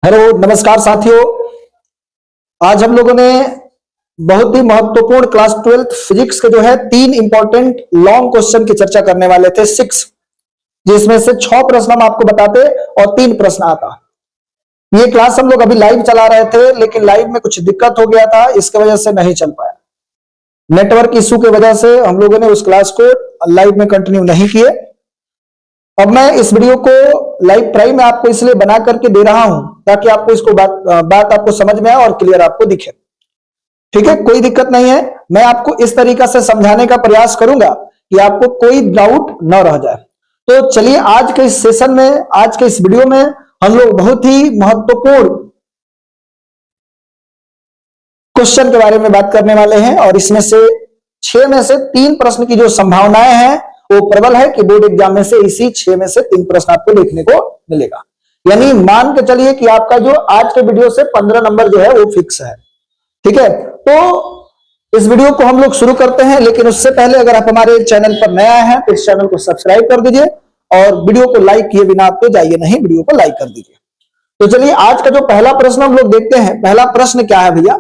Hello नमस्कार साथियों। आज हम लोगों ने बहुत ही महत्वपूर्ण क्लास 12th फिजिक्स के जो है 3 इंपॉर्टेंट लॉन्ग क्वेश्चन की चर्चा करने वाले थे 6, जिसमें से 6 प्रश्न हम आपको बताते और 3 प्रश्न आता। ये क्लास हम लोग अभी लाइव चला रहे थे, लेकिन लाइव में कुछ दिक्कत हो गया था, इसके वजह से नहीं चल पाया। नेटवर्क इशू की वजह से हम लोगों ने उस क्लास को लाइव में कंटिन्यू नहीं किए। अब मैं इस वीडियो को लाइव प्राइम में आपको इसलिए बना करके दे रहा हूं ताकि आपको इसको बात आपको समझ में आए और क्लियर आपको दिखे। ठीक है, कोई दिक्कत नहीं है। मैं आपको इस तरीका से समझाने का प्रयास करूंगा कि आपको कोई डाउट न रह जाए। तो चलिए आज के इस सेशन में, आज के इस वीडियो में हम लोग बहुत ही महत्वपूर्ण क्वेश्चन के बारे में बात करने वाले हैं और इसमें से 6 में से 3 प्रश्न की जो संभावनाएं हैं वो प्रबल है कि बोर्ड एग्जाम में से इसी 6 में से 3 प्रश्न आपको देखने को मिलेगा। यानी मान के चलिए कि आपका जो आज के वीडियो से 15 नंबर जो है वो फिक्स है। ठीक है, तो इस वीडियो को हम लोग शुरू करते हैं, लेकिन उससे पहले अगर आप हमारे चैनल पर नए आए हैं तो इस चैनल को सब्सक्राइब कर दीजिए और वीडियो को लाइक किए बिना आप तो जाइए नहीं, वीडियो को लाइक कर दीजिए। तो चलिए आज का जो पहला प्रश्न हम लोग देखते हैं। पहला प्रश्न क्या है भैया,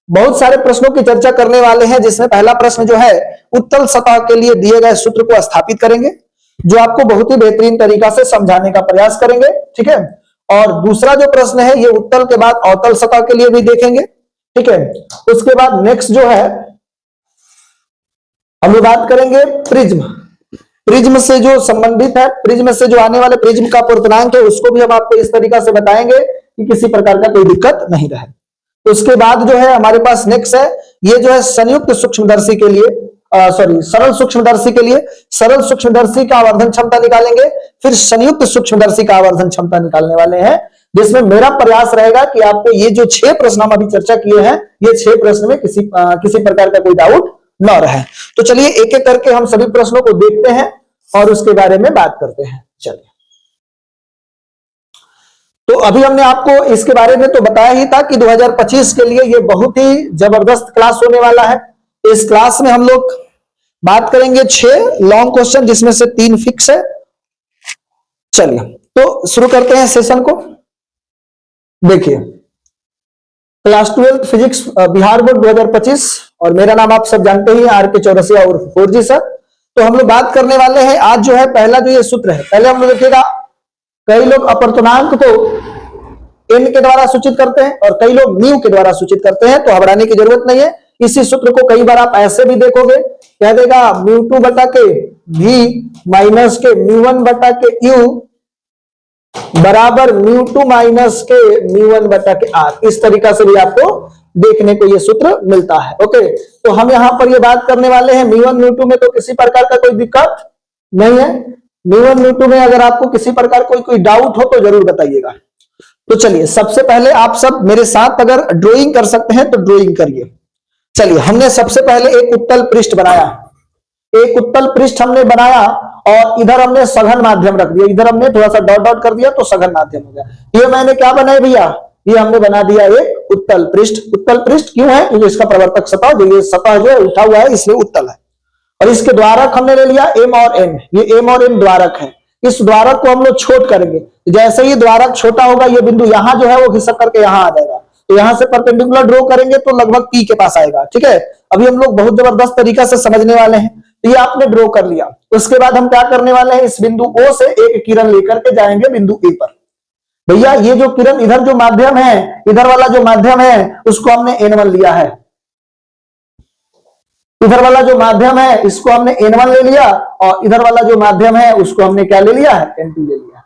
बहुत सारे प्रश्नों की चर्चा करने वाले हैं, जिसमें पहला प्रश्न जो है उत्तल सतह के लिए दिए गए सूत्र को स्थापित करेंगे, जो आपको बहुत ही बेहतरीन तरीका से समझाने का प्रयास करेंगे। ठीक है, और दूसरा जो प्रश्न है ये उत्तल के बाद अवतल सतह के लिए भी देखेंगे। ठीक है, उसके बाद नेक्स्ट जो है हम लोग बात करेंगे प्रिज्म। प्रिज्म से जो संबंधित है, प्रिज्म से जो आने वाले प्रिज्म का पूर्णांक है उसको भी हम आपको इस तरीका से बताएंगे कि किसी प्रकार का कोई दिक्कत नहीं रहे। तो उसके बाद जो है हमारे पास नेक्स्ट है, ये जो है संयुक्त सूक्ष्मदर्शी के लिए सरल सूक्ष्मदर्शी के लिए सरल सूक्ष्मदर्शी का आवर्धन क्षमता निकालेंगे, फिर संयुक्त सूक्ष्मदर्शी का आवर्धन क्षमता निकालने वाले हैं, जिसमें मेरा प्रयास रहेगा कि आपको ये जो 6 प्रश्न हम अभी चर्चा किए हैं ये 6 प्रश्न में किसी प्रकार का कोई डाउट न रहे। तो चलिए एक एक करके हम सभी प्रश्नों को देखते हैं और उसके बारे में बात करते हैं। चलिए, तो अभी हमने आपको इसके बारे में तो बताया ही था कि 2025 के लिए ये बहुत ही जबरदस्त क्लास होने वाला है। इस क्लास में हम लोग बात करेंगे 6 लॉन्ग क्वेश्चन, जिसमें से 3 फिक्स है। चलिए तो शुरू करते हैं सेशन को। देखिए, क्लास 12 फिजिक्स बिहार बोर्ड 2025 और मेरा नाम आप सब जानते ही आर.के. चौरसिया और 4G सर। तो हम लोग बात करने वाले हैं आज जो है पहला जो ये सूत्र है, पहले हम लोग देखिएगा, कई लोग अपर्तनांक को n के द्वारा सूचित करते हैं और कई लोग म्यू के द्वारा सूचित करते हैं, तो घबराने की जरूरत नहीं है। इसी सूत्र को कई बार आप ऐसे भी देखोगे, कह देगा μ2 बटा के v माइनस के μ1 बटा के u बराबर μ2 माइनस के μ1 बटा के r। इस तरीका से भी आपको देखने को यह सूत्र मिलता है। ओके, तो हम यहां पर ये बात करने वाले हैं μ1 μ2 में तो किसी प्रकार का कोई दिक्कत नहीं है। μ1 μ2 में अगर आपको किसी प्रकार कोई डाउट हो तो जरूर बताइएगा। तो चलिए, सबसे पहले आप सब मेरे साथ अगर ड्राइंग कर सकते हैं तो ड्राइंग करिए। चलिए, हमने सबसे पहले एक उत्तल पृष्ठ बनाया, एक उत्तल पृष्ठ हमने बनाया और इधर हमने सघन माध्यम रख दिया, इधर हमने थोड़ा सा डॉट डॉट कर दिया तो सघन माध्यम हो गया। ये मैंने क्या बनाया भैया, ये हमने बना दिया एक उत्तल पृष्ठ। उत्तल पृष्ठ क्यों है, क्योंकि इसका प्रवर्तक सतह जो ये सतह जो है उठा हुआ है इसलिए उत्तल है। और इसके द्वारक हमने ले लिया m और n, ये m और n द्वारक है। इस द्वारक को हम लोग छोट करेंगे, जैसे ही द्वारक छोटा होगा ये बिंदु यहां जो है वो घिसक करके यहां आ जाएगा, तो यहां से परपेंडिकुलर ड्रॉ करेंगे तो लगभग P के पास आएगा। ठीक है, अभी हम लोग बहुत जबरदस्त तरीका से समझने वाले हैं। तो ये आपने ड्रॉ कर लिया, उसके बाद हम क्या करने वाले हैं, इस बिंदु O से एक किरण लेकर के जाएंगे बिंदु A पर। भैया ये जो किरण इधर जो माध्यम है, इधर वाला जो माध्यम है उसको हमने n1 लिया है, इधर वाला जो माध्यम है इसको हमने n1 ले लिया और इधर वाला जो माध्यम है उसको हमने क्या ले लिया है, n2 ले लिया।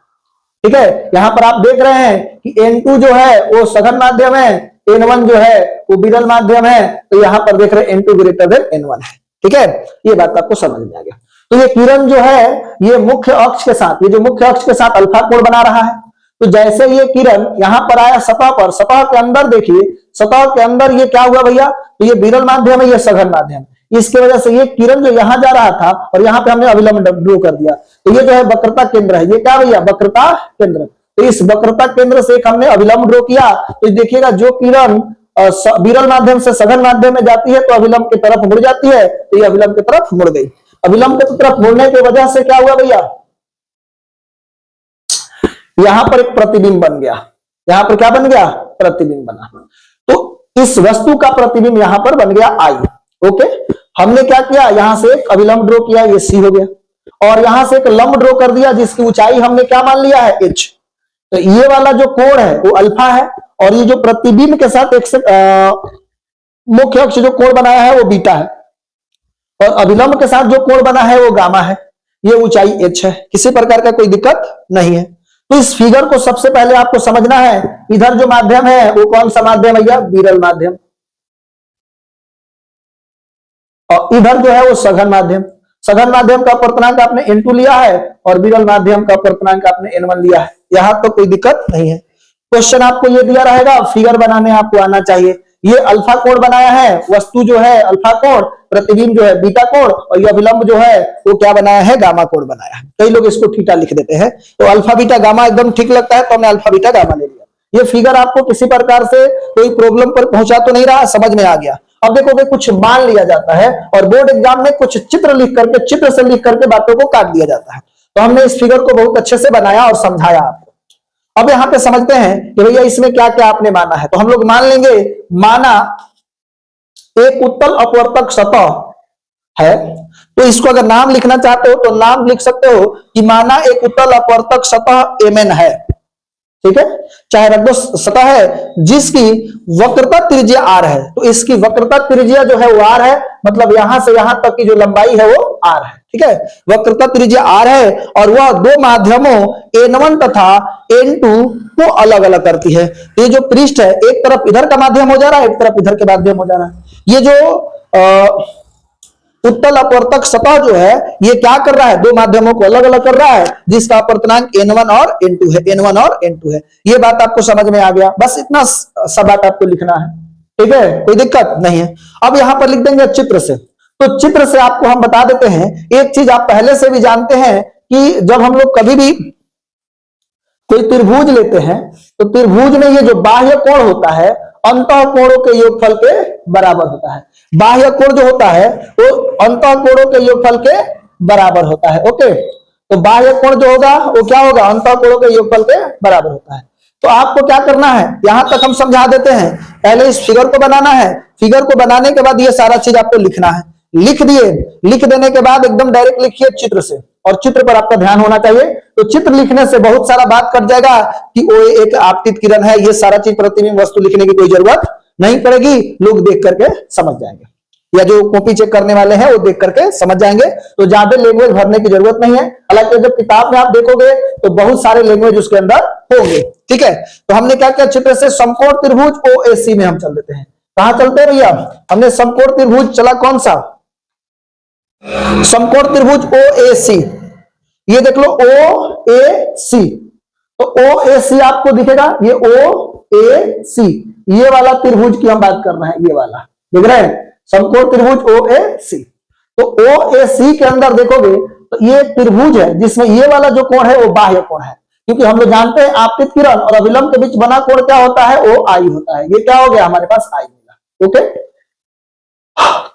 ठीक है, यहां पर आप देख रहे हैं कि n2 जो है वो सघन माध्यम है, n1 जो है वो विरल माध्यम है, तो यहां पर देख रहे हैं n2 ग्रेटर देन n1 है। ठीक है, ये बात आपको समझ में आ गया। तो ये किरण जो है ये मुख्य अक्ष के साथ, ये जो मुख्य अक्ष के साथ अल्फा कोण बना रहा है, तो जैसे ये किरण यहां पर आया सतह पर, सतह के अंदर देखिए, सतह के अंदर ये क्या हुआ भैया, तो ये विरल माध्यम है, ये सघन माध्यम। इसके वजह से ये किरण जो यहां जा रहा था और यहां पे हमने अभिलंब ड्रॉ कर दिया, तो ये जो है वक्रता केंद्र है, ये क्या भैया, वक्रता केंद्र। तो इस वक्रता केंद्र से एक हमने अभिलंब ड्रॉ किया, तो देखिएगा जो किरण विरल माध्यम से सघन माध्यम में जाती है तो अभिलंब की तरफ मुड़ जाती है, तो ये अभिलंब की तरफ मुड़ गई। अभिलंब की तरफ मुड़ने की वजह से क्या हुआ भैया, यहां पर एक प्रतिबिंब बन गया। यहां पर क्या बन गया, प्रतिबिंब बना। तो इस वस्तु का प्रतिबिंब यहां पर बन गया आई। ओके, हमने क्या किया, यहां से एक अभिलंब ड्रॉ किया, ये सी हो गया, और यहां से एक लंब ड्रॉ कर दिया जिसकी ऊंचाई हमने क्या मान लिया है, एच। तो ये वाला जो कोण है वो अल्फा है, और ये जो प्रतिबिंब के साथ एक मुख्य अक्ष जो कोण बनाया है वो बीटा है, और अभिलंब के साथ जो कोण बना है वो गामा है, ये ऊंचाई एच है। किसी प्रकार का कोई दिक्कत नहीं है। तो इस फिगर को सबसे पहले आपको समझना है, इधर जो माध्यम है वो कौन सा माध्यम है, विरल माध्यम, और इधर जो है वो सघन माध्यम। सघन माध्यम का अपवर्तनांक आपने n2 लिया है, और विरल माध्यम का अपवर्तनांक आपने n1 लिया है। यहां तो कोई दिक्कत नहीं है। क्वेश्चन आपको ये दिया रहेगा, फिगर बनाने आपको आना चाहिए। ये अल्फा कोण बनाया है, वस्तु जो है अल्फा कोण, प्रतिबिंब जो है बीटा कोण, और ये अभिलंब जो है वो क्या बनाया है, गामा कोण बनाया है। कई लोग इसको थीटा लिख देते हैं, तो अल्फा बीटा गामा एकदम ठीक लगता है, तो हमने अल्फा बीटा गामा ले लिया। ये फिगर आपको किसी प्रकार से कोई प्रॉब्लम पर पहुंचा तो नहीं रहा, समझ में आ गया। अब देखोगे कुछ मान लिया जाता है, और बोर्ड एग्जाम में कुछ चित्र लिख करके, चित्र से लिख करके बातों को काट दिया जाता है। तो हमने इस फिगर को बहुत अच्छे से बनाया और समझाया आपको। अब यहां पे समझते हैं कि भैया इसमें क्या क्या आपने माना है। तो हम लोग मान लेंगे, माना एक उत्तल अपवर्तक सतह है, तो इसको अगर नाम लिखना चाहते हो तो नाम लिख सकते हो कि माना एक उत्तल अपवर्तक सतह mn है, ठीक है, चाहे रख दो सतह है जिसकी वक्रता त्रिज्या r है। तो इसकी वक्रता त्रिज्या जो है वो r है, मतलब यहां से यहां तक की जो लंबाई है वो r है, ठीक है, वक्रता त्रिज्या r है, और वह दो माध्यमों n1 तथा n2 को अलग अलग करती है। ये जो पृष्ठ है, एक तरफ इधर का माध्यम हो जा रहा है, एक तरफ इधर के माध्यम हो जा रहा है। ये जो उत्तल अपवर्तक सतह जो है ये क्या कर रहा है, दो माध्यमों को अलग अलग कर रहा है, जिसका अपवर्तनांक n1 और n2 है, n1 और n2 है। ये बात आपको समझ में आ गया, बस इतना सब बात आपको लिखना है, ठीक है, कोई दिक्कत नहीं है। अब यहां पर लिख देंगे चित्र से। तो चित्र से आपको हम बता देते हैं, एक चीज आप पहले से भी जानते हैं कि जब हम लोग कभी भी कोई त्रिभुज लेते हैं, तो त्रिभुज में ये जो बाह्य कोण होता है अंतः कोणों के योगफल के बराबर होता है। बाह्य कोण जो होता है वो अंतः कोणों के योगफल के बराबर होता है। ओके, तो बाह्य कोण जो होगा वो क्या होगा, अंतः कोणों के योगफल के बराबर होता है। तो आपको क्या करना है, यहां तक हम समझा देते हैं। पहले इस फिगर को बनाना है, फिगर को बनाने के बाद ये सारा चीज आपको लिखना है। लिख दिए, लिख देने के बाद एकदम डायरेक्ट लिखिए चित्र से, और चित्र पर आपका ध्यान होना चाहिए। तो चित्र लिखने से बहुत सारा बात कट जाएगा कि वो एक आपतित किरण है, ये सारा चीज प्रतिबिंब वस्तु लिखने की कोई जरूरत नहीं पड़ेगी, लोग देख करके समझ जाएंगे, या जो कॉपी चेक करने वाले हैं वो देख करके समझ जाएंगे। तो ज्यादा लैंग्वेज भरने की जरूरत नहीं है। हालांकि जब किताब में आप देखोगे तो बहुत सारे लैंग्वेज उसके अंदर होंगे, ठीक है। तो हमने क्या किया, चित्र से समकोण त्रिभुज OAC में हम चल देते हैं। कहां चलते हैं भैया, हमने समकोण त्रिभुज चला, कौन सा, समकोण त्रिभुज OAC। ये देख लो OAC, तो OAC आपको दिखेगा, ये OAC, ये वाला त्रिभुज की हम बात कर रहे हैं, ये वाला देख रहे हैं, समकोण त्रिभुज OAC। तो OAC के अंदर देखोगे तो ये त्रिभुज है जिसमें ये वाला जो कोण है वो बाह्य कोण है, क्योंकि हम लोग जानते हैं आपतित किरण और अभिलंब के बीच बना कोण क्या होता है, वो आई होता है। ये क्या हो गया, हमारे पास आई मिला। ओके,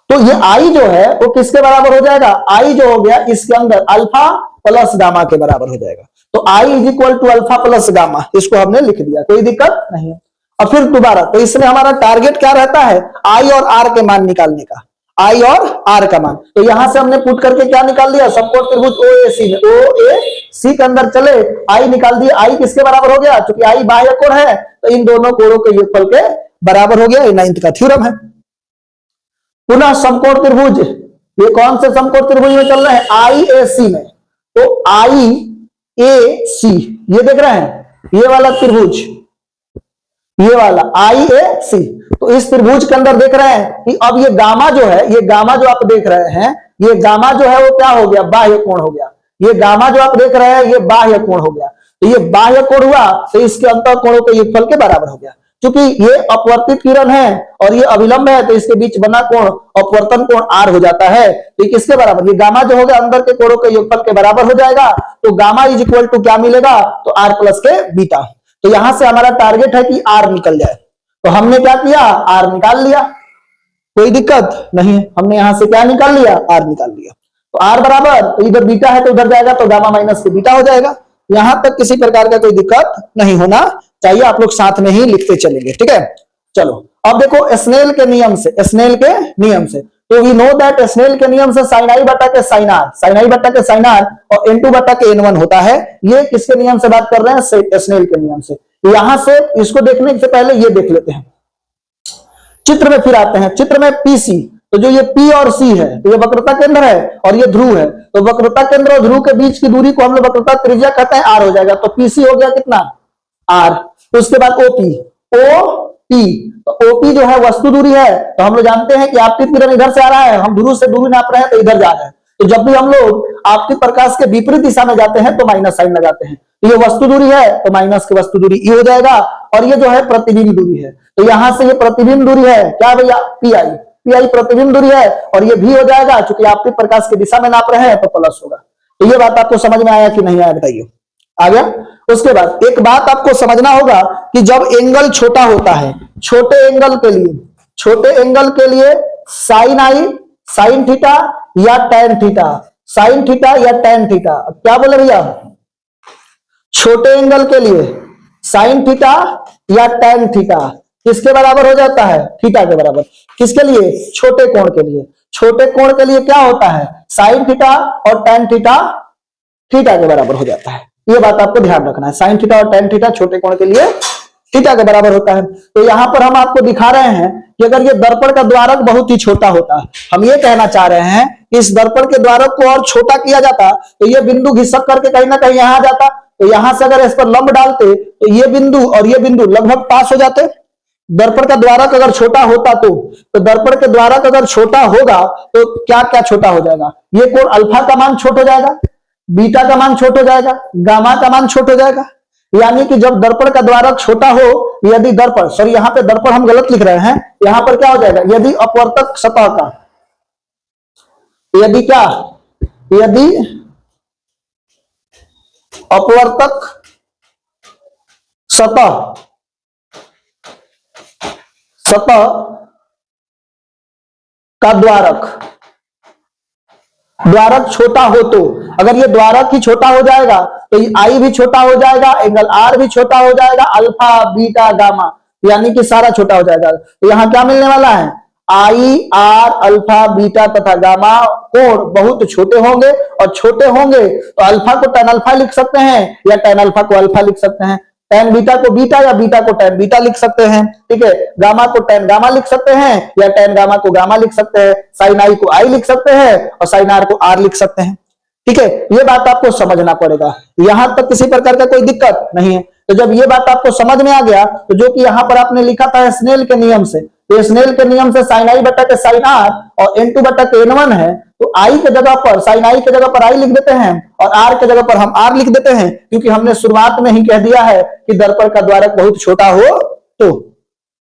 तो ये आई जो है वो किसके बराबर हो जाएगा, आई जो हो गया इसके अंदर अल्फा प्लस गामा के बराबर हो जाएगा। तो I is equal to alpha plus gamma, इसको हमने लिख दिया, कोई दिक्कत नहीं है। और फिर दोबारा, तो इसमें हमारा टारगेट क्या रहता है, आई और आर के मान निकालने का, आई और आर का मान। तो यहां से हमने पुट करके क्या निकाल लिया, समकोण त्रिभुज OAC में, OAC के अंदर चले आई निकाल दिए। आई किसके बराबर हो गया, क्योंकि आई बाह्य कोण है, तो इन दोनों कोणों के योगफल के बराबर हो गया। ये 9th का थ्योरम है। पुनः समकोण त्रिभुज, ये कौन से समकोण त्रिभुज में चल रहे हैं, IAC में। तो IAC ये देख रहे हैं, ये वाला त्रिभुज, ये वाला IAC। तो इस त्रिभुज के अंदर देख रहे हैं कि अब ये गामा जो है, ये गामा जो आप देख रहे हैं, ये गामा जो है वो क्या हो गया, बाह्य कोण हो गया। ये गामा जो आप देख रहे हैं ये बाह्य कोण हो गया। तो ये बाह्य कोण हुआ तो इसके अंतः कोणों के योगफल के बराबर हो गया। क्योंकि ये अपवर्तित किरण है और ये अभिलंब है, तो इसके बीच बना कोण अपवर्तन कोण R हो जाता है। तो किसके बराबर, ये गामा जो होगा अंदर के कोणों के योगफल के बराबर हो जाएगा। तो गामा इज इक्वल टू क्या मिलेगा, तो R प्लस के बीटा। तो यहां से हमारा टारगेट है कि R निकल जाए। तो हमने क्या किया, R निकाल लिया, कोई दिक्कत नहीं है। हमने यहां से क्या निकाल लिया, R निकाल लिया। तो R बराबर, तो इधर बीटा है तो उधर जाएगा, तो गामा माइनस के बीटा हो जाएगा। यहां तक किसी प्रकार का कोई दिक्कत नहीं होना चाहिए, आप लोग साथ में ही लिखते चलेंगे, ठीक है। चलो अब देखो स्नेल के नियम से, स्नेल के नियम से, तो वी नो दैट स्नेल के नियम से साइन आई बटा के साइन आर, साइन आई बटा के साइन आर और n2 बटा के n1 होता है। ये किसके नियम से बात कर रहे हैं? स्नेल के नियम से। यहां से इसको देखने से पहले ये देख लेते हैं, चित्र में फिर आते हैं। चित्र में पीसी, तो जो ये P और C है, तो ये वक्रता केंद्र है और ये ध्रुव है, तो वक्रता केंद्र और ध्रुव के बीच की दूरी को हम लोग वक्रता त्रिज्या कहते हैं, R हो जाएगा। तो PC हो गया कितना? R। उसके बाद OP, OP, तो OP जो है वस्तु दूरी है, तो हम लोग जानते हैं कि आपतित किरण इधर से आ रहा है, हम ध्रुव से दूरी नाप रहे हैं तो इधर जा रहा है, तो जब भी हम लोग आपतित प्रकाश के विपरीत दिशा में जाते हैं तो माइनस साइन लगाते हैं। तो ये वस्तु दूरी है तो माइनस की वस्तु दूरी ई हो जाएगा, और ये जो है प्रतिबिंब दूरी है, तो यहां से ये प्रतिबिंब दूरी है क्या भैया? PI, PI प्रतिबिंब दूरी है, और ये भी हो जाएगा, चूंकि आपतित प्रकाश की दिशा में नाप रहे हैं तो प्लस होगा। तो ये बात आपको समझ में आया कि नहीं आया बताइए? आ गया। उसके बाद एक बात आपको समझना होगा कि जब एंगल छोटा होता है, छोटे एंगल के लिए, छोटे एंगल के लिए साइन आई, साइन थीटा या टैन थीटा, साइन थीटा या टैन थीटा, क्या बोले भैया? छोटे एंगल के लिए साइन थीटा या टैन थीटा किसके बराबर हो जाता है? थीटा के बराबर। किसके लिए? छोटे कोण के लिए। छोटे कोण के लिए क्या होता है? साइन थीटा और टैन थीटा थीटा के बराबर हो जाता है। ये बात आपको ध्यान रखना है, साइन थीटा और टैन थीटा छोटे कोण के लिए थीटा के बराबर होता है। तो यहां पर हम आपको दिखा रहे हैं कि अगर ये दर्पण का द्वारक बहुत ही छोटा होता, हम ये कहना चाह रहे हैं कि इस दर्पण के द्वारक को और छोटा किया जाता तो ये बिंदु घिसक करके कहीं ना कहीं यहां आ जाता, तो यहां से अगर इस पर लंब डालते तो ये बिंदु और ये बिंदु लगभग पास हो जाते। दर्पण का द्वारक अगर छोटा होता तो दर्पण के द्वारक अगर छोटा होगा तो क्या क्या छोटा हो जाएगा? ये कोण अल्फा का मान छोटा हो जाएगा, बीटा का मान छोटा हो जाएगा, गामा का मान छोटा हो जाएगा। यानी कि जब दर्पण का द्वारक छोटा हो, यदि दर्पण, सॉरी यहाँ पे दर्पण हम गलत लिख रहे हैं, यहां पर क्या हो जाएगा? यदि अपवर्तक सतह का, यदि क्या, यदि अपवर्तक सतह, सतह का द्वारक, द्वारक छोटा हो, तो अगर ये द्वारक ही छोटा हो जाएगा तो ये आई भी छोटा हो जाएगा, एंगल आर भी छोटा हो जाएगा, अल्फा बीटा गामा यानी कि सारा छोटा हो जाएगा। तो यहां क्या मिलने वाला है? आई आर अल्फा बीटा तथा गामा कोण बहुत छोटे होंगे, और छोटे होंगे तो अल्फा को टैन अल्फा लिख सकते हैं या टैन अल्फा को अल्फा लिख सकते हैं, टैन बीटा को बीटा या बीटा को टैन बीटा लिख सकते हैं, ठीक है। गामा को टैन गामा लिख सकते हैं या टैन गामा को गामा लिख सकते हैं, साइन आई को आई लिख सकते हैं और साइन आर को आर लिख सकते हैं, ठीक है। ये बात आपको समझना पड़ेगा, यहां तक किसी प्रकार का कोई दिक्कत नहीं है। तो जब ये बात आपको समझ में आ गया, तो जो कि यहां पर आपने लिखा था स्नेल के नियम से, तो स्नेल के नियम से साइन आई बटा के साइन आर और n2 बटा के n1 है, तो आई के जगह पर, साइन आई के जगह पर आई लिख देते हैं और आर के जगह पर हम आर लिख देते हैं, क्योंकि हमने शुरुआत में ही कह दिया है कि दर्पण का द्वारक बहुत छोटा हो तो,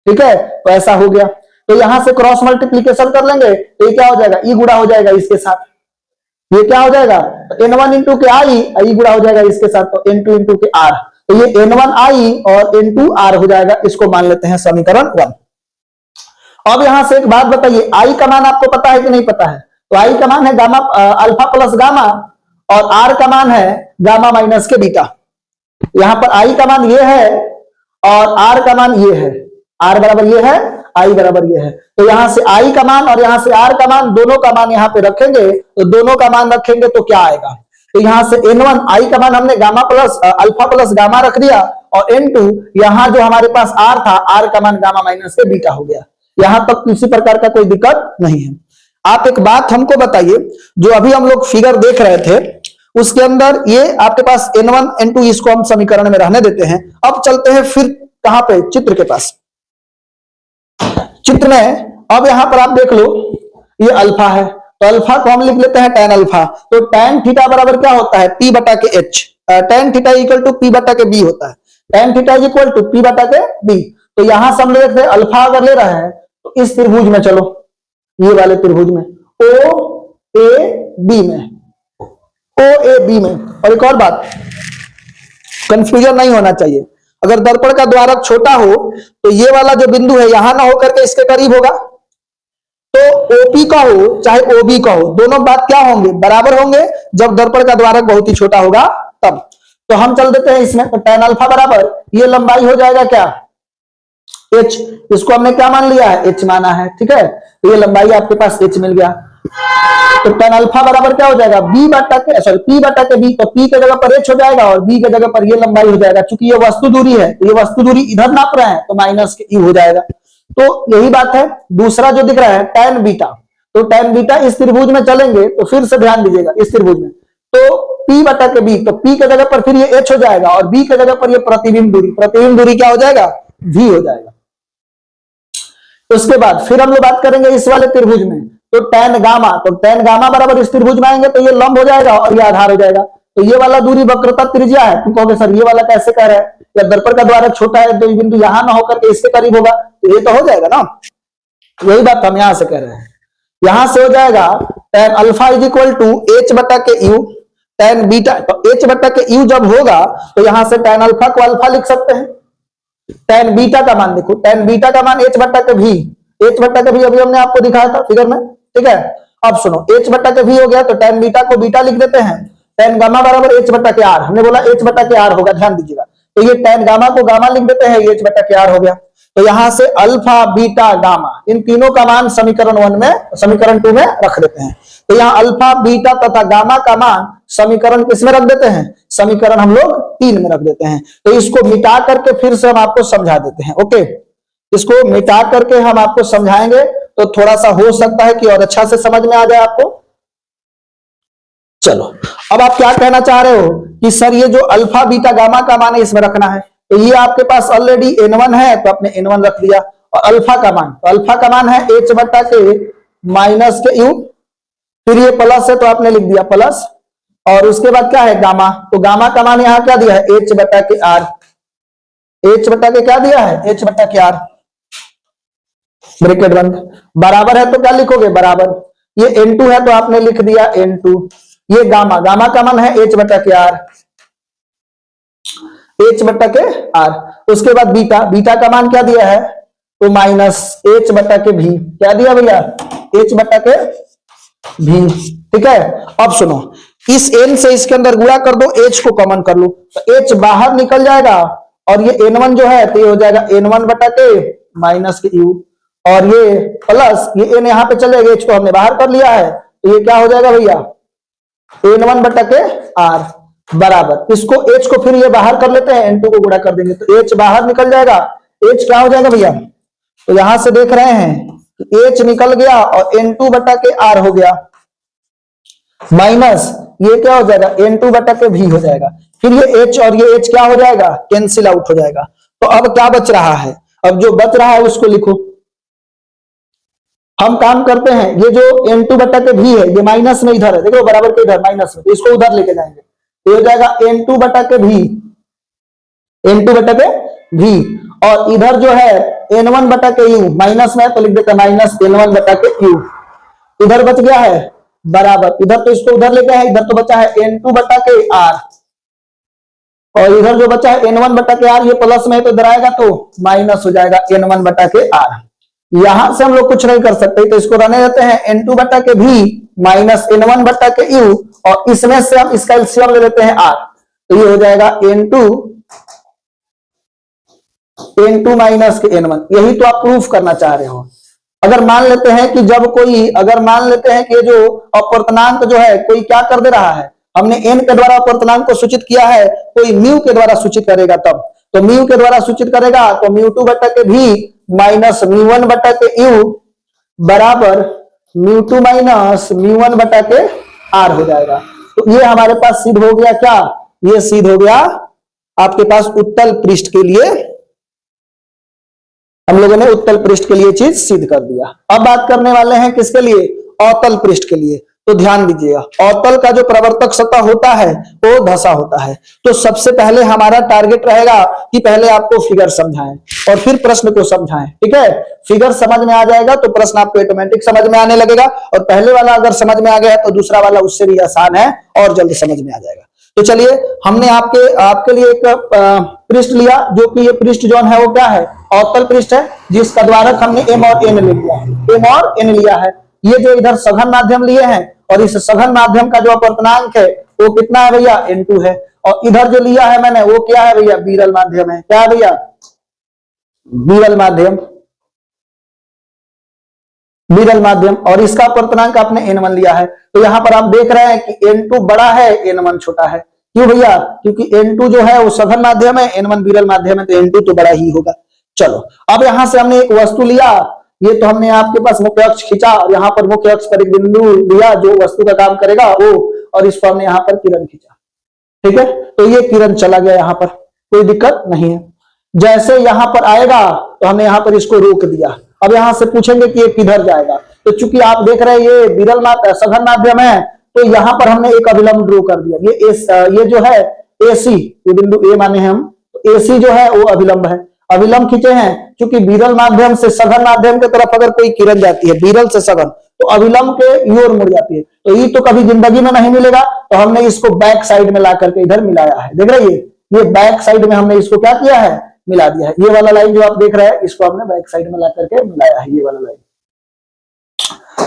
ठीक है। तो ऐसा हो गया, तो यहां से क्रॉस मल्टीप्लीकेशन कर लेंगे तो ये क्या हो जाएगा? ई गुणा हो जाएगा इसके साथ, ये क्या हो जाएगा? तो n1 इंटू के आई गुणा हो जाएगा इसके साथ, तो n2 इंटू के आर, तो ये n1 आई और n2 आर हो जाएगा। इसको मान लेते हैं समीकरण 1। अब यहां से एक बात बताइए, आई का मान आपको पता है कि नहीं पता है? तो आई का मान है गामा अल्फा प्लस गामा, और आर का मान है गामा माइनस के बीटा। यहां पर आई का मान ये है और आर का मान ये है, आर बराबर ये है, आई बराबर ये है। तो यहां से आई का मान और यहां से आर का मान, दोनों का मान यहां पे रखेंगे, तो दोनों का मान रखेंगे तो क्या आएगा? तो यहां से n1 आई का मान हमने gamma plus alpha plus gamma रख दिया, और n2 यहां जो हमारे पास आर था, आर का मान गामा माइनस के बीटा हो गया। यहां तक किसी प्रकार का कोई दिक्कत नहीं है। आप एक बात हमको बताइए, जो अभी हम लोग फिगर देख रहे थे उसके अंदर ये आपके पास n1 n2, इसको हम समीकरण में रहने देते हैं। अब चलते हैं फिर कहां पे? चित्र के पास। चित्र में अब यहां पर आप देख लो, ये अल्फा है, तो अल्फा को हम लिख लेते हैं टैन अल्फा। तो टैन थीटा बराबर क्या होता है? P बटा के H, tan theta equal to P बटा के B होता है, tan theta equal to P बटा के B। तो यहां से हम ले रहे अल्फा अगर ले रहे हैं तो इस त्रिभुज में चलो, ये वाले त्रिभुज में OAB में, OAB में। और एक और बात, कंफ्यूजन नहीं होना चाहिए, अगर दर्पण का द्वारक छोटा हो तो ये वाला जो बिंदु है यहां ना होकर के इसके करीब होगा, तो OP का हो चाहे OB का हो, दोनों बात क्या होंगे? बराबर होंगे, जब दर्पण का द्वारक बहुत ही छोटा होगा तब। तो हम चल देते हैं इसमें, तो tan अल्फा बराबर ये लंबाई हो जाएगा क्या, h, इसको हमने क्या मान लिया है, h माना है, ठीक है। तो ये लंबाई आपके पास h मिल गया, तो tan अल्फा बराबर क्या हो जाएगा, p बटा के b, तो p के जगह पर h हो जाएगा और b के जगह पर ये लंबाई हो जाएगा। चूंकि ये वस्तु दूरी है तो ये वस्तु दूरी इधर नाप रहे हैं तो माइनस के u हो जाएगा। तो यही बात है। दूसरा जो दिख रहा है tan बीटा, तो tan बीटा इस त्रिभुज में चलेंगे तो फिर से ध्यान दीजिएगा इस त्रिभुज में, तो p बटा के b, तो p के जगह पर फिर ये h हो जाएगा और b के जगह पर ये प्रतिबिंब दूरी क्या हो जाएगा, v हो जाएगा। उसके बाद फिर हम लोग बात करेंगे इस वाले त्रिभुज में, तो tan गामा, तो tan गामा बराबर इस त्रिभुज में आएंगे तो ये लंब हो जाएगा और ये आधार हो जाएगा। तो ये वाला दूरी वक्रता त्रिज्या है, तुम कहोगे सर ये वाला कैसे कह रहे हैं, या दर्पण का द्वारा छोटा है तो बिंदु यहां ना होकर के इसके करीब होगा, तो ये तो हो जाएगा ना, वही बात हम यहां से कह रहे हैं। यहां से हो जाएगा tan alpha is equal to h बटा के u, tan बीटा, तो h बटा के u जब होगा तो यहां से tan अल्फा को अल्फा लिख सकते हैं, tan बीटा का मान देखो, tan बीटा का मान h बटा के v, h बटा के v अभी हमने आपको दिखाया था फिगर में, ठीक है। अब सुनो h बटा के v हो गया तो tan बीटा को बीटा लिख देते हैं, tan गामा बराबर h बटा के r, हमने बोला h बटा के r होगा, ध्यान दीजिएगा। तो ये tan गामा को गामा लिख देते हैं, h बटा के r हो गया। तो यहां से अल्फा बीटा गामा इन तीनों का मान समीकरण 1 में, समीकरण 2 में रख देते हैं। तो यहाँ अल्फा बीटा तथा गामा का मान समीकरण किसमें रख देते हैं, समीकरण हम लोग 3 में रख देते हैं। तो इसको मिटा करके फिर से हम आपको समझा देते हैं, ओके। इसको मिटा करके हम आपको समझाएंगे तो थोड़ा सा हो सकता है कि और अच्छा से समझ में आ जाए आपको। चलो अब आप क्या कहना चाह रहे हो कि सर ये जो अल्फा बीटा गामा का मान है इसमें रखना है, तो ये आपके पास ऑलरेडी n1 है तो आपने n1 रख दिया, और अल्फा का मान, तो अल्फा का मान है h बटा के माइनस के u, फिर ये प्लस है तो आपने लिख दिया प्लस, और उसके बाद क्या है गामा, तो गामा का मान यहाँ क्या दिया है h बटा के r, h बटा के क्या दिया है h बटा के r, ब्रैकेट बंद, बराबर है तो क्या लिखोगे बराबर, ये n2 है तो आपने लिख दिया n2, ये गामा, गामा का मान है h बटा के r, h बटा के r। उसके बाद बीटा, बीटा का मान क्या दिया है तो माइनस h बटा के v, क्या दिया भैया h बटा के v, ठीक है। अब सुनो इस n से इसके अंदर गुणा कर दो, h को कॉमन कर लो तो h बाहर निकल जाएगा, और ये n1 जो है तो ये हो जाएगा n1 बटा के माइनस के u, और ये प्लस ये n यहाँ पे चलेगा, h को हमने बाहर कर लिया है तो ये क्या हो जाएगा भैया n1 बटा के r बराबर, इसको h को फिर ये बाहर कर लेते हैं, n2 को गुणा कर देंगे तो h बाहर निकल जाएगा, h क्या हो जाएगा भैया, तो यहां से देख रहे हैं h निकल गया और n2 बटा के r हो गया, माइनस ये क्या हो जाएगा n2 बटा के v हो जाएगा, फिर ये h और ये h क्या हो जाएगा कैंसिल आउट हो जाएगा। तो अब क्या बच रहा है, अब जो बच रहा है उसको लिखो। हम काम करते हैं, ये जो n2 बटा के v है ये माइनस में इधर है, देखो बराबर के इधर माइनस में, तो इसको उधर लेके जाएंगे तो हो जाएगा n2 बटा के v, n2 बटा के v, और इधर जो है n1 बटा के u, माइनस में है तो लिख देते हैं माइनस n1 बटा के u, इधर बच गया है बराबर, इधर तो इसको उधर लेके आए, इधर तो बचा है n2 बटा के r, और इधर जो बचा है n1 बटा के r, ये प्लस में है तो इधर आएगा तो माइनस हो जाएगा n1 बटा के r। यहां से हम लोग कुछ नहीं कर सकते तो इसको रहने देते हैं n2 बटा के v माइनस n1 बटा के u, और इसमें से हम इसका एलसीएम ले लेते हैं r, तो ये हो जाएगा n2 माइनस के n1। यही तो आप प्रूफ करना चाह रहे हो। अगर मान लेते हैं कि जब कोई, अगर मान लेते हैं कि ये जो अपवर्तनांक जो है कोई क्या कर दे रहा है, हमने n के द्वारा अपवर्तनांक को सूचित किया है, कोई म्यू के द्वारा सूचित करेगा तब, तो म्यू के द्वारा सूचित करेगा तो μ2 बटा के v माइनस μ1 बटा के u बराबर μ2 माइनस μ1 बटा के r हो जाएगा। तो ये हमारे पास सिद्ध हो गया क्या, ये सिद्ध हो गया आपके पास उत्तल पृष्ठ के लिए, हम लोगों ने उत्तल पृष्ठ के लिए चीज सिद्ध कर दिया। अब बात करने वाले हैं किसके लिए, अवतल पृष्ठ के लिए। तो ध्यान दीजिएगा, अवतल का जो प्रवर्तक सतह होता है वो धसा होता है। तो सबसे पहले हमारा टारगेट रहेगा कि पहले आपको फिगर समझाएं और फिर प्रश्न को समझाएं, ठीक है। फिगर समझ में आ जाएगा तो प्रश्न आपको ऑटोमेटिक समझ में आने लगेगा, और पहले वाला अगर समझ में आ गया तो दूसरा वाला उससे भी आसान है और जल्दी समझ में आ जाएगा। तो चलिए, हमने आपके लिए एक पृष्ठ लिया, जो कि ये पृष्ठ जोन है वो क्या है, अवतल पृष्ठ है, जिसका द्वारक हमने m और n ले लिया है, m और n लिया है। ये जो इधर सघन माध्यम लिए हैं, और इस सघन माध्यम का जो अपवर्तनांक है वो कितना है भैया n2 है, और इधर जो लिया है मैंने वो क्या है भैया, विरल माध्यम है। क्या है भैया, विरल माध्यम, विरल माध्यम। और इसका अपवर्तनांक आपने n1 लिया है। तो यहां पर आप देख रहे हैं कि n2 बड़ा है, n1 छोटा है। क्यों भैया, क्योंकि n2 जो है वो सघन माध्यम है, n1 विरल माध्यम है, तो n2 तो बड़ा ही होगा। चलो अब यहां से हमने एक वस्तु लिया, ये तो हमने आपके पास मुख्य अक्ष खींचा और यहाँ पर मुख्य अक्ष पर एक बिंदु लिया जो वस्तु का काम करेगा वो, और इस पर हमने यहाँ पर किरण खींचा। ठीक है, तो ये किरण चला गया, यहाँ पर कोई दिक्कत नहीं है। जैसे यहां पर आएगा तो हमने यहां पर इसको रोक दिया। अब यहां से पूछेंगे कि ये किधर जाएगा, तो चूंकि आप देख रहे हैं ये विरल सघन माध्यम है, तो यहां पर हमने एक अभिलंब ड्रॉ कर दिया। ये जो है AC, ये बिंदु A माने हम, तो AC जो है वो अभिलंब है, अभिलंब खींचे हैं। क्योंकि विरल माध्यम से सघन माध्यम की तरफ अगर कोई किरण जाती है, विरल से सघन, तो अभिलंब के ओर मुड़ जाती है। तो ये तो कभी जिंदगी में नहीं मिलेगा, तो हमने इसको बैक साइड में ला करके इधर मिलाया है। देख रहे हैं, ये बैक साइड में हमने इसको क्या किया है, मिला दिया है। ये वाला लाइन जो आप देख रहे हैं इसको हमने बैक साइड में ला करके मिलाया है, ये वाला लाइन।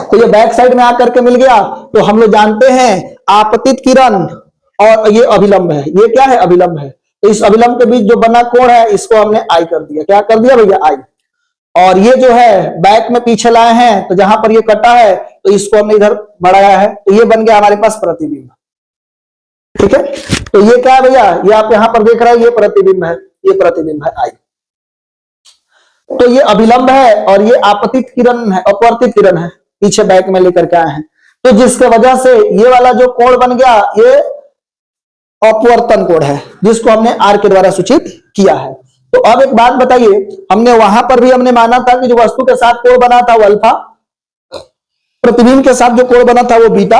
तो ये बैक साइड में आकर के मिल गया। तो हम लोग जानते हैं आपतित किरण और ये अभिलंब है, ये क्या है, अभिलंब है। तो इस अभिलंब के बीच जो बना कोण है इसको हमने I कर दिया। क्या कर दिया भैया, I। और ये जो है बैक में पीछे लाए हैं, तो जहां पर ये कटा है तो इसको हमने इधर बढ़ाया है, तो ये बन गया हमारे पास प्रतिबिंब। ठीक है, तो ये क्या है भैया, ये आप यहां पर देख रहे हैं, ये प्रतिबिंब है, ये प्रतिबिंब है I। तो ये अभिलंब है और ये आपतित किरण है, अपवर्तित किरण है, पीछे बैक में लेकर के आए हैं। तो जिसके वजह से ये वाला जो कोण बन गया ये अपवर्तन कोण है, जिसको हमने R के द्वारा सूचित किया है। तो अब एक बात बताइए, हमने वहां पर भी हमने माना था कि जो वस्तु के साथ कोण बना था वो अल्फा, प्रतिबिंब के साथ जो कोण बना था वो बीटा,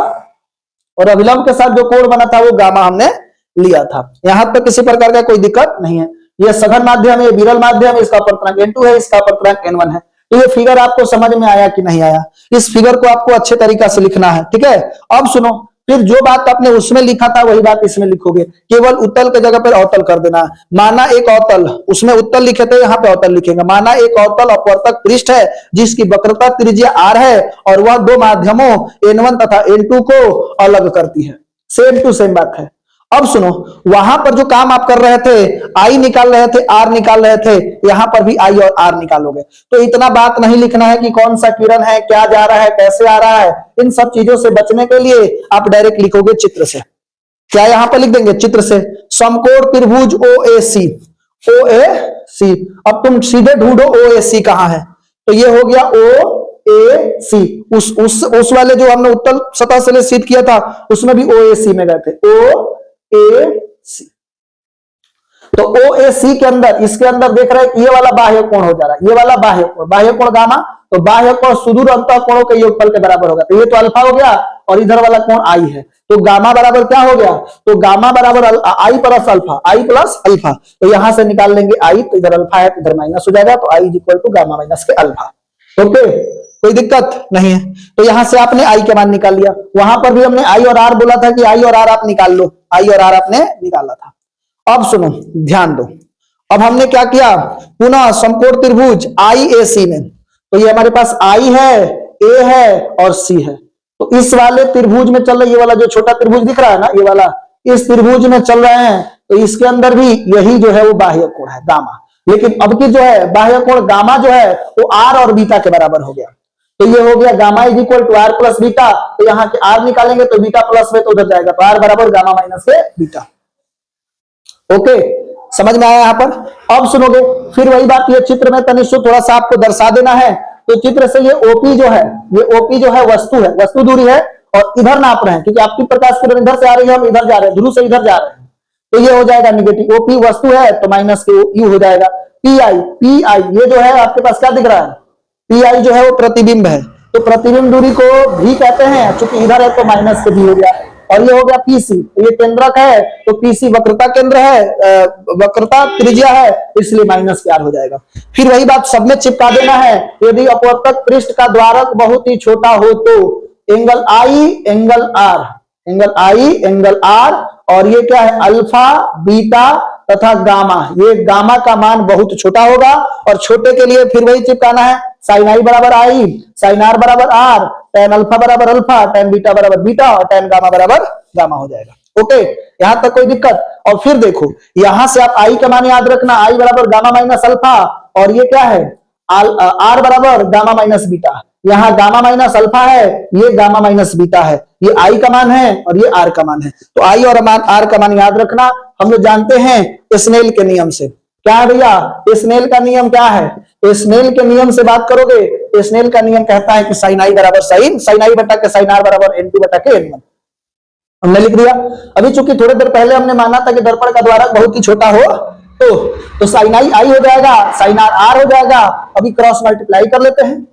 और अभिलंब के साथ जो कोण बना था वो गामा हमने लिया था। यहां तक किसी प्रकार का कोई दिक्कत नहीं है। ये सघन माध्यम है, विरल माध्यम है, इसका अपवर्तनांक n2 है, इसका अपवर्तनांक n1 है। तो ये फिगर आपको समझ में आया कि नहीं आया, इस फिगर को आपको अच्छे तरीका से लिखना है। ठीक है, अब सुनो, फिर जो बात आपने उसमें लिखा था वही बात इसमें लिखोगे, केवल उत्तल के जगह पर अवतल कर देना। माना एक अवतल, उसमें उत्तल लिखे थे, यहाँ पे अवतल लिखेंगे। माना एक अवतल अपवर्तक पृष्ठ है जिसकी वक्रता त्रिज्या r है और वह दो माध्यमों n1 तथा n2 को अलग करती है। सेम टू सेम बात है। अब सुनो, वहां पर जो काम आप कर रहे थे, I निकाल रहे थे, R निकाल रहे थे, यहां पर भी I और R निकालोगे। तो इतना बात नहीं लिखना है कि कौन सा किरण है, क्या जा रहा है, कैसे आ रहा है। इन सब चीजों से बचने के लिए आप डायरेक्ट लिखोगे चित्र से। क्या यहां पर लिख देंगे, चित्र से। समकोण त्रिभुज OAC, OAC। अब तुम सीधे ढूंढो OAC कहां है, तो ये हो गया OAC। उस वाले जो हमने उत्तल सतह से सिद्ध किया था उसमें भी OAC में गए थे, OAC। तो OAC के अंदर, इसके अंदर देख रहे हैं ये वाला बाह्य कोण हो जा रहा है, ये वाला बाह्य कोण गामा। तो बाह्य कोण सुदूर अंतः कोणों के योगफल के बराबर होगा। तो ये तो अल्फा हो गया और इधर वाला कोण I है, तो गामा बराबर क्या हो गया, तो गामा बराबर I plus alpha, I plus alpha. तो यहां से निकाल लेंगे I, तो इधर अल्फा है तो इधर माइनस हो जाएगा, तो I equal to gamma minus के अल्फा। ओके, कोई दिक्कत नहीं है। तो यहां से आपने I के मान निकाल लिया। वहां पर भी हमने I और R बोला था कि I और R आप निकाल लो, I और R आपने निकाला था। अब सुनो, ध्यान दो, अब हमने क्या किया, पुनः समकोण त्रिभुज IAC में, तो ये हमारे पास I है, A है और C है। तो इस वाले त्रिभुज में चल रहा है, ये वाला जो छोटा त्रिभुज दिख रहा है ना, ये वाला, इस त्रिभुज में चल रहे हैं। तो इसके अंदर भी यही जो है वो बाह्य कोण है गामा। लेकिन अब की जो है बाह्य कोण गामा जो है वो R और बीटा के बराबर हो गया। तो ये हो गया gamma is equal to R plus beta. तो यहाँ के R निकालेंगे तो बीटा प्लस में तो उधर जाएगा, तो R बराबर गामा माइनस के बीटा। ओके, समझ में आया यहाँ पर। अब सुनोगे, फिर वही बात, ये चित्र में तनिष्ठ थोड़ा सा आपको दर्शा देना है। तो चित्र से ये OP जो है, ये OP जो है वस्तु है, वस्तु दूरी है, और इधर नाप रहे हैं क्योंकि आपकी प्रकाश किरण इधर से आ रही है, हम इधर जा रहे हैं, ध्रुव से इधर जा रहे हैं। तो ये हो जाएगा निगेटिव। OP वस्तु है तो माइनस के U हो जाएगा। PI ये जो है आपके पास क्या दिख रहा है, PI जो है वो प्रतिबिंब है। तो प्रतिबिंब दूरी को भी कहते हैं, चूंकि इधर है तो माइनस के भी हो गया। और ये हो गया PC, ये केंद्रक है, तो PC वक्रता केंद्र है, वक्रता त्रिज्या है, इसलिए माइनस के R हो जाएगा। फिर वही बात सब में चिपका देना है। यदि अपवर्तक पृष्ठ का द्वारक बहुत ही छोटा हो तो angle I angle R, angle I angle R, और ये क्या है, अल्फा बीटा तथा गामा। ये गामा का मान बहुत छोटा होगा, और छोटे के लिए फिर वही चिपकाना है, साइन I बराबर I, साइन R बराबर R, tan अल्फा बराबर अल्फा, tan बीटा बराबर बीटा, और tan गामा बराबर गामा हो जाएगा। ओके, यहां तक कोई दिक्कत? और फिर देखो यहां से आप आई का मान याद रखना, आई बराबर गामा माइनस अल्फा, और ये क्या है आर बराबर गामा माइनस बीटा। यहाँ गामा माइनस अल्फा है, ये गामा माइनस बीटा है, ये आई का मान है और ये आर का मान है। तो आई और आर का मान याद रखना। हम लोग जानते हैं स्नेल के नियम से, क्या है भैया स्नेल का नियम क्या है? स्नेल के नियम से बात करोगे, स्नेल का नियम कहता है कि साइन आई बराबर साइन आई बटा के साइन आर बराबर N2 बटा के N1। हमने लिख दिया। अभी चूंकि थोड़ी देर पहले हमने माना था कि दर्पण का द्वारक बहुत ही छोटा हो, तो साइन आई हो जाएगा, साइन आर हो जाएगा। अभी क्रॉस मल्टीप्लाई कर लेते हैं,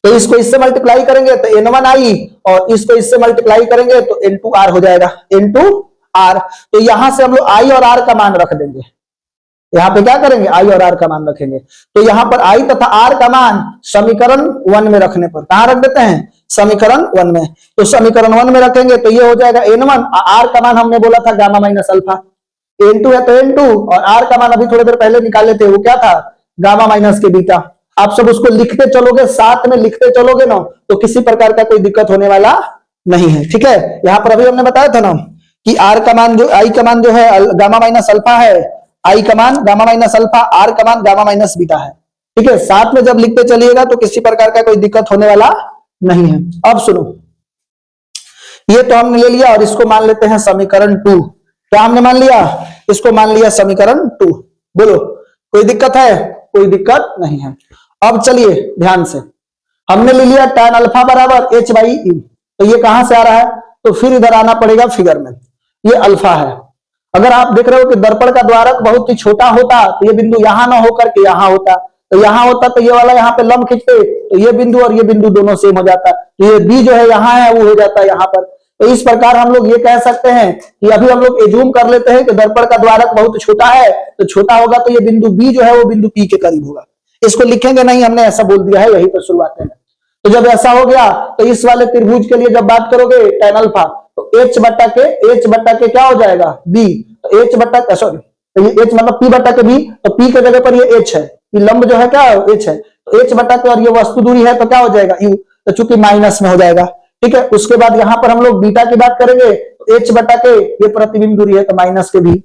तो इसको इससे मल्टीप्लाई करेंगे तो N1 आई, और इसको इससे मल्टीप्लाई करेंगे तो N2 आर हो जाएगा, N2 आर। तो यहां से हम लोग आई और आर का मान रख देंगे, यहां पे क्या करेंगे आई और आर का मान रखेंगे। तो यहां पर आई तथा आर का मान समीकरण 1 में रखने पर कहां रख देते हैं? समीकरण 1 में। तो समीकरण 1 में रखेंगे तो ये हो जाएगा N1, आर का मान हमने बोला था गामा माइनस अल्फा, N2 है तो N2, और आर का मान अभी थोड़ी देर पहले निकाले थे, वो क्या था गामा माइनस के बीटा। आप सब उसको लिखते चलोगे, साथ में लिखते चलोगे ना, तो किसी प्रकार का कोई दिक्कत होने वाला नहीं है, ठीक है। यहां पर अभी हमने बताया था ना कि आर का मान जो आई का मान जो है गामा माइनस अल्फा है, आई का मान गामा माइनस अल्फा, आर का मान गामा माइनस बीटा है, ठीक है। साथ में जब लिखते चलिएगा तो किसी प्रकार का कोई दिक्कत होने वाला नहीं है। अब सुनो, ये तो हमने ले लिया और इसको मान लेते हैं समीकरण 2। क्या हमने मान लिया? इसको मान लिया समीकरण 2। बोलो कोई दिक्कत है? कोई दिक्कत नहीं है। अब चलिए ध्यान से, हमने ले लिया tan अल्फा बराबर h बाई ई, तो ये कहां से आ रहा है? तो फिर इधर आना पड़ेगा फिगर में, ये अल्फा है। अगर आप देख रहे हो कि दर्पण का द्वारक बहुत ही छोटा होता तो ये बिंदु यहां ना होकर के यहां होता, तो यहां होता तो ये वाला यहाँ पे लंब खींचते तो ये बिंदु और ये बिंदु दोनों सेम हो जाता, तो ये बी जो है यहाँ है वो हो जाता है यहाँ पर। तो इस प्रकार हम लोग ये कह सकते हैं कि अभी हम लोग एज्यूम कर लेते हैं कि दर्पण का द्वारक बहुत छोटा है, तो छोटा होगा तो ये बिंदु बी जो है वो बिंदु पी के करीब होगा। इसको लिखेंगे नहीं, हमने ऐसा बोल दिया है यही पर शुरुआत में। तो जब ऐसा हो गया तो इस वाले त्रिभुज के लिए जब बात करोगे tan अल्फा, तो h बट्टा के क्या हो जाएगा b, तो h बट्टा सॉरी तो ये h मतलब p बट्टा के b, तो p के जगह पर ये h है, ये लंब जो है क्या h है, तो h बट्टा के और ये वस्तु दूरी है तो क्या हो जाएगा u, तो चूंकि माइनस में हो जाएगा, ठीक है। उसके बाद यहां पर हम लोग बीटा की बात करेंगे तो h बट्टा के ये प्रतिबिंब दूरी है तो माइनस के भी।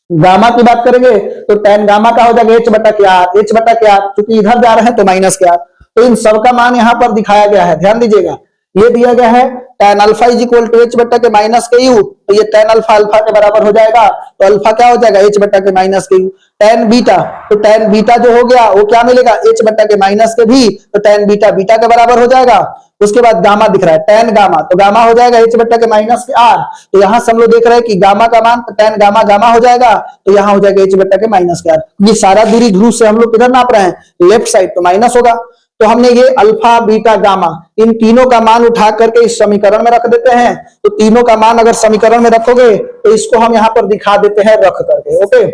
गामा की बात करेंगे तो tan गामा का हो जाएगा h बटा के आर, h बटा के आर, क्योंकि इधर जा रहे हैं तो माइनस के आर। तो इन सब का मान यहाँ पर दिखाया गया है, ध्यान दीजिएगा। ये दिया गया है tan alpha is equal to h बटा के माइनस के यू, तो ये tan अल्फा अल्फा के बराबर हो जाएगा, तो अल्फा क्या हो जाएगा h बटा के माइनस के यू। tan बीटा, तो tan बीटा जो हो गया वो क्या मिलेगा h बटा के माइनस के भी, तो tan बीटा बीटा के बराबर हो जाएगा। उसके बाद गामा दिख रहा है tan गामा, तो गामा हो जाएगा h बटा के माइनस के आर, तो यहां से हम लोग देख रहे हैं कि गामा का मान tan गामा गामा हो जाएगा, तो यहां हो जाएगा h बटा के माइनस के आर। ये सारा दूरी ध्रुव से हम लोग किधर नाप रहे हैं लेफ्ट साइड, तो माइनस होगा। तो हमने ये अल्फा बीटा गामा इन तीनों का मान उठा करके इस समीकरण में रख देते हैं। तो तीनों का मान अगर समीकरण में रखोगे तो इसको हम यहां पर दिखा देते हैं रख करके, ओके।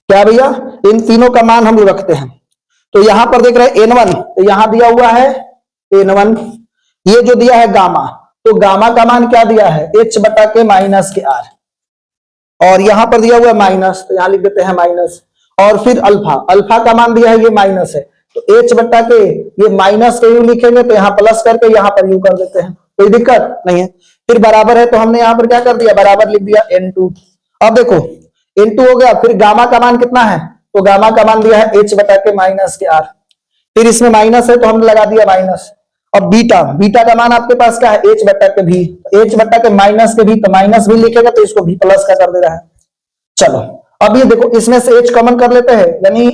क्या भैया, इन तीनों का मान हम रखते हैं। तो यहां पर देख रहे हैं N1, तो यहां दिया हुआ है N1, ये जो दिया है गामा, तो गामा का मान क्या दिया है h बटा के माइनस के आर, और यहां पर दिया हुआ है माइनस, तो यहां लिख देते हैं माइनस। और फिर अल्फा, अल्फा का मान दिया है ये माइनस है, तो h बटा के ये माइनस के यू लिखेंगे तो यहाँ प्लस करके यहाँ पर यू कर देते हैं, कोई दिक्कत नहीं है। फिर बराबर है तो हमने यहाँ पर क्या कर दिया बराबर लिख दिया N2। अब देखो N2 हो गया, फिर गामा का मान कितना है, तो गामा का मान दिया है h बटा के माइनस के आर, फिर इसमें माइनस है तो हमने लगा दिया माइनस। अब बीटा, बीटा का मान आपके पास क्या है h बटा के भी, h बटा के माइनस के भी, तो माइनस भी लिखेगा तो इसको भी प्लस का कर दे रहा है। चलो अब ये देखो इसमें से h कॉमन कर लेते हैं, यानी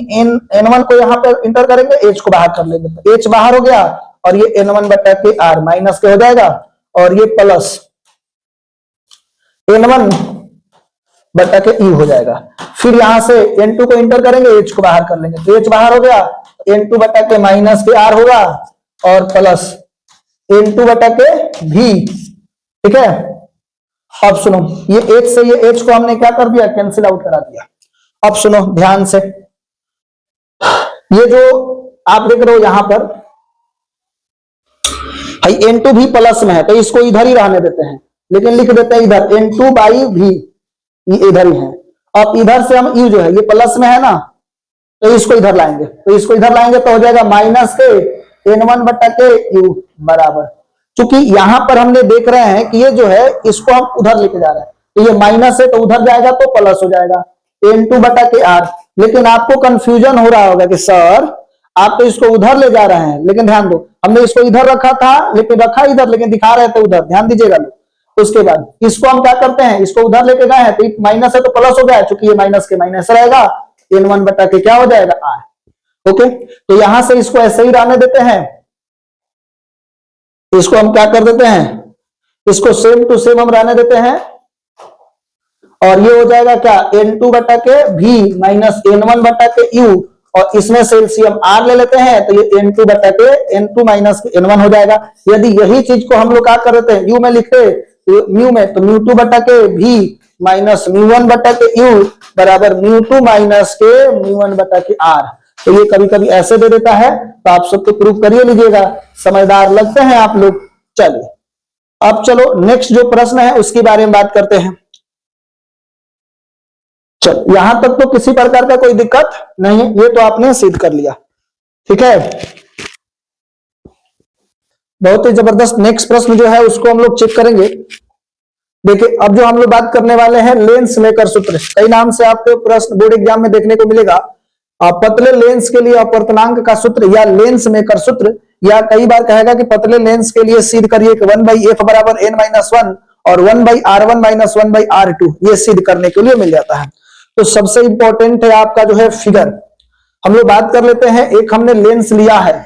N1 को यहाँ पर इंटर करेंगे, h को बाहर कर लेंगे, तो h बाहर हो गया और ये N1 बटा के आर माइनस के हो जाएगा, और ये प्लस N1 बटा के ई हो जाएगा। फिर यहां से N2 को इंटर करेंगे, h को बाहर कर लेंगे, तो h बाहर हो गया, N2 बटा के माइनस के आर होगा और प्लस N2 बटा के भी, ठीक है। अब सुनो, ये h से ये h को हमने क्या कर दिया कैंसिल आउट करा दिया। अब सुनो ध्यान से, ये जो आप देख रहे हो यहां पर N2 भी प्लस में है तो इसको इधर ही रहने देते हैं, लेकिन लिख देते हैं इधर N2 बाई भी, ये इधर ही है। अब इधर से हम u जो है ये प्लस में है ना, तो इसको इधर लाएंगे, तो इसको इधर लाएंगे तो हो जाएगा माइनस के N1 बटा के u बराबर, चूंकि यहां पर हमने देख रहे हैं कि ये जो है इसको हम उधर लेके जा रहे हैं, तो ये माइनस है तो उधर जाएगा तो प्लस हो जाएगा N2 बटा के R। लेकिन आपको कंफ्यूजन हो रहा होगा कि सर आप तो इसको उधर ले जा रहे हैं, लेकिन ध्यान दो हमने इसको इधर रखा था, लेकिन रखा इधर, लेकिन दिखा रहे थे उधर, ध्यान दीजिएगा लोग। उसके बाद इसको हम क्या करते हैं, इसको उधर लेके गए हैं तो माइनस है तो प्लस हो गया, चूंकि ये माइनस के माइनस रहेगा, N1 बटा के क्या हो जाएगा R। ओके, तो यहां से इसको ऐसे ही रहने देते हैं, इसको हम क्या कर देते हैं, इसको सेम टू सेम हम रहने देते हैं, और ये हो जाएगा क्या N2 बटा के V माइनस N1 बटा के U, और इसमें से एलसीएम R ले लेते हैं तो ये N2 बटा के N2 माइनस N1 हो जाएगा। यदि यही चीज को हम लोग क्या कर देते हैं U में लिखते म्यू में, तो म्यू2 बटा के V माइनस म्यू1 बटा के U बराबर म्यू2 माइनस के म्यू1 बटा के R। तो ये कभी कभी ऐसे दे देता है, तो आप सबको प्रूव करिए लीजिएगा, समझदार लगते हैं आप लोग। चलिए अब चलो नेक्स्ट जो प्रश्न है उसके बारे में बात करते हैं। चलो यहां तक तो किसी प्रकार का कोई दिक्कत नहीं है, ये तो आपने सिद्ध कर लिया, ठीक है। बहुत ही जबरदस्त नेक्स्ट प्रश्न जो है उसको हम लोग चेक करेंगे। देखिए अब जो हम लोग बात करने वाले हैं लेंस मेकर सूत्र, कई नाम से आपको प्रश्न बोर्ड एग्जाम में देखने को मिलेगा। पतले लेंस के लिए अपवर्तनांक का सूत्र या लेंस मेकर सूत्र, या कई बार कहेगा कि पतले लेंस के लिए सिद्ध करिए कि 1/f बराबर n-1 और 1/r1 माइनस 1/r2, ये सिद्ध करने के लिए मिल जाता है। तो सबसे इंपॉर्टेंट है आपका जो है फिगर। हम लोग बात कर लेते हैं, एक हमने लेंस लिया है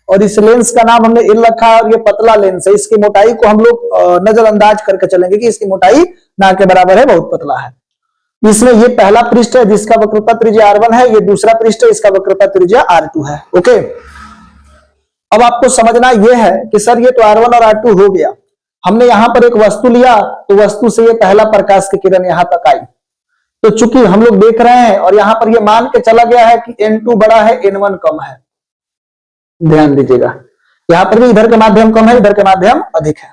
और इस लेंस का नाम हमने L रखा है, और ये पतला लेंस है, इसकी मोटाई को हम लोग नजरअंदाज करके चलेंगे कि इसकी मोटाई ना के बराबर है, बहुत पतला है। इसमें ये पहला पृष्ठ है जिसका वक्रता त्रिज्या R1 है, ये दूसरा पृष्ठ है इसका वक्रता त्रिज्या R2 है। ओके, अब आपको समझना यह है कि सर ये तो R1 और R2 हो गया, हमने यहां पर एक वस्तु लिया तो वस्तु से ये पहला प्रकाश की किरण यहां तक आई, तो चूंकि हम लोग देख रहे हैं और यहां पर ये मान के चला गया है कि N2 बड़ा है N1 कम है, ध्यान दीजिएगा यहां पर भी इधर का माध्यम कम है इधर का माध्यम अधिक है,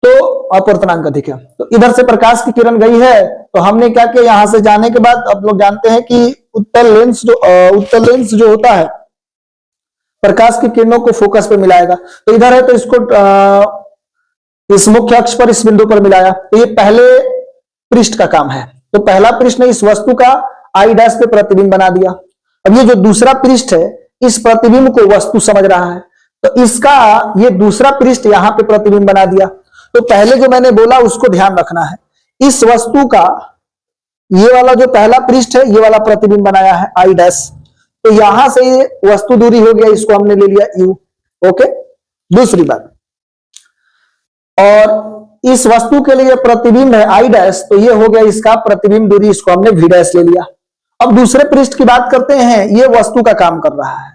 तो अपवर्तनांक अधिक है, तो इधर से प्रकाश की किरण गई है, तो हमने क्या किया, यहां से जाने के बाद आप लोग जानते हैं कि उत्तल लेंस जो होता है प्रकाश की किरणों को फोकस पे मिलाएगा, तो इधर है तो इसको इस मुख्य अक्ष पर इस बिंदु पर मिलाया, तो ये पहले पृष्ठ का काम है। तो पहला पृष्ठ ने इस वस्तु का आई डैश पे प्रतिबिंब बना दिया। अब ये जो दूसरा पृष्ठ है इस प्रतिबिंब को वस्तु समझ रहा है, तो इसका ये दूसरा पृष्ठ यहां पे प्रतिबिंब बना दिया। तो पहले जो मैंने बोला उसको ध्यान रखना है, इस वस्तु का ये वाला जो पहला पृष्ठ है ये वाला प्रतिबिंब बनाया है आई डैश, तो यहां से ये वस्तु दूरी हो गया, इसको हमने ले लिया U। ओके, दूसरी बात, और इस वस्तु के लिए प्रतिबिंब है आई डैश, तो ये हो गया इसका प्रतिबिंब दूरी, इसको हमने V डैश ले लिया। अब दूसरे पृष्ठ की बात करते हैं, ये वस्तु का काम कर रहा है,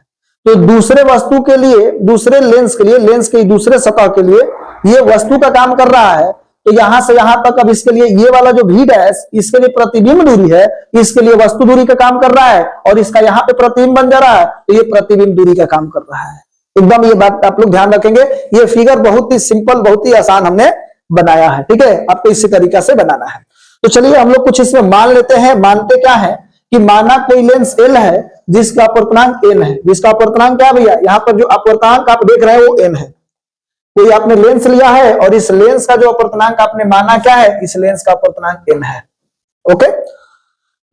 तो दूसरे वस्तु के लिए, दूसरे लेंस के लिए, लेंस के दूसरे सतह के लिए ये वस्तु का काम कर रहा है, तो यहां से यहां तक अब इसके लिए ये वाला जो V डैश इसके लिए प्रतिबिंब दूरी है, इसके लिए वस्तु दूरी का काम कर रहा है, और इसका यहाँ पे प्रतिबिंब बन जा रहा है, तो ये प्रतिबिंब दूरी का काम कर रहा है। एकदम ये बात आप लोग ध्यान रखेंगे, ये फिगर बहुत ही सिंपल, बहुत ही आसान हमने बनाया है, ठीक है, आपको इसी तरीका से बनाना है। तो चलिए हम लोग कुछ इसमें मान लेते हैं। मानते क्या है कि माना कोई लेंस L है जिसका अपवर्तनांक n है, जिसका अपवर्तनांक क्या भैया, यहाँ पर जो अपवर्तनांक आप देख रहे हैं वो n है। कोई आपने लेंस लिया है और इस लेंस का जो अपवर्तनांक आपने माना क्या है, इस लेंस का अपवर्तनांक n है। ओके,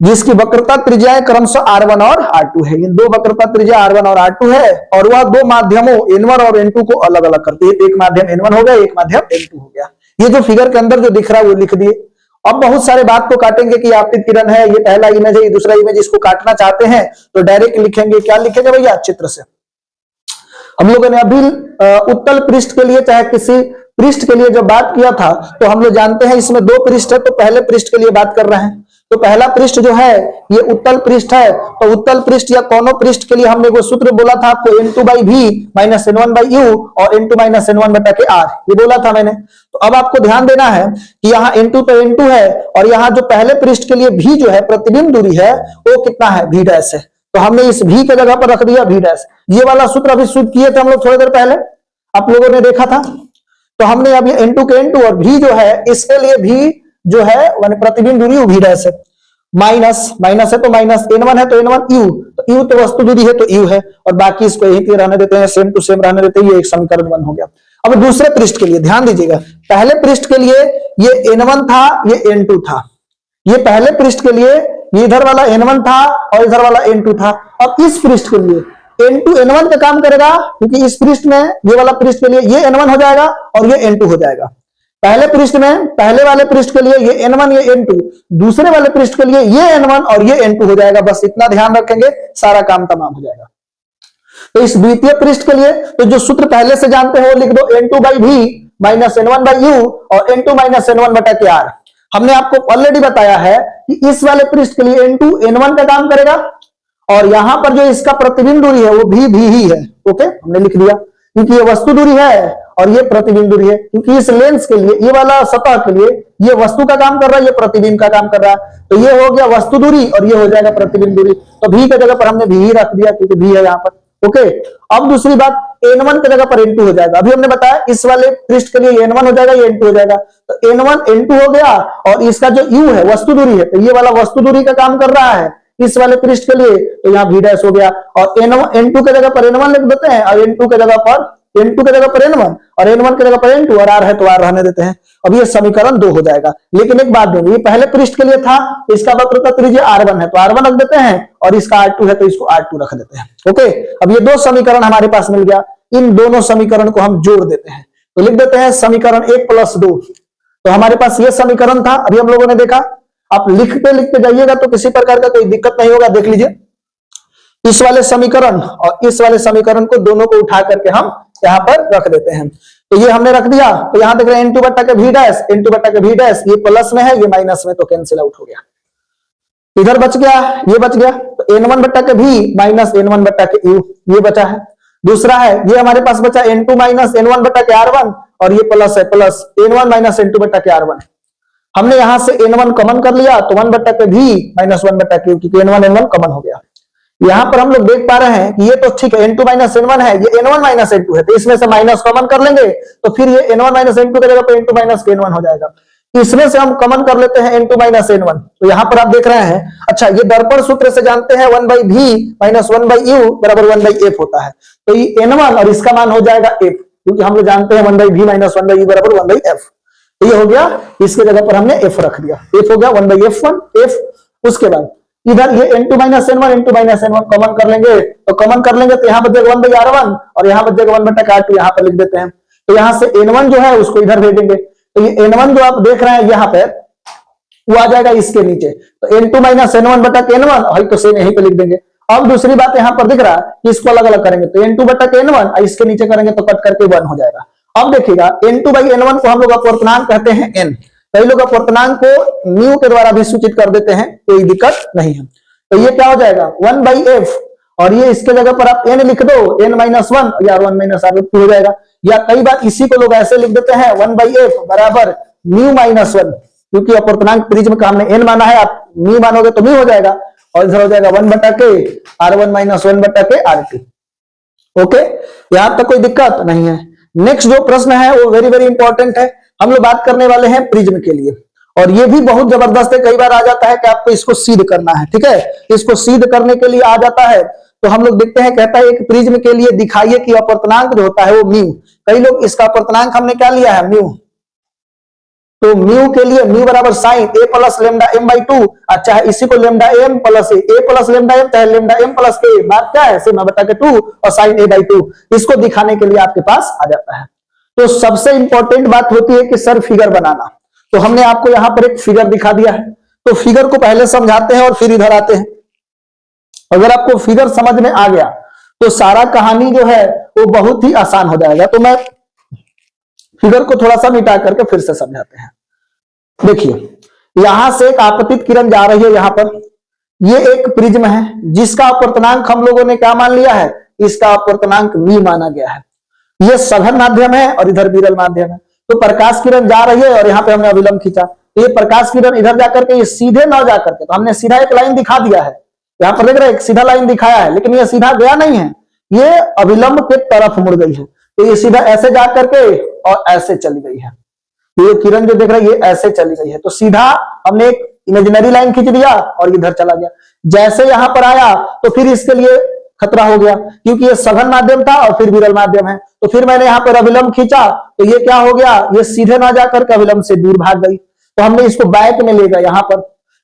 जिसकी वक्रता त्रिज्या क्रमशः R1 और R2 है, इन दो वक्रता त्रिज्या R1 और R2 है, और वह दो माध्यमों N1 और N2 को अलग अलग करती है, एक माध्यम N1 हो गया, एक माध्यम N2 हो गया। ये जो फिगर के अंदर जो दिख रहा है वो लिख दिए। अब बहुत सारे बात को काटेंगे कि आपतित किरण है, ये पहला इमेज है, ये दूसरा इमेज, इसको काटना चाहते हैं तो डायरेक्ट लिखेंगे, क्या लिखेंगे भैया, चित्र से। हम लोगों ने अभी उत्तल पृष्ठ के लिए चाहे किसी पृष्ठ के लिए जब बात किया था तो हम लोग जानते हैं इसमें दो पृष्ठ है, तो पहले पृष्ठ के लिए बात कर रहे हैं, तो पहला पृष्ठ जो है ये उत्तल पृष्ठ है, तो उत्तल पृष्ठ या कोनों पृष्ठ के लिए हमने वो सूत्र बोला था आपको, N2/V माइनस N1/U और N2 माइनस N1 बटा के R, ये बोला था मैंने। तो अब आपको ध्यान देना है कि यहाँ N2 तो N2 है, और यहाँ जो पहले पृष्ठ के लिए V जो है प्रतिबिंब दूरी है वो कितना है, V डैश है, तो हमने इस V के जगह पर रख दिया V डैश। ये वाला सूत्र अभी शुद्ध किए थे हम लोग थोड़ी देर पहले, आप लोगों ने देखा था, तो हमने अभी N2 के N2 और V जो है इसके लिए V जो है प्रतिबिंब दूरी V डैश है, माइनस है तो माइनस, N1 है तो N1 U, तो U तो वस्तु दूरी है तो U है, और बाकी इसको यहीं पे रहने देते हैं, सेम टू सेम रहने देते हैं, ये एक समीकरण 1 हो गया। अब दूसरे पृष्ठ के लिए ध्यान दीजिएगा, पहले पृष्ठ के लिए ये N1 था, ये N2 था। ये पहले पृष्ठ के लिए ये इधर वाला N1 था और इधर वाला N2 था। अब इस पृष्ठ के लिए N2 N1 का काम करेगा, क्योंकि इस पृष्ठ में ये वाला पृष्ठ के लिए ये N1 हो जाएगा और ये N2 हो जाएगा। पहले पृष्ठ में पहले वाले पृष्ठ के लिए ये N1 ये N2, दूसरे वाले पृष्ठ के लिए ये N1 और ये N2 हो जाएगा। बस इतना ध्यान रखेंगे, सारा काम तमाम हो जाएगा। तो इस द्वितीय पृष्ठ के लिए तो जो सूत्र पहले से जानते हैं वो लिख दो, N2/V माइनस N1/U और N2 माइनस N1/R। हमने आपको ऑलरेडी बताया है कि इस वाले पृष्ठ के लिए N2 N1 का काम करेगा और यहां पर जो इसका प्रतिबिंब दूरी है वो भी ही है। ओके, हमने लिख दिया, क्योंकि ये वस्तु दूरी है और ये प्रतिबिंब दूरी है, क्योंकि इस लेंस के लिए ये वाला सतह के लिए ये वस्तु का काम कर रहा है, ये प्रतिबिंब का काम कर रहा है। तो ये हो गया वस्तु दूरी और ये हो जाएगा प्रतिबिंब दूरी। तो भी की जगह पर हमने भी ही रख दिया, क्योंकि भी है यहाँ पर। ओके, अब दूसरी बात, N1 की जगह पर N2 हो जाएगा। अभी हमने बताया इस वाले पृष्ठ के लिए N1 हो जाएगा, ये N2 हो जाएगा। तो N1 N2 हो गया और इसका जो U है वस्तु दूरी है, तो ये वाला वस्तु दूरी का काम कर रहा है इस वाले पृष्ठ के लिए, तो यहाँ V' हो गया। और N2 की जगह पर N1 लिख देते हैं और N2 की जगह पर N1 और N1 की जगह पर N2 और R है तो R रहने देते हैं। अब ये समीकरण 2 हो जाएगा। लेकिन एक बात देंगे, ये पहले पृष्ठ के लिए था, इसका वक्रता त्रिज्या R1 है तो R1 रख देते हैं और इसका R2 है तो इसको R2 रख देते हैं। ओके, अब ये दो समीकरण हमारे पास मिल गया, इन दोनों समीकरण को हम जोड़ देते हैं। तो लिख देते हैं समीकरण 1 + 2। तो हमारे पास ये समीकरण था, अभी हम लोगों ने देखा। आप लिखते लिखते जाइएगा तो किसी प्रकार का कोई दिक्कत नहीं होगा। देख लीजिए, इस वाले समीकरण और इस वाले समीकरण को दोनों को उठा करके हम यहाँ पर रख देते हैं। तो ये हमने रख दिया, तो यहां देख रहे हैं N2/V', ये प्लस में है, ये माइनस में, तो कैंसिल आउट हो गया। इधर बच गया, ये बच गया, तो N1/V माइनस N1/U ये बचा है। दूसरा है ये हमारे पास बचा N2 माइनस N1/R1 और ये प्लस है, प्लस N1 माइनस N2/R1। हमने यहां से N1 कॉमन कर लिया तो 1/V माइनस 1/Q, क्योंकि N1 कॉमन हो गया। यहां पर हम लोग देख पा रहे हैं कि ये तो ठीक है, N2 माइनस N1 है, ये N1 माइनस N2 है, तो इसमें से माइनस कॉमन कर लेंगे तो फिर ये N1 माइनस N2 की जगह पे N2 माइनस N1 हो जाएगा। इसमें से हम कॉमन कर लेते हैं N2 माइनस N1। तो यहां पर आप देख रहे हैं, अच्छा ये दर्पण सूत्र से जानते हैं 1/V माइनस 1/U बराबर 1/F होता है। तो ये N1 और इसका मान हो जाएगा F, क्योंकि हम लोग जानते हैं 1/V माइनस 1/U बराबर 1/F। तो ये हो गया, इसके जगह पर हमने F रख दिया, F हो गया 1/F1 F। उसके बाद इधर ये N2 माइनस N1 कॉमन कर लेंगे, तो कॉमन कर लेंगे तो यहाँ बचेगा 1/R1 और यहाँ बचेगा 1/R2, यहाँ पर लिख देते हैं। तो यहाँ से N1 जो है उसको इधर भेजेंगे, तो ये N1 जो आप देख रहे हैं यहाँ पे वो आ जाएगा इसके नीचे, तो N2 माइनस N1/N1 और तो सेम यहीं पे लिख देंगे। अब दूसरी बात यहाँ पर दिख रहा है कि इसको अलग अलग करेंगे, तो N2/N1 और इसके नीचे करेंगे तो कट करके 1 हो जाएगा। अब देखिएगा N2/N1 को हम लोग अपवर्तनांक कहते हैं N, कई लोग अपवर्तनांक को म्यू के द्वारा भी सूचित कर देते हैं, कोई दिक्कत नहीं है। तो ये क्या हो जाएगा 1/F और ये इसके जगह पर आप N लिख दो, N-1 या R1 माइनस R2 हो जाएगा। या कई बार इसी को लोग ऐसे लिख देते हैं 1/F बराबर μ-1, क्योंकि अपवर्तनांक प्रिज्म का हमने N माना है, आप म्यू मानोगे तो म्यू हो जाएगा और इधर हो जाएगा 1/K R1 minus 1/K R2। Okay, यहां तक कोई दिक्कत नहीं है। नेक्स्ट जो प्रश्न है वो वेरी वेरी इंपॉर्टेंट है, हम लोग बात करने वाले हैं प्रिज्म के लिए, और ये भी बहुत जबरदस्त है। कई बार आ जाता है कि आपको इसको सिद्ध करना है, ठीक है, इसको सिद्ध करने के लिए आ जाता है। तो हम लोग देखते हैं, कहता है एक प्रिज्म के लिए दिखाइए कि अपवर्तनांक जो होता है वो म्यू, कई लोग इसका अपवर्तनांक हमने क्या लिया है म्यू, तो म्यू के लिए म्यू बराबर sign A plus lambda m/2, अच्छा है इसी को lambda m plus A plus lambda m चाहे लेमडा m प्लस K, बात क्या है सिग्मा बटा के 2 और साइन A/2, इसको दिखाने के लिए आपके पास आ जाता है। तो सबसे इंपॉर्टेंट बात होती है कि सर फिगर बनाना, तो हमने आपको यहां पर एक फिगर दिखा दिया है, तो फिगर को पहले समझाते हैं और फिर इधर आते हैं। अगर आपको फिगर समझ में आ गया तो सारा कहानी जो है वो बहुत ही आसान हो जाएगा। तो मैं फिगर को थोड़ा सा मिटा करके फिर से समझाते हैं। देखिए यहां से एक आपतित किरण जा रही है, यहां पर ये एक प्रिज्म है जिसका अपवर्तनांक हम लोगों ने क्या मान लिया है, इसका अपवर्तनांक म्यू माना गया है। ये सघन माध्यम है और इधर विरल माध्यम है, तो प्रकाश किरण जा रही है और यहाँ पे हमने अविलंब खींचा, तो ये प्रकाश किरण इधर जाकर के ये सीधे न जाकर के, तो हमने सीधा एक लाइन दिखा दिया है, यहाँ पर देख रहे हैं एक सीधा लाइन दिखाया है, लेकिन ये सीधा गया नहीं है, ये अविलंब के तरफ मुड़ गई है। तो ये सीधा ऐसे जा करके और ऐसे चली गई है, ये किरण जो देख रहे हैं ये ऐसे चली गई है, तो सीधा हमने एक इमेजिनरी लाइन खींच दिया और इधर चला गया। जैसे यहां पर आया तो फिर इसके लिए खतरा हो गया, क्योंकि ये सघन माध्यम था और फिर विरल माध्यम है। तो फिर मैंने यहाँ पर अविलंब खींचा तो ये क्या हो गया, ये सीधे ना जाकर के अविलंब से दूर भाग गई, तो हमने इसको बैक में ले गया यहाँ पर।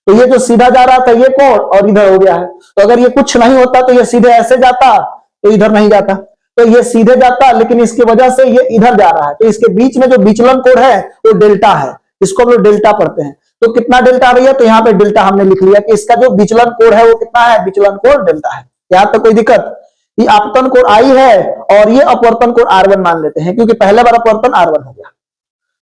तो ये जो सीधा जा रहा था ये कोण और इधर हो गया है, तो अगर ये कुछ नहीं होता तो ये सीधे ऐसे जाता तो इधर नहीं जाता, तो ये सीधे जाता, लेकिन इसकी वजह से ये इधर जा रहा है, तो इसके बीच में जो विचलन कोण है वो डेल्टा है, इसको हम लोग डेल्टा पढ़ते हैं। तो कितना डेल्टा भैया, तो यहाँ पे डेल्टा हमने लिख लिया कि इसका जो विचलन कोण है वो कितना है, विचलन कोण डेल्टा है। यहां तक कोई दिक्कत? ये आपतन कोण आई है और ये अपवर्तन कोण R1 मान लेते हैं, क्योंकि पहले बार अपवर्तन R1 हो गया।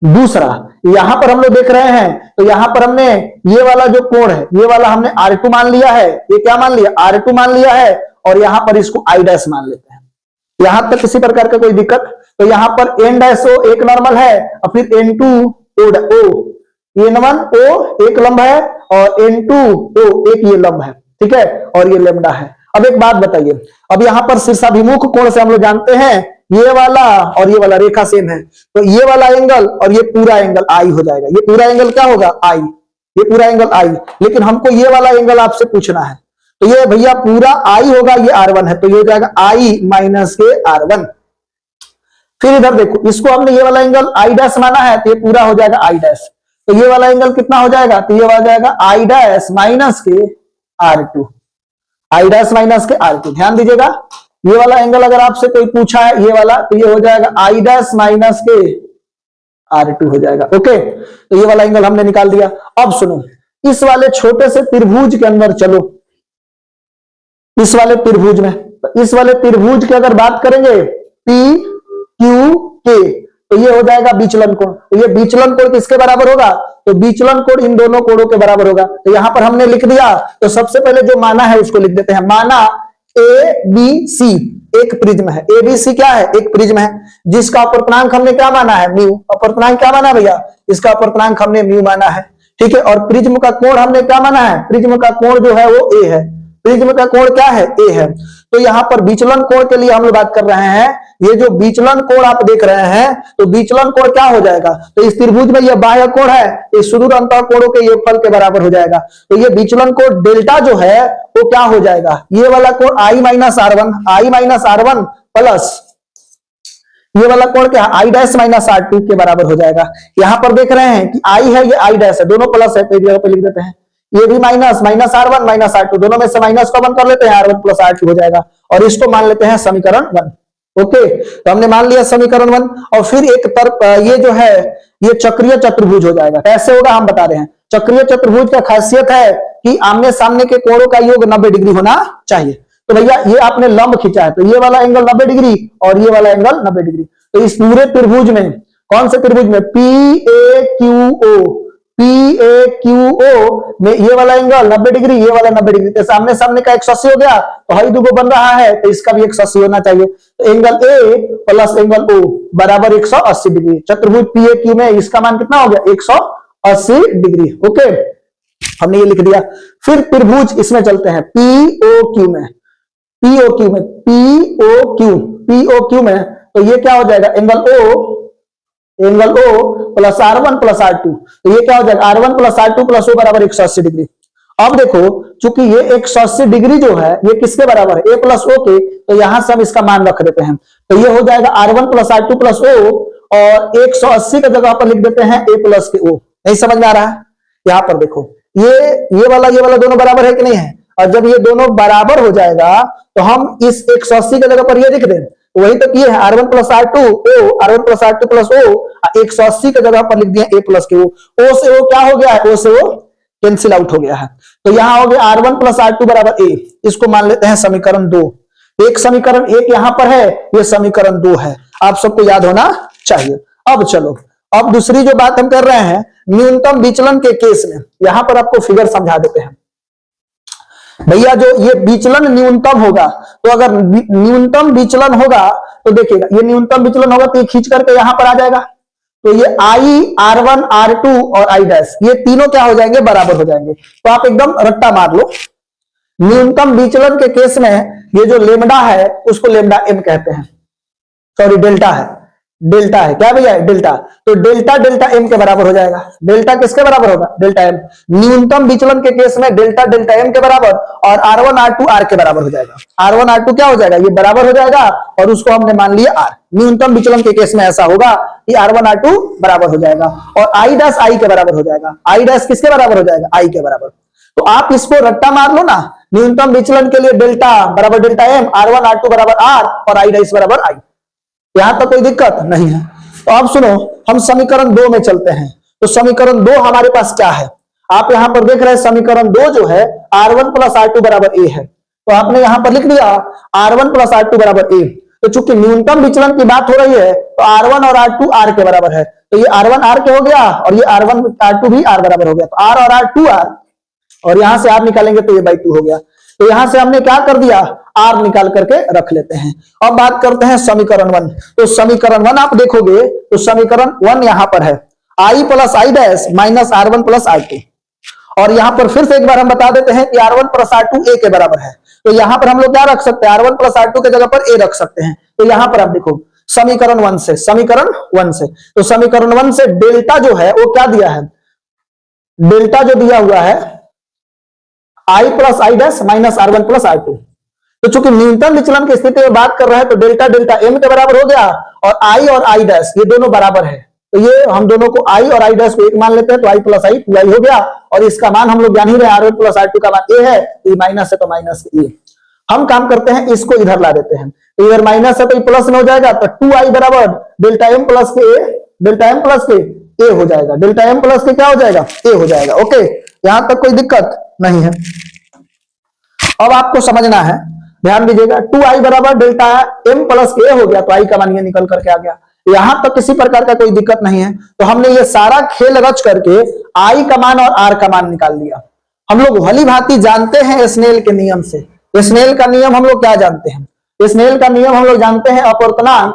दूसरा यहां पर हम लोग देख रहे हैं, तो यहां पर हमने ये वाला जो कोण है ये वाला हमने R2 मान लिया है, ये क्या मान लिया, R2 मान लिया है, और यहां पर इसको I डैश मान लेते हैं। यहां तक किसी प्रकार का कोई दिक्कत? तो यहां पर N डैश O एक नॉर्मल है और फिर N2 O, N1 O एक लंब है और N2 O एक ये लंब है, ठीक है, और ये लैम्डा है। अब एक बात बताइए, अब यहां पर शीर्षाभिमुख कोण से हम लोग जानते हैं ये वाला और ये वाला रेखा सेम है, तो ये वाला एंगल और ये पूरा एंगल आई हो जाएगा, ये पूरा एंगल क्या होगा, आई, ये पूरा एंगल आई। लेकिन हमको ये वाला एंगल आपसे पूछना है, तो ये भैया पूरा आई होगा, ये R1 है, तो ये हो जाएगा I माइनस के R1। फिर इधर देखो, इसको हमने ये वाला एंगल I डैश माना है, तो ये पूरा हो जाएगा I डैश, तो ये वाला एंगल कितना हो जाएगा, तो ये हो जाएगा I डैश माइनस के R2, I डैश माइनस के R2। ध्यान दीजिएगा, ये वाला एंगल अगर आपसे कोई पूछा है ये वाला, तो ये हो जाएगा I डैश माइनस के R2 हो जाएगा। ओके, तो ये वाला एंगल हमने निकाल दिया। अब सुनो, इस वाले छोटे से त्रिभुज के अंदर चलो, इस वाले त्रिभुज में, तो इस वाले त्रिभुज की अगर बात करेंगे P Q K, तो ये हो जाएगा विचलन कोण। तो ये विचलन कोण किसके बराबर होगा, तो विचलन कोण इन दोनों कोणों के बराबर होगा। तो यहां पर हमने लिख दिया, तो सबसे पहले जो माना है उसको लिख देते हैं। माना ABC एक प्रिज्म है, ABC क्या है, एक प्रिज्म है, जिसका अपवर्तनांक हमने क्या माना है, म्यू। अपवर्तनांक क्या माना भैया, इसका अपवर्तनांक हमने म्यू माना है, ठीक है। और प्रिज्म का कोण हमने क्या माना है, प्रिज्म का कोण जो है वो A है, प्रिज्म का कोण क्या है, A है। तो यहां पर विचलन कोण के लिए हम लोग बात कर रहे हैं, ये जो विचलन कोण आप देख रहे हैं, तो विचलन कोण क्या हो जाएगा, तो इस त्रिभुज में ये बाह्य कोण है, ये सुदूर अंतः कोणों के योगफल के बराबर हो जाएगा। तो ये विचलन कोण डेल्टा जो है वो क्या हो जाएगा, ये वाला कोण I माइनस R1 प्लस ये वाला कोण क्या, I डैश माइनस R2 के बराबर हो जाएगा। यहां पर देख रहे हैं कि I है, ये I डैश है, दोनों प्लस है, तो एक जगह पे लिख देते हैं। ये भी माइनस R1 माइनस R2, दोनों में से माइनस कॉमन कर लेते हैं, R1 प्लस R2 हो जाएगा, और इसको मान लेते हैं समीकरण 1। ओके, तो हमने मान लिया समीकरण 1। और फिर एक तरफ ये जो है ये चक्रीय चतुर्भुज हो जाएगा। कैसे होगा हम बता रहे हैं, चक्रीय चतुर्भुज का खासियत है कि आमने सामने के कोणों का योग 90 डिग्री होना चाहिए। तो भैया ये आपने लंब खींचा है, तो ये वाला एंगल 90 डिग्री और ये वाला एंगल 90 डिग्री। तो इस पूरे त्रिभुज में, कौन से त्रिभुज में, PAQO में ये वाला एंगल 90 डिग्री, ये वाला 90 डिग्री, तो सामने सामने का 180 हो गया, तो हाई दुगो बन रहा है, तो इसका भी 180 होना चाहिए। तो angle A plus angle O बराबर 180 डिग्री। चतुर्भुज PAQ में इसका मान कितना हो गया, 180 डिग्री। ओके, हमने ये लिख दिया। फिर त्रिभुज इसमें चलते हैं, POQ में, POQ में, तो ये क्या हो जाएगा, angle O plus R1 plus R2, तो ये क्या हो जाएगा, R1 plus R2 plus O बराबर 180 डिग्री। अब देखो, चूंकि ये 180 डिग्री जो है ये किसके बराबर है, A प्लस O के, तो यहां से हम इसका मान रख देते हैं, तो ये हो जाएगा R1 plus R2 plus O, और 180 की जगह पर लिख देते हैं A प्लस के O। नहीं समझ में आ रहा है? यहां पर देखो, ये वाला दोनों बराबर है कि नहीं है, और जब ये दोनों बराबर हो जाएगा तो हम इस 180 की जगह पर ये लिख दें, वही तो किए हैं, R1 plus R2 O, R1 plus R2 plus O, 180 की जगह पर लिख दिया A प्लस के O से O क्या हो गया है, O से O कैंसिल आउट हो गया है। तो यहां हो गया R1 प्लस R2 बराबर A, इसको मान लेते हैं समीकरण 2। एक समीकरण 1 यहां पर है, ये समीकरण 2 है, आप सबको याद होना चाहिए। अब चलो, अब दूसरी जो बात हम कर रहे हैं न्यूनतम विचलन के केस में, यहां पर आपको फिगर समझा देते हैं। भैया जो ये विचलन न्यूनतम होगा, तो अगर न्यूनतम विचलन होगा तो देखिएगा, ये न्यूनतम विचलन होगा तो ये खींच करके यहां पर आ जाएगा, तो ये I, R1, R2 और I डैश, ये तीनों क्या हो जाएंगे, बराबर हो जाएंगे। तो आप एकदम रट्टा मार लो, न्यूनतम विचलन के केस में ये जो लेमडा है उसको लेमडा M कहते हैं, सॉरी डेल्टा है, डेल्टा है, क्या भैया डेल्टा। तो डेल्टा डेल्टा एम के बराबर हो जाएगा। डेल्टा किसके बराबर होगा, डेल्टा एम। न्यूनतम विचलन के केस में डेल्टा डेल्टा एम के बराबर, और R1 R2 R के बराबर हो जाएगा। R1 R2 क्या हो जाएगा, ये बराबर हो जाएगा, और उसको हमने मान लिया R। न्यूनतम विचलन के केस में ऐसा होगा कि R1 R2 बराबर हो जाएगा, और I डैश I के बराबर हो जाएगा। I डैश किसके बराबर हो जाएगा, I के बराबर। तो आप इसको रट्टा मार लो ना, न्यूनतम विचलन के लिए डेल्टा बराबर डेल्टा एम, R1 R2 बराबर R, और I डैश बराबर I। यहां तक कोई दिक्कत नहीं है। तो अब सुनो, हम समीकरण 2 में चलते हैं। तो समीकरण 2 हमारे पास क्या है, आप यहां पर देख रहे हैं समीकरण 2 जो है R1 प्लस R2 बराबर A है। तो आपने यहां पर लिख दिया R1 प्लस R2 बराबर A। तो चूंकि न्यूनतम विचलन की बात हो रही है, तो R1 और R2 R के बराबर है। तो ये R1 R के हो गया, और ये R1 R2 भी R बराबर हो गया। तो R और R 2R, और यहां से R निकालेंगे तो ये बाई 2 हो गया। तो यहां से हमने क्या कर दिया, R निकाल करके रख लेते हैं। अब बात करते हैं समीकरण 1। तो समीकरण 1 आप देखोगे तो समीकरण 1 यहां पर है I plus I dash minus R1 plus R2। और यहां पर फिर से एक बार हम बता देते हैं कि R1 प्लस R2 A के बराबर है। तो यहां पर हम लोग क्या रख सकते हैं, R1 प्लस R2 के जगह पर A रख सकते हैं। तो यहां पर आप देखो समीकरण 1 से, समीकरण 1 से, तो समीकरण 1 से डेल्टा जो है वो क्या दिया है, डेल्टा जो दिया हुआ है I plus I dash minus R1 plus R2। तो चूंकि न्यूनतम विचलन की स्थिति में बात कर रहे हैं, तो डेल्टा डेल्टा एम के बराबर हो गया, और I और I डैश ये दोनों बराबर है। तो ये हम दोनों को I और I डैश को एक मान लेते हैं, तो I प्लस I 2I हो गया, और इसका मान हम लोग जान ही रहे R1 प्लस R2 का मान A है, तो ये माइनस है तो माइनस A। हम काम करते हैं, इसको इधर ला देते हैं। तो इधर माइनस है तो ये प्लस में हो जाएगा, तो 2I बराबर डेल्टा एम प्लस के A, डेल्टा एम प्लस के A हो जाएगा। डेल्टा एम प्लस के क्या हो जाएगा, A हो जाएगा। ओके, यहां तक कोई दिक्कत नहीं है। अब आपको समझना है, ध्यान दीजिएगा, 2I बराबर डेल्टा एम प्लस के हो गया, तो I का मान ये निकल करके आ गया। यहां तक किसी प्रकार का कोई दिक्कत नहीं है। तो हमने ये सारा खेल रच करके I का मान और R का मान निकाल लिया। हम लोग भली भांति जानते हैं स्नेल के नियम से। स्नेल का नियम हम लोग क्या जानते हैं, स्नेल का नियम हम लोग जानते हैं, अपवर्तनांक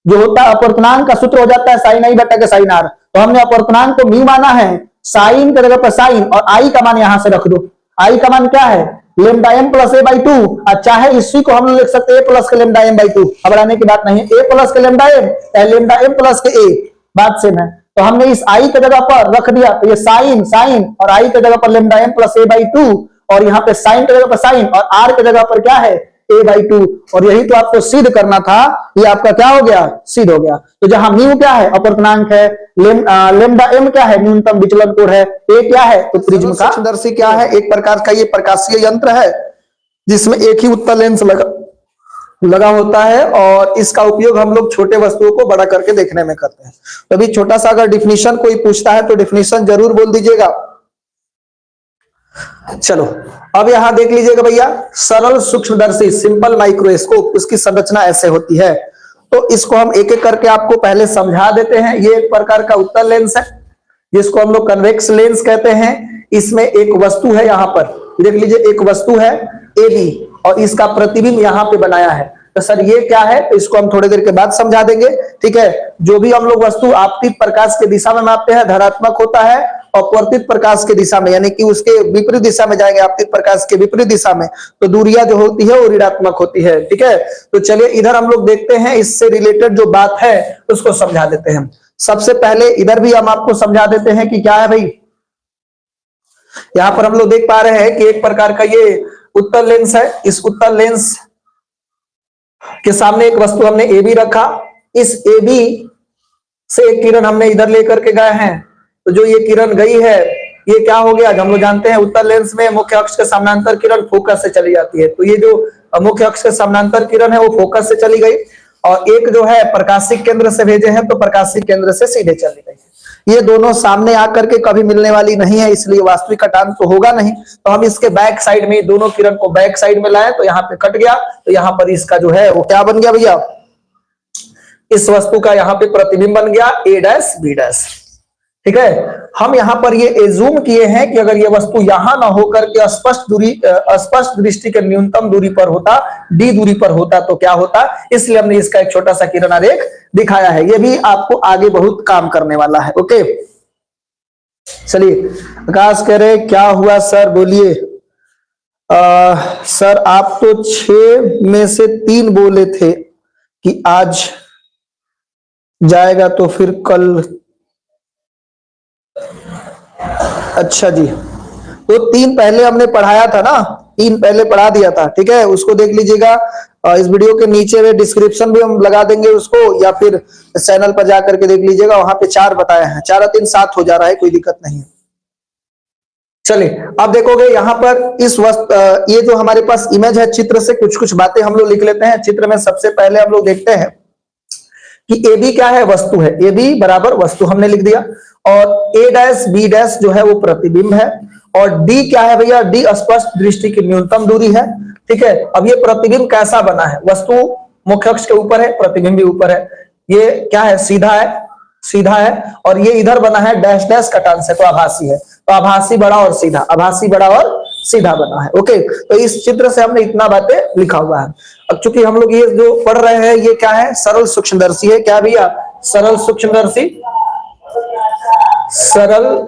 जो होता है, अपवर्तनांक का सूत्र हो जाता है साइन आई बटा के साइन आर। तो हमने अपवर्तनांक को म्यू माना है, साइन की जगह पर साइन, और I का मान यहां से रख दो। I का मान क्या है, lambda M plus A by 2। चाहे इसी को हम लोग लिख सकते हैं ए प्लस के लेमडा एम बाई 2, घबराने की बात नहीं है। ए प्लस के लेमडा एम या लेमडा एम प्लस के ए, बात सेम है। तो हमने इस I की जगह पर रख दिया, तो ये साइन साइन, और I की जगह पर lambda M plus A by 2, और यहाँ पे साइन की जगह पर साइन, और R की जगह पर क्या है, ए बाई 2। और यही तो आपको सिद्ध करना था, ये आपका क्या हो गया, सिद्ध हो गया। तो जहां म्यू क्या है, अपवर्तनांक है, लेमडा एम क्या है, न्यूनतम विचलन कोण है, ए क्या है, तो प्रिज्म का सूक्ष्मदर्शी क्या है, एक प्रकार का ये प्रकाशीय यंत्र है जिसमें एक ही उत्तल लेंस लगा होता है, और इसका उपयोग हम लोग छोटे वस्तुओं को बड़ा करके देखने में करते हैं। तो अभी छोटा सा अगर डिफिनीशन कोई पूछता है तो डिफिनीशन जरूर बोल दीजिएगा। चलो अब यहां देख लीजिएगा भैया, सरल सूक्ष्मदर्शी सिंपल माइक्रोस्कोप, उसकी संरचना ऐसे होती है। तो इसको हम एक एक करके आपको पहले समझा देते हैं। ये एक प्रकार का उत्तल लेंस है जिसको हम लोग कन्वेक्स लेंस कहते हैं। इसमें एक वस्तु है, यहां पर देख लीजिए, एक वस्तु है ए बी, और इसका प्रतिबिंब यहां पे बनाया है। तो सर ये क्या है, तो इसको हम थोड़ी देर के बाद समझा देंगे, ठीक है। जो भी हम लोग वस्तु आपतित प्रकाश के दिशा में मापते हैं धनात्मक होता है, अपवर्तित प्रकाश के दिशा में यानी कि उसके विपरीत दिशा में जाएंगे, आपतित प्रकाश के विपरीत दिशा में, तो दूरियां जो होती है वो ऋणात्मक होती है, ठीक है। तो चलिए इधर हम लोग देखते हैं, इससे रिलेटेड जो बात है उसको समझा देते हैं। सबसे पहले इधर भी हम आपको समझा देते हैं कि क्या है भाई। यहां पर हम लोग देख पा रहे हैं कि एक प्रकार का ये उत्तल लेंस है। इस उत्तल लेंस के सामने एक वस्तु हमने ए बी रखा, इस ए बी से एक किरण हमने इधर लेकर के गए हैं। तो जो ये किरण गई है, ये क्या हो गया, हम लोग जानते हैं उत्तल लेंस में मुख्य अक्ष के समानांतर किरण फोकस से चली जाती है। तो ये जो मुख्य अक्ष के समानांतर किरण है वो फोकस से चली गई, और एक जो है प्रकाशिक केंद्र से भेजे हैं तो प्रकाशिक केंद्र से सीधे चली गई। ये दोनों सामने आकर के कभी मिलने वाली नहीं है, इसलिए वास्तविक कटान तो होगा नहीं। तो हम इसके बैक साइड में दोनों किरण को बैक साइड में लाए, तो यहाँ पे कट गया। तो यहाँ पर इसका जो है वो क्या बन गया भैया, इस वस्तु का यहाँ पे प्रतिबिंब बन गया ए डैश बी डैश, ठीक है। हम यहाँ पर ये एज्यूम किए हैं कि अगर ये वस्तु यहां ना होकर के स्पष्ट दृष्टि के न्यूनतम दूरी पर होता, डी दूरी पर होता, तो क्या होता, इसलिए हमने इसका एक छोटा सा किरण आरेख दिखाया है। ये भी आपको आगे बहुत काम करने वाला है। ओके चलिए, आकाश कह रहे क्या हुआ सर, बोलिए। सर आप तो 6 में से 3 बोले थे कि आज जाएगा तो फिर कल। अच्छा जी, तो 3 पहले हमने पढ़ाया था ना, 3 पहले पढ़ा दिया था, ठीक है, उसको देख लीजिएगा। इस वीडियो के नीचे में डिस्क्रिप्शन भी हम लगा देंगे उसको, या फिर चैनल पर जाकर के देख लीजिएगा, वहां पे 4 बताए हैं, 4 और 3 7 हो जा रहा है, कोई दिक्कत नहीं है। चलिए अब देखोगे यहाँ पर इस ये जो हमारे पास इमेज है, चित्र से कुछ कुछ बातें हम लोग लिख लेते हैं। चित्र में सबसे पहले हम लोग देखते हैं कि ए बी क्या है, वस्तु है, ए बी बराबर वस्तु हमने लिख दिया, और ए डैश बी डैश जो है वो प्रतिबिंब है, और डी क्या है भैया, डी स्पष्ट दृष्टि की न्यूनतम दूरी है, ठीक है। अब ये प्रतिबिंब कैसा बना है, वस्तु मुख्य अक्ष के ऊपर है, प्रतिबिंब भी ऊपर है, ये क्या है, सीधा है, सीधा है, और ये इधर बना है डैश डैश कटान से, तो आभासी है, तो आभासी बड़ा और सीधा, आभासी बड़ा और सीधा बना है। ओके, तो इस चित्र से हमने इतना बातें लिखा हुआ है। अब चूंकि हम लोग ये जो पढ़ रहे हैं ये क्या है, सरल सूक्ष्मदर्शी है, क्या भैया, सरल सूक्ष्मदर्शी, सरल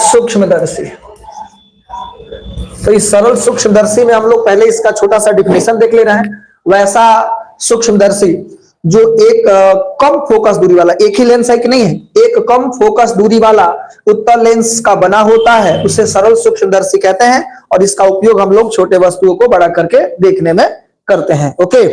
सूक्ष्मदर्शी। तो इस सरल सूक्ष्मदर्शी में हम लोग पहले इसका छोटा सा डिफिनेशन देख ले रहे हैं। वैसा सूक्ष्मदर्शी जो एक कम फोकस दूरी वाला, एक ही लेंस है कि नहीं है, एक कम फोकस दूरी वाला उत्तल लेंस का बना होता है, उसे सरल सूक्ष्मदर्शी कहते हैं, और इसका उपयोग हम लोग छोटे वस्तुओं को बड़ा करके देखने में करते हैं। ओके,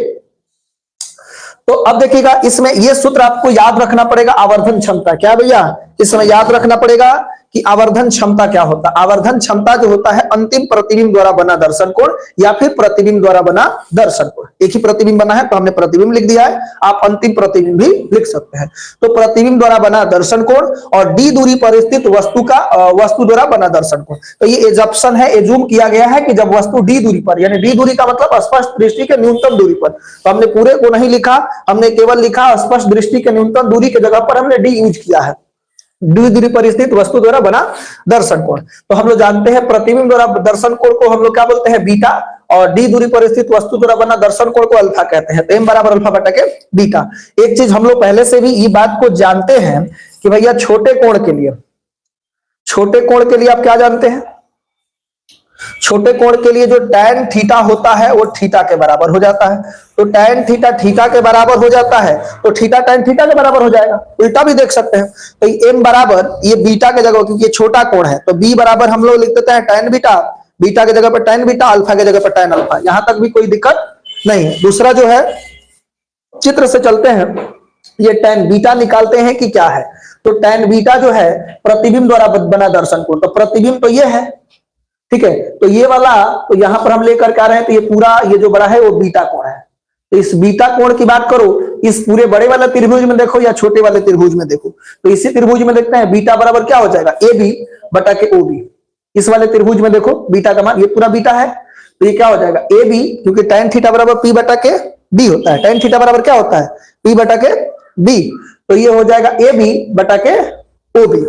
तो अब देखिएगा इसमें ये सूत्र आपको याद रखना पड़ेगा, आवर्धन क्षमता, क्या भैया, इसमें याद रखना पड़ेगा कि आवर्धन क्षमता क्या होता है। आवर्धन क्षमता जो होता है अंतिम प्रतिबिंब द्वारा बना दर्शन कोण, या फिर प्रतिबिंब द्वारा बना दर्शन कोण। एक ही प्रतिबिंब बना है तो हमने प्रतिबिंब लिख दिया है, आप अंतिम प्रतिबिंब भी लिख सकते हैं। तो प्रतिबिंब द्वारा बना दर्शन कोण और डी दूरी पर स्थित वस्तु का वस्तु द्वारा बना दर्शन कोण। तो ये एजप्शन है, एजूम किया गया है कि जब वस्तु डी दूरी पर, यानी डी दूरी का मतलब स्पष्ट दृष्टि के न्यूनतम दूरी पर, तो हमने पूरे को नहीं लिखा, हमने केवल लिखा स्पष्ट दृष्टि के न्यूनतम दूरी की जगह पर हमने डी यूज किया है, डी दूरी पर स्थित वस्तु द्वारा बना दर्शन कोण। तो हम लोग जानते हैं प्रतिबिंब द्वारा दर्शन कोण को हम लोग क्या बोलते हैं, बीटा, और डी दूरी पर स्थित वस्तु द्वारा बना दर्शन कोण को अल्फा कहते हैं। तो एम बराबर अल्फा बटा के बीटा। एक चीज हम लोग पहले से भी ये बात को जानते हैं कि भैया छोटे कोण के लिए, छोटे कोण के लिए आप क्या जानते हैं, छोटे कोण के लिए जो tan थीटा होता है वो थीटा के बराबर हो जाता है। तो tan थीटा थीटा के बराबर हो जाता है, तो थीटा tan थीटा के बराबर हो जाएगा। उल्टा भी देख सकते हैं, तो m बराबर ये बीटा के जगह, क्योंकि ये छोटा कोण है, तो b बराबर हम लोग लिख देते हैं tan बीटा, बीटा की जगह पर tan बीटा, अल्फा की जगह पर tan अल्फा। यहां तक भी कोई दिक्कत नहीं है। दूसरा जो है, चित्र से चलते हैं, ये tan बीटा निकालते हैं कि क्या है, तो tan बीटा जो है प्रतिबिंब द्वारा बना दर्शन कोण, तो प्रतिबिंब तो ये है, ठीक है, तो ये वाला, तो यहां पर हम लेकर के आ रहे हैं, तो ये पूरा ये जो बड़ा है वो बीटा कोण है। तो इस बीटा कोण की बात करो, इस पूरे बड़े वाले त्रिभुज में देखो या छोटे वाले त्रिभुज में देखो, तो इसी त्रिभुज में देखते हैं बीटा बराबर क्या हो जाएगा, ए बी बटा के ओ बी। इस वाले त्रिभुज में देखो बीटा का मान, ये पूरा बीटा है, तो ये क्या हो जाएगा ए बी, क्योंकि tan थीटा बराबर पी बटा के बी होता है, tan थीटा बराबर क्या होता है, पी बटा के बी, तो ये हो जाएगा ए बी बटा के ओ बी।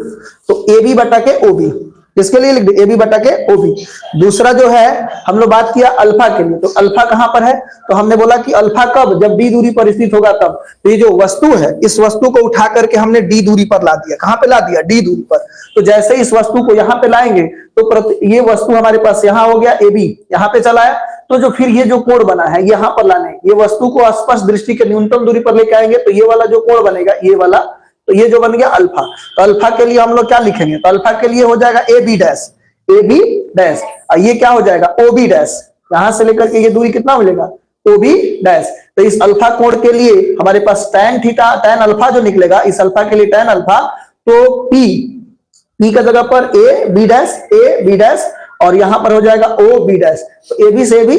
तो ए बी बटा के ओ बी, इसके लिए लिख दे ए बी बटा के ओ बी। दूसरा जो है हम लोग बात किया अल्फा के लिए, तो अल्फा कहां पर है, तो हमने बोला कि अल्फा कब, जब डी दूरी पर स्थित होगा तब। तो ये जो वस्तु है, इस वस्तु को उठा करके हमने डी दूरी पर ला दिया, कहां पे ला दिया, डी दूरी पर। तो जैसे इस वस्तु को यहां पे लाएंगे तो ये वस्तु हमारे पास यहां हो गया ए बी, यहां पे चला है, तो जो फिर ये जो कोण बना है यहां पर लाने, ये वस्तु को स्पष्ट दृष्टि के न्यूनतम दूरी पर लेके आएंगे, तो ये वाला जो कोण बनेगा, ये वाला, तो ये जो बन गया अल्फा। तो अल्फा के लिए हम लोग क्या लिखेंगे, तो अल्फा के लिए हो जाएगा A B dash, A B dash, और ये क्या हो जाएगा ओ बी डैश, यहां से लेकर के ये दूरी कितना मिलेगा, ओ बी डैश। तो इस अल्फा कोण के लिए हमारे पास tan थीटा, tan अल्फा जो निकलेगा, इस अल्फा के लिए tan अल्फा, तो पी, पी का जगह पर ए बी डैश, और यहां पर हो जाएगा ओ बी डैश। तो ए बी से भी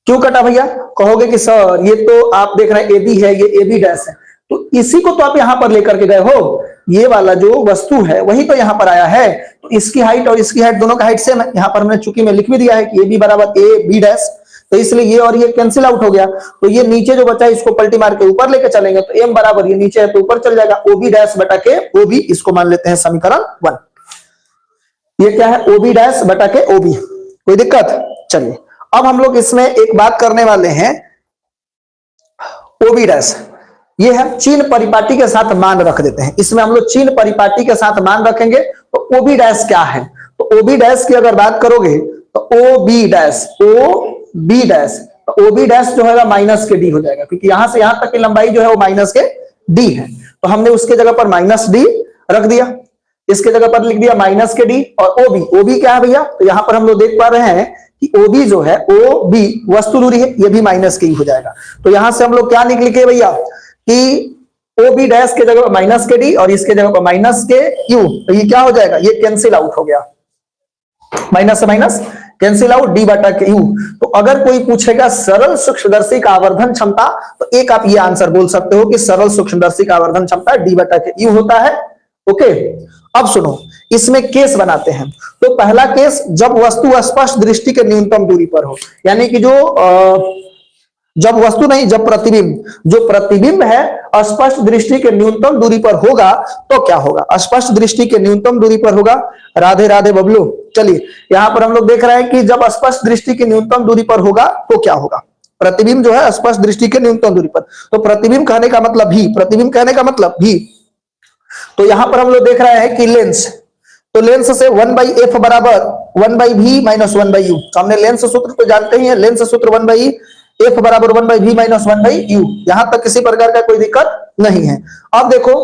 क्यों कटा भैया, कहोगे कि सर ये तो आप देख रहे हैं ए बी है, ये ए बी डैश है, तो इसी को तो आप यहां पर लेकर के गए हो, ये वाला जो वस्तु है वही तो यहां पर आया है, तो इसकी हाइट और इसकी हाइट दोनों का हाइट सेम है। यहां पर हमने चूंकि में लिख भी दिया है कि ए बी बराबर ए बी डैश, तो इसलिए ये और ये कैंसिल आउट हो गया, तो ये नीचे जो बचा है इसको पलटी मार के ऊपर लेके चलेंगे, तो एम बराबर ये नीचे है तो ऊपर चल जाएगा ओ बी डैश बटा के ओ बी, इसको मान लेते हैं समीकरण 1। ये क्या है, ओ बी डैश बटा के ओ बी, कोई दिक्कत। चलिए अब हम लोग इसमें एक बात करने वाले हैं, ओ बी डैश ये है चिन्ह परिपाटी के साथ मान रख देते हैं, इसमें हम लोग चिन्ह परिपाटी के साथ मान रखेंगे। तो ओ बी डैश क्या है, तो ओ बी डैश की अगर बात करोगे तो ओ बी डैश तो OB डैश जो है माइनस के D हो जाएगा, क्योंकि यहां से यहां तक की लंबाई जो है वो माइनस के D है, तो हमने उसके जगह पर माइनस D रख दिया, इसके जगह पर लिख दिया माइनस के D। और OB क्या है भैया, तो यहां पर हम लोग देख पा रहे हैं कि OB जो है, OB वस्तु दूरी है, ये भी माइनस के ही हो जाएगा। तो यहां से हम लोग क्या निकले भैया कि OB डैश के जगह पर माइनस के D और इसके जगह पर माइनस के U, तो ये क्या हो जाएगा, ये कैंसिल आउट हो गया, माइनस से माइनस कैंसिल आउट, D बटा के U। तो अगर कोई पूछेगा सरल सूक्ष्मदर्शी का आवर्धन क्षमता, तो एक आप ये आंसर बोल सकते हो कि सरल सूक्ष्मदर्शी का आवर्धन क्षमता D बटा के U होता है। ओके, अब सुनो, इसमें केस बनाते हैं। तो पहला केस, जब वस्तु स्पष्ट दृष्टि के न्यूनतम दूरी पर हो, यानी कि जब वस्तु नहीं, जब प्रतिबिंब, जो प्रतिबिंब है स्पष्ट दृष्टि के न्यूनतम दूरी पर होगा, तो क्या होगा, स्पष्ट दृष्टि के न्यूनतम दूरी पर होगा। राधे राधे बबलू। चलिए, यहां पर हम लोग देख रहे हैं कि जब स्पष्ट दृष्टि की न्यूनतम दूरी पर होगा तो क्या होगा, प्रतिबिंब जो है स्पष्ट दृष्टि के न्यूनतम दूरी पर, तो प्रतिबिंब कहने का मतलब भी, प्रतिबिंब कहने का मतलब भी, तो यहां पर हम लोग देख रहे हैं कि लेंस, तो लेंस से 1/f बराबर 1/v माइनस 1/u, हमने लेंस सूत्र तो जानते ही है, लेंस सूत्र 1/f बराबर 1/v माइनस 1/u, यहां तक किसी प्रकार का कोई दिक्कत नहीं है। अब देखो,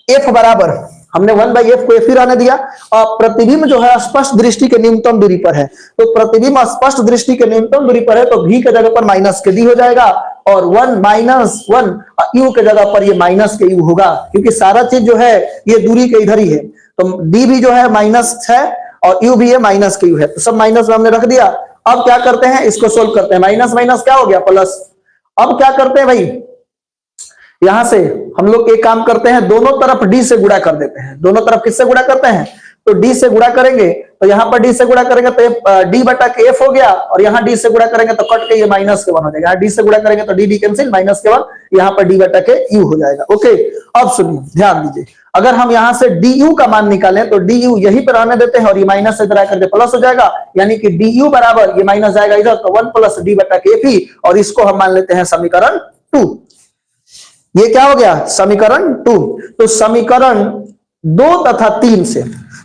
f बराबर, हमने 1/f को f ही रहने दिया, और प्रतिबिंब जो है स्पष्ट दृष्टि के न्यूनतम दूरी पर है, तो प्रतिबिंब स्पष्ट दृष्टि के न्यूनतम दूरी पर है, तो v के जगह पर माइनस के d हो जाएगा, और 1 माइनस 1 u के जगह पर ये माइनस के u होगा, क्योंकि सारा चीज जो है ये दूरी के इधर ही है, तो d भी जो है माइनस है और u भी है माइनस के u है, तो सब माइनस में हमने रख दिया। अब क्या करते हैं, इसको सोल्व करते हैं, माइनस माइनस क्या हो गया प्लस। अब क्या करते हैं भाई, यहां से हम लोग एक काम करते हैं, दोनों तरफ d से गुणा कर देते हैं, दोनों तरफ किससे गुणा करते हैं, तो d से गुणा करेंगे, तो यहां पर d से गुणा करेंगे तो d बटा के f हो गया, और यहां d से गुणा करेंगे तो कट के ये माइनस के 1 हो जाएगा, d से गुणा करेंगे तो d कैंसिल, माइनस के 1, यहां पर d बटा के u हो जाएगा। ओके, अब सुनिए, ध्यान दीजिए, अगर हम यहां से du का मान निकालें तो du यहीं पर आने देते हैं, और ये माइनस से गुणा करके प्लस हो जाएगा, यानी कि du बराबर, ये माइनस जाएगा इधर, तो 1 प्लस d बटा के f ही, और इसको हम मान लेते हैं समीकरण 2। ये क्या हो गया, समीकरण 2। तो समीकरण 2 तथा 3 से,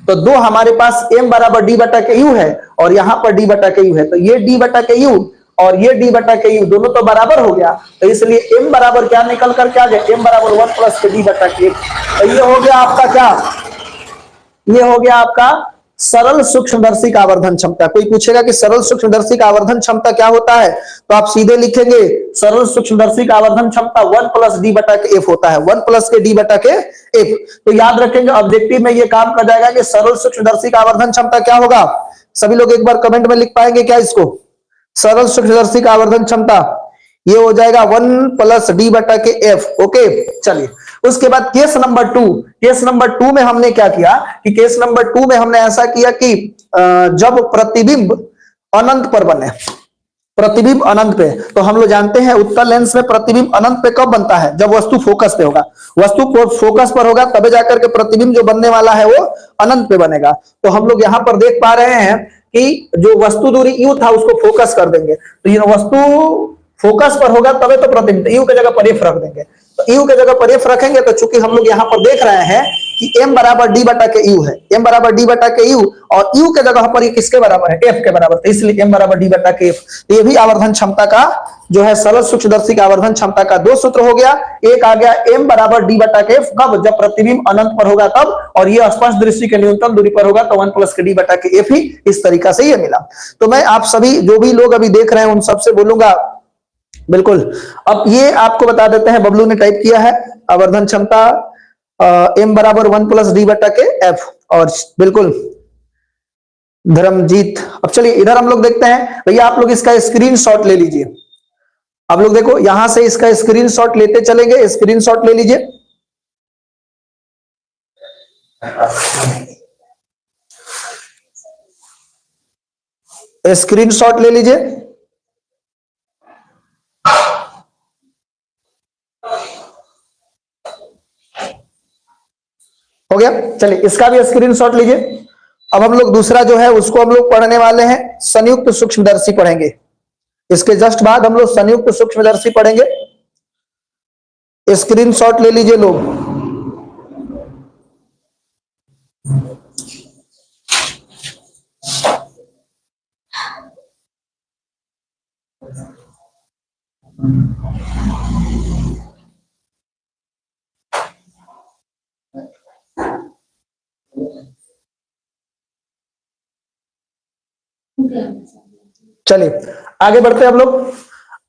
तो 2 हमारे पास m बराबर d बटा के u है, और यहां पर d बटा के u है, तो ये d बटा के u और ये d बटा के u दोनों तो बराबर हो गया, तो इसलिए m बराबर क्या निकल कर क्या गया, m बराबर 1 प्लस के d बटा के, तो ये हो गया आपका क्या, ये हो गया आपका सरल सूक्ष्मदर्शी का आवर्धन क्षमता। कोई पूछेगा कि सरल सूक्ष्मदर्शी का आवर्धन क्षमता क्या होता है, तो आप सीधे लिखेंगे सरल सूक्ष्मदर्शी का आवर्धन क्षमता 1 प्लस डी बटा के एफ होता है, 1 प्लस के डी बटा के एफ। तो याद रखेंगे, ऑब्जेक्टिव में ये काम कर जाएगा कि सरल सूक्ष्मदर्शी का आवर्धन क्षमता क्या होगा। सभी लोग एक बार कमेंट में लिख पाएंगे क्या इसको, सरल सूक्ष्मदर्शी का आवर्धन क्षमता ये हो जाएगा 1 प्लस डी बटा के एफ। ओके, चलिए उसके बाद केस नंबर 2, केस नंबर 2 में हमने क्या किया कि केस नंबर 2 में हमने ऐसा किया कि जब प्रतिबिंब अनंत पर बने, प्रतिबिंब अनंत पे, तो हम लोग जानते हैं उत्तल लेंस में प्रतिबिंब अनंत पे कब बनता है, जब वस्तु फोकस पे होगा, वस्तु फोकस पर होगा तब जाकर के प्रतिबिंब जो बनने वाला है वो अनंत पे बनेगा। तो हम लोग यहां पर देख पा रहे हैं कि जो वस्तु दूरी यू था उसको फोकस कर देंगे, तो ये वस्तु फोकस पर होगा तबे तो प्रतिबिंब, यू की जगह पर एफ रख देंगे, तो यू की जगह पर एफ रखेंगे, तो चूंकि हम लोग यहां पर देख रहे हैं कि m बराबर डी बटा के यू है, m बराबर डी बटा के यू, और u के जगह पर ये किसके बराबर है, f के बराबर, तो इसलिए m बराबर डी बटा के f। तो ये भी आवर्धन क्षमता का जो है सरल सूक्ष्मदर्शी का आवर्धन क्षमता का 2 सूत्र हो गया। एक आ गया m बराबर डी बटा के f, कब, जब प्रतिबिंब अनंत पर होगा तब, और ये स्पष्ट दृष्टि के न्यूनतम दूरी पर होगा तो 1 प्लस के डी बटा के f ही, इस तरीका से ये मिला। तो मैं आप सभी जो भी लोग अभी देख रहे हैं उन सबसे बोलूंगा बिल्कुल। अब ये आपको बता देते हैं, बबलू ने टाइप किया है आवर्धन क्षमता m बराबर 1 प्लस डी बटा के f, और बिल्कुल धर्मजीत। अब चलिए इधर हम लोग देखते हैं, भैया आप लोग इसका स्क्रीनशॉट ले लीजिए, आप लोग देखो यहां से इसका स्क्रीनशॉट लेते चलेंगे, स्क्रीनशॉट ले लीजिए। स्क्रीनशॉट ले लीजिए, हो गया। चलिए इसका भी स्क्रीनशॉट लीजिए। अब हम लोग दूसरा जो है उसको हम लोग पढ़ने वाले हैं, संयुक्त सूक्ष्मदर्शी पढ़ेंगे, इसके जस्ट बाद हम लोग संयुक्त सूक्ष्मदर्शी पढ़ेंगे। स्क्रीनशॉट ले लीजिए लोग। चलिए आगे बढ़ते हैं हम लोग।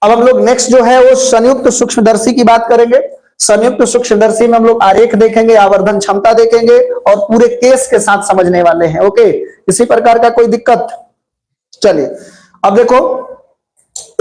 अब हम लोग नेक्स्ट जो है वो संयुक्त सूक्ष्मदर्शी की बात करेंगे। संयुक्त सूक्ष्मदर्शी में हम लोग आरेख देखेंगे, आवर्धन क्षमता देखेंगे और पूरे केस के साथ समझने वाले हैं। ओके, इसी प्रकार का कोई दिक्कत? चलिए अब देखो,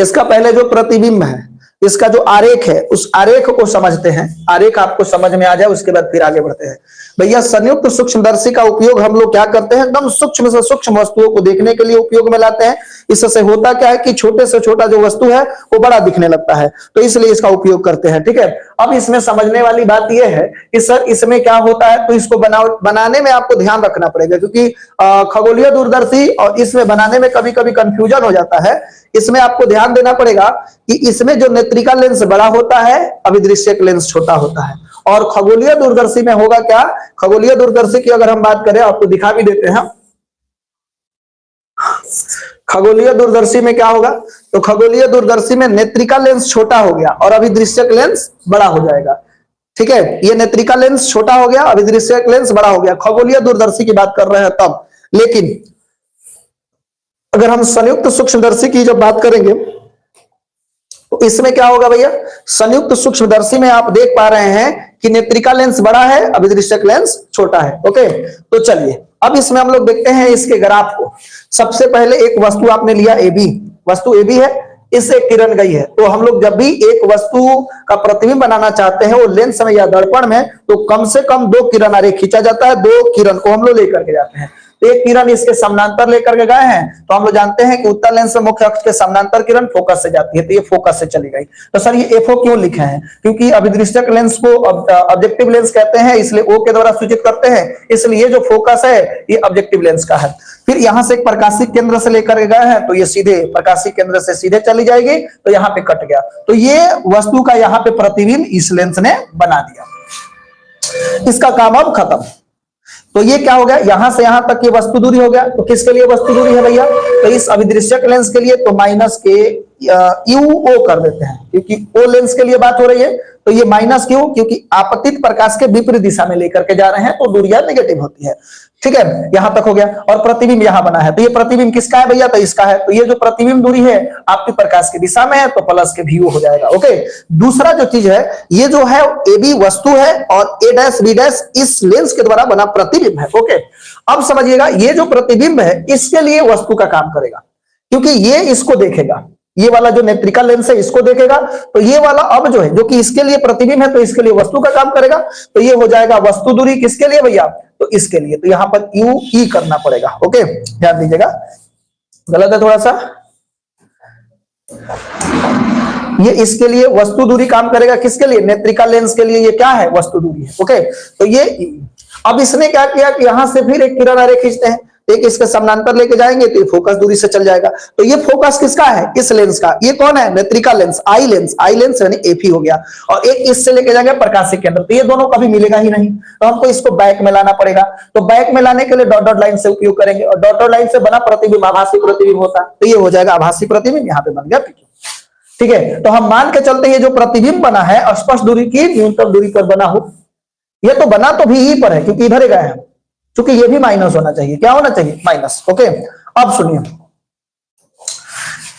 इसका पहले जो प्रतिबिंब है, इसका जो आरेख है, उस आरेख को समझते हैं। आरेख आपको समझ में आ जाए उसके बाद फिर आगे बढ़ते हैं। भैया संयुक्त सूक्ष्मदर्शी का उपयोग हम लोग क्या करते हैं? एकदम सूक्ष्म से सूक्ष्म वस्तुओं को देखने के लिए उपयोग में लाते हैं। इससे होता क्या है कि छोटे से छोटा जो वस्तु है वो बड़ा दिखने लगता है, तो इसलिए इसका उपयोग करते हैं। ठीक है, अब इसमें समझने वाली बात यह है कि सर इसमें क्या होता है, तो इसको बनाने में आपको ध्यान रखना पड़ेगा, क्योंकि खगोलीय दूरदर्शी और इसमें बनाने में कभी कभी कंफ्यूजन हो जाता है। इसमें आपको ध्यान देना पड़ेगा कि इसमें जो नेत्रिका लेंस बड़ा होता है, अभिदृश्यक लेंस छोटा होता है। और खगोलीय दूरदर्शी में होगा क्या? खगोलीय दूरदर्शी की अगर हम बात करें, आपको दिखा भी देते हैं। खगोलीय दूरदर्शी में क्या होगा? तो खगोलीय दूरदर्शी में नेत्रिका लेंस छोटा हो गया और अभिदृश्यक लेंस बड़ा हो जाएगा। ठीक है, ये नेत्रिका लेंस छोटा हो गया, अभिदृश्यक लेंस बड़ा हो गया। खगोलीय दूरदर्शी की बात कर रहे हैं तब। लेकिन अगर हम संयुक्त सूक्ष्मदर्शी की जब बात करेंगे तो इसमें क्या होगा भैया? संयुक्त सूक्ष्मदर्शी में आप देख पा रहे हैं कि नेत्रिका लेंस बड़ा है, अभिदृश्यक लेंस छोटा है। ओके, तो चलिए अब इसमें हम लोग देखते हैं इसके ग्राफ को। सबसे पहले एक वस्तु आपने लिया AB, वस्तु AB है, इससे किरण गई है। तो हम लोग जब भी एक वस्तु का प्रतिबिंब बनाना चाहते हैं वो लेंस में या दर्पण में, तो कम से कम 2 किरण आरेख खींचा जाता है। 2 किरण को हम लोग लेकर के जाते हैं। एक किरण इसके समानांतर लेकर के गए हैं, तो हम लोग जानते हैं कि उत्तल लेंस से मुख्य अक्ष के समानांतर किरण फोकस से जाती है, तो ये फोकस से चली गई। तो सर ये FO क्यों लिखे हैं? क्योंकि अभिदृश्यक लेंस को ऑब्जेक्टिव लेंस कहते हैं, इसलिए O के द्वारा सूचित करते हैं, इसलिए जो फोकस है ये ऑब्जेक्टिव लेंस का है। फिर यहां से एक प्रकाशिक केंद्र से लेकर के गए हैं, तो ये सीधे प्रकाशिक केंद्र से सीधे चली जाएगी, तो यहाँ पे कट गया, तो ये वस्तु का यहाँ पे प्रतिबिंब इस लेंस ने बना दिया। इसका काम अब खत्म। तो ये क्या हो गया? यहां से यहां तक ये वस्तु दूरी हो गया। तो किसके लिए वस्तु दूरी है भैया? तो इस अभिदृश्यक लेंस के लिए तो माइनस के UO कर देते हैं, क्योंकि O लेंस के लिए बात हो रही है। तो ये माइनस क्यों? क्योंकि आपतित प्रकाश के विपरीत दिशा में लेकर के जा रहे हैं, तो दूरियां नेगेटिव होती है। ठीक है, यहां तक हो गया। और प्रतिबिंब यहां बना है, तो ये प्रतिबिंब किसका है भैया? तो इसका है। तो ये जो प्रतिबिंब दूरी है आपकी प्रकाश की दिशा में है, तो प्लस के VO हो जाएगा। ओके, दूसरा जो चीज है, ये जो है AB वस्तु है और A' B' इस लेंस के द्वारा बना प्रतिबिंब है। ओके, अब समझिएगा, ये जो प्रतिबिंब है इसके लिए वस्तु का काम करेगा, क्योंकि ये इसको देखेगा। ये वाला जो नेत्रिका लेंस है इसको देखेगा, तो ये वाला अब जो है, जो कि इसके लिए प्रतिबिंब है, तो इसके लिए वस्तु का काम करेगा। तो ये हो जाएगा वस्तु दूरी किसके लिए भैया? तो इसके लिए। तो यहां पर UE करना पड़ेगा। ओके, ध्यान दीजिएगा, गलत है थोड़ा सा। ये इसके लिए वस्तु दूरी काम करेगा, किसके लिए? नेत्रिका लेंस के लिए ये क्या है? वस्तु दूरी है। ओके, तो ये अब इसने क्या किया कि यहां से फिर एक किरण आरेख खींचते हैं, एक इसके समानांतर लेके जाएंगे तो ये फोकस दूरी से चल जाएगा। तो ये फोकस किसका है? इस लेंस का। ये कौन है? नेत्रिका लेंस, आई लेंस यानी FE हो गया। और एक इससे लेके जाएंगे प्रकाशिक केंद्र, तो ये दोनों कभी मिलेगा ही नहीं, तो हमको इसको बैक में लाना पड़ेगा। तो बैक में लाने के लिए डॉट डॉट लाइन से उपयोग करेंगे, और डॉट डॉट लाइन से बना प्रतिबिंब आभासी प्रतिबिंब होता है, तो ये हो जाएगा आभासी प्रतिबिंब, यहाँ पे बन गया। ठीक है, तो हम मान के चलते हैं जो प्रतिबिंब बना है स्पष्ट दूरी की न्यूनतम दूरी पर बना हो। ये तो बना तो भी पर है, क्योंकि इधर गए हैं, क्योंकि ये भी माइनस होना चाहिए। क्या होना चाहिए? माइनस। ओके, अब सुनिए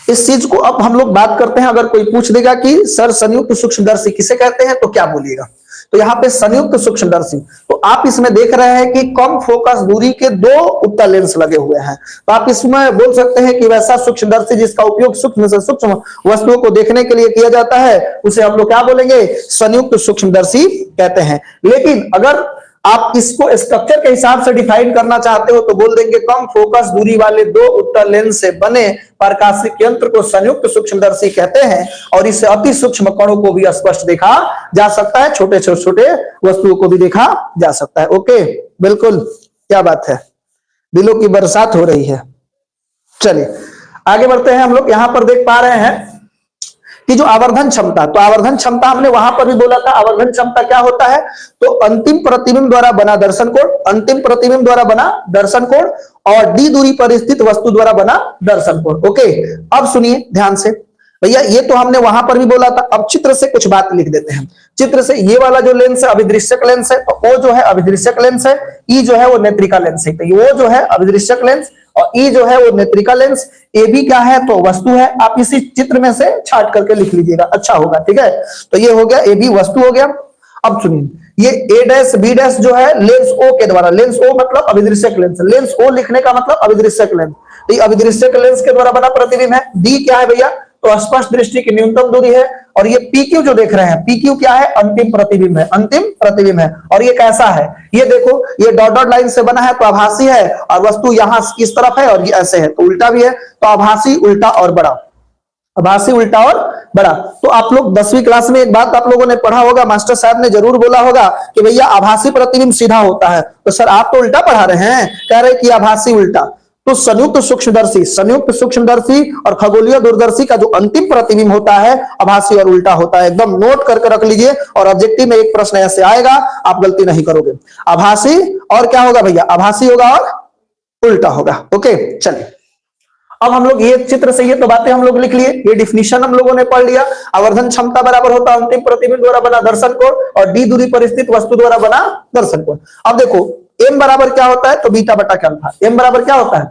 इस चीज को। अब हम लोग बात करते हैं, अगर कोई पूछ देगा कि सर संयुक्त सूक्ष्मदर्शी किसे कहते हैं, तो क्या बोलिएगा? तो यहाँ पे संयुक्त सूक्ष्मदर्शी, तो आप इसमें देख रहे हैं कि कम फोकस दूरी के 2 उत्तल लेंस लगे हुए हैं, तो आप इसमें बोल सकते हैं कि वैसा सूक्ष्मदर्शी जिसका उपयोग सूक्ष्म से सूक्ष्म वस्तुओं को देखने के लिए किया जाता है, उसे हम लोग क्या बोलेंगे? संयुक्त सूक्ष्मदर्शी कहते हैं। लेकिन अगर आप इसको स्ट्रक्चर के हिसाब से डिफाइन करना चाहते हो तो बोल देंगे कम फोकस दूरी वाले 2 उत्तल लेंस से बने प्रकाशिक यंत्र को संयुक्त सूक्ष्मदर्शी कहते हैं। और इससे अति सूक्ष्म कणों को भी स्पष्ट देखा जा सकता है, छोटे छोटे वस्तुओं को भी देखा जा सकता है। ओके, बिल्कुल, क्या बात है, दिलों की बरसात हो रही है। चलिए आगे बढ़ते हैं। हम लोग यहां पर देख पा रहे हैं कि जो आवर्धन क्षमता, तो आवर्धन क्षमता हमने वहां पर भी बोला था। आवर्धन क्षमता क्या होता है? तो अंतिम प्रतिबिंब द्वारा बना दर्शन कोण, अंतिम प्रतिबिंब द्वारा बना दर्शन कोण और D दूरी पर स्थित वस्तु द्वारा बना दर्शन कोण। ओके, अब सुनिए ध्यान से, भैया ये तो हमने वहां पर भी बोला था। अब चित्र से कुछ बात लिख देते हैं। चित्र से ये वाला जो लेंस है अभिदृश्यक लेंस है, तो वो जो है अभिदृश्यक लेंस है, ई जो है वो नेत्रिका लेंस है। तो वो जो है अभिदृश्यक लेंस और ई जो है वो नेत्रिका लेंस। ए बी क्या है तो वस्तु है। आप इसी चित्र में से छाट करके लिख लीजिएगा, अच्छा होगा, ठीक है। तो ये हो गया ए बी वस्तु हो गया। अब सुनिए, ये ए डैश बी डैश जो है लेंस ओ के द्वारा, लेंस ओ मतलब अभिदृश्यक लेंस, लेंस ओ लिखने का मतलब अभिदृश्यक लेंस, तो ये अभिदृश्यक लेंस के द्वारा बना प्रतिबिंब है। डी क्या है भैया तो स्पष्ट दृष्टि की न्यूनतम दूरी है। और ये पी क्यू जो देख रहे हैं, पी क्यू क्या है अंतिम प्रतिबिंब है, अंतिम प्रतिबिंब है। और ये कैसा है, ये देखो ये डॉट डॉट लाइन से बना है तो आभासी है, और वस्तु यहां इस तरफ है और ये ऐसे है तो उल्टा भी है, तो आभासी उल्टा और बड़ा, आभासी उल्टा और बड़ा। तो आप लोग 10वीं क्लास में एक बात आप लोगों ने पढ़ा होगा, मास्टर साहब ने जरूर बोला होगा कि भैया आभासी प्रतिबिंब सीधा होता है। तो सर आप तो उल्टा पढ़ा रहे हैं, कह रहे कि आभासी उल्टा। तो संयुक्त सूक्ष्मदर्शी, संयुक्त सूक्ष्मदर्शी और खगोलीय दूरदर्शी का जो अंतिम प्रतिबिंब होता है आभासी और उल्टा होता है। एकदम नोट करके रख लीजिए, और ऑब्जेक्टिव में एक प्रश्न ऐसे आएगा, आप गलती नहीं करोगे। आभासी और क्या होगा भैया, आभासी होगा और उल्टा होगा। ओके चलिए, अब हम लोग ये चित्र से ये तो बातें हम लोग लिख लिए, ये डिफिनीशन हम लोगों ने पढ़ लिया। आवर्धन क्षमता बराबर होता है अंतिम प्रतिबिंब द्वारा बना दर्शन कोण, और डी दूरी पर स्थित वस्तु द्वारा बना दर्शन कोण। अब देखो एम बराबर क्या होता है तो बीटा बटा के अल्फा। एम बराबर क्या होता है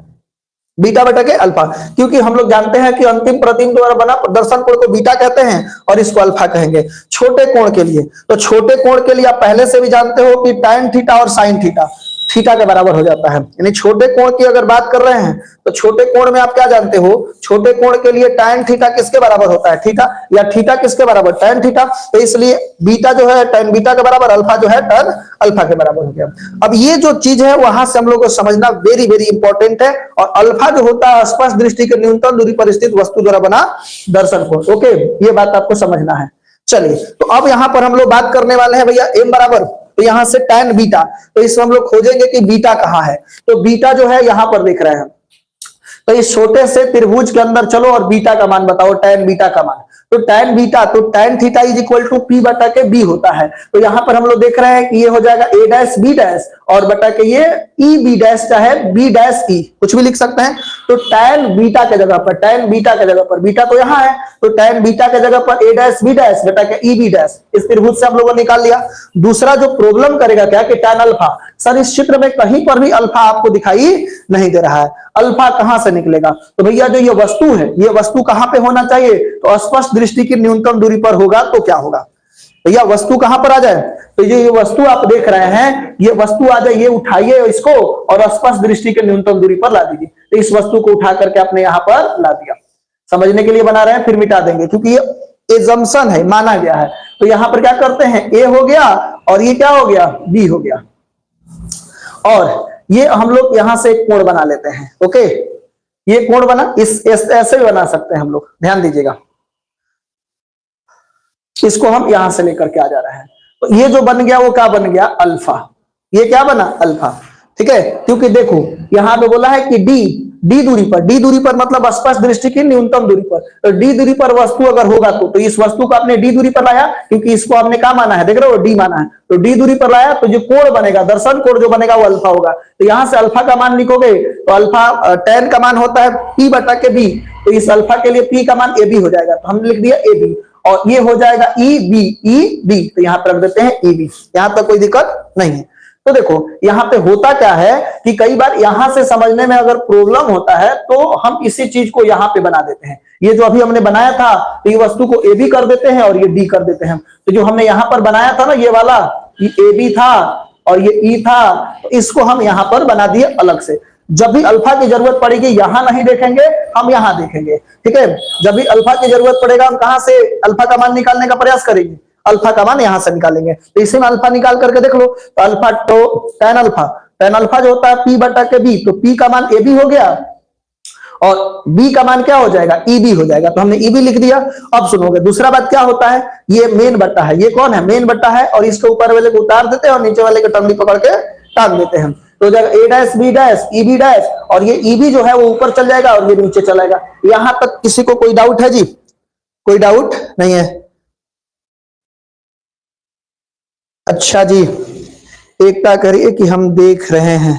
बीटा बटा के अल्फा, क्योंकि हम लोग जानते हैं कि अंतिम प्रतिबिंब द्वारा बना दर्शन कोण को बीटा कहते हैं और इसको अल्फा कहेंगे। छोटे कोण के लिए, तो छोटे कोण के लिए आप पहले से भी जानते हो कि tan थीटा और sin थीटा थीटा के बराबर हो जाता है। यानी छोटे कोण की अगर बात कर रहे हैं तो छोटे कोण में आप क्या जानते हो, छोटे कोण के लिए tan थीटा किसके बराबर होता है, थीटा, या थीटा किसके बराबर tan थीटा। तो इसलिए बीटा जो है tan बीटा के बराबर, अल्फा जो है tan अल्फा के बराबर हो गया। अब ये जो चीज है वहां से हम लोग को समझना वेरी वेरी इंपॉर्टेंट है। और अल्फा जो होता है स्पष्ट दृष्टि के न्यूनतम दूरी पर स्थित वस्तु द्वारा बना दर्शन कोण। ओके, ये बात आपको समझना है। चलिए, तो अब यहां पर हम लोग बात करने वाले हैं भैया एम बराबर, तो यहां से tan बीटा, तो इसमें हम लोग खोजेंगे कि बीटा कहां है। तो बीटा जो है यहां पर देख रहे हैं, तो इस छोटे से त्रिभुज के अंदर चलो और बीटा का मान बताओ, tan बीटा का मान। तो tan बीटा, तो tan theta is equal to P बटा के बी होता है। तो यहां पर हम लोग देख रहे हैं कि ये हो जाएगा a डैश बी डैश और बटा के ये ई बी डैश चाहे बी डैश ई, कुछ भी लिख सकते हैं। तो tan बीटा के जगह पर, tan बीटा के जगह पर, बीटा तो यहां है, तो tan बीटा के जगह पर a डैश बी डैश बटा के ई बी डैश, इस त्रिभुज से हम लोगों ने निकाल लिया। दूसरा जो प्रॉब्लम करेगा क्या कि tan अल्फा, सर इस चित्र में कहीं पर भी अल्फा आपको दिखाई नहीं दे रहा है, अल्फा कहां से निकलेगा। तो भैया जो ये वस्तु है, ये वस्तु कहां पे होना चाहिए तो स्पष्ट दृष्टि की न्यूनतम दूरी पर होगा। तो क्या होगा भैया, वस्तु कहां पर आ जाए, तो ये वस्तु आप देख रहे हैं, ये वस्तु आ जाए, ये उठाइए इसको और स्पष्ट दृष्टि के न्यूनतम दूरी पर ला दीजिए। तो इस वस्तु को उठा करके आपने यहां पर ला दिया, समझने के लिए बना रहे हैं, फिर मिटा देंगे क्योंकि ये एजम्पशन है, माना गया है। तो यहां पर क्या करते हैं, ए हो गया और ये क्या हो गया, बी हो गया, और ये हम लोग यहां से एक कोण बना लेते हैं। ओके, ये कोण बना, इस ऐसे भी बना सकते हैं हम लोग, ध्यान दीजिएगा। इसको हम यहां से लेकर के आ जा रहे हैं, तो ये जो बन गया वो क्या बन गया, अल्फा। ये क्या बना, अल्फा, ठीक है। क्योंकि देखो यहां पे बोला है कि डी दूरी पर, डी दूरी पर मतलब स्पष्ट दृष्टि की न्यूनतम दूरी पर, तो डी दूरी पर वस्तु अगर होगा तो इस वस्तु को आपने डी दूरी पर लाया, क्योंकि इसको आपने क्या माना है, देख रहे हो डी माना है, तो डी दूरी पर लाया, तो जो कोण बनेगा, दर्शन कोण जो बनेगा वो अल्फा होगा। तो यहां से अल्फा का मान लिखोगे तो अल्फा tan का मान होता है पी बटा के बी, तो इस अल्फा के लिए पी का मान ए बी हो जाएगा, तो हमने लिख दिया ए बी, और ये हो जाएगा ई बी, तो यहां पर रख देते हैं ई बी, यहां तक कोई दिक्कत नहीं है। तो देखो यहां पे होता क्या है कि कई बार यहां से समझने में अगर प्रॉब्लम होता है तो हम इसी चीज को यहां पे बना देते हैं। ये जो अभी हमने बनाया था तो ये वस्तु को ए बी कर देते हैं और ये डी कर देते हैं। तो जो हमने यहां पर बनाया था ना ये वाला, ये ए बी था और ये ई था, तो इसको हम यहां पर बना दिए अलग से। जब भी अल्फा की जरूरत पड़ेगी यहां नहीं देखेंगे, हम यहां देखेंगे, ठीक है। जब भी अल्फा की जरूरत पड़ेगा हम कहां से अल्फा का मान निकालने का प्रयास करेंगे, अल्फा का मान यहां से निकालेंगे। तो इसी में अल्फा निकाल करके देख लो, तो अल्फा तो tan अल्फा जो होता है पी बटा के बी, तो पी का मान ए बी हो गया और बी का मान क्या हो जाएगा, ई बी हो जाएगा, तो हमने ई बी लिख दिया। अब सुनोगे दूसरा बात क्या होता है, ये मेन बट्टा है, ये कौन है, मेन बट्टा है, और इसके ऊपर वाले को उतार देते हैं और नीचे वाले को टंगड़ी पकड़ के टांग देते हैं। तो जब A dash B dash E B dash, और ये ई बी जो है वो ऊपर चल जाएगा और ये नीचे चलाएगा। यहां तक किसी को कोई डाउट है जी, कोई डाउट नहीं है। अच्छा जी, एकता करिए कि हम देख रहे हैं।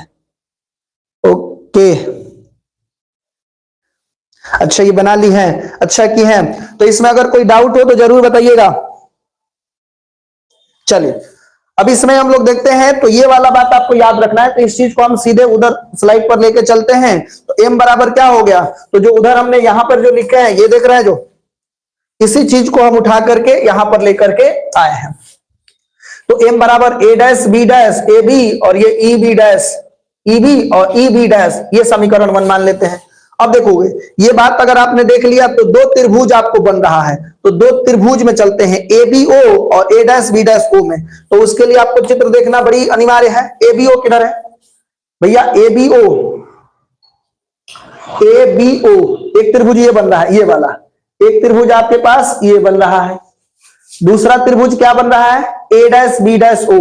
ओके, अच्छा, ये बना ली है, अच्छा की है। तो इसमें अगर कोई डाउट हो तो जरूर बताइएगा। चलिए, अब इसमें हम लोग देखते हैं, तो ये वाला बात आपको याद रखना है। तो इस चीज को हम सीधे उधर स्लाइड पर लेके चलते हैं। तो m बराबर क्या हो गया, तो जो उधर हमने यहां पर जो लिखे हैं, ये देख रहे हैं, जो इसी चीज को हम उठा करके यहां पर लेकर के आए हैं। तो m बराबर a dash b dash A B, और ये E B dash E B और ई बी डैश, ये समीकरण 1 मान लेते हैं। अब देखोगे, ये बात अगर आपने देख लिया तो दो त्रिभुज आपको बन रहा है। तो दो त्रिभुज में चलते हैं, ए बी ओ और ए डैश बी डैश ओ में। तो उसके लिए आपको चित्र देखना बड़ी अनिवार्य है। ए बी ओ किधर है भैया, A B O, A B O, एक त्रिभुज ये बन रहा है, ये वाला एक त्रिभुज आपके पास ये बन रहा है। दूसरा त्रिभुज क्या बन रहा है, ए डैश बी डैश ओ,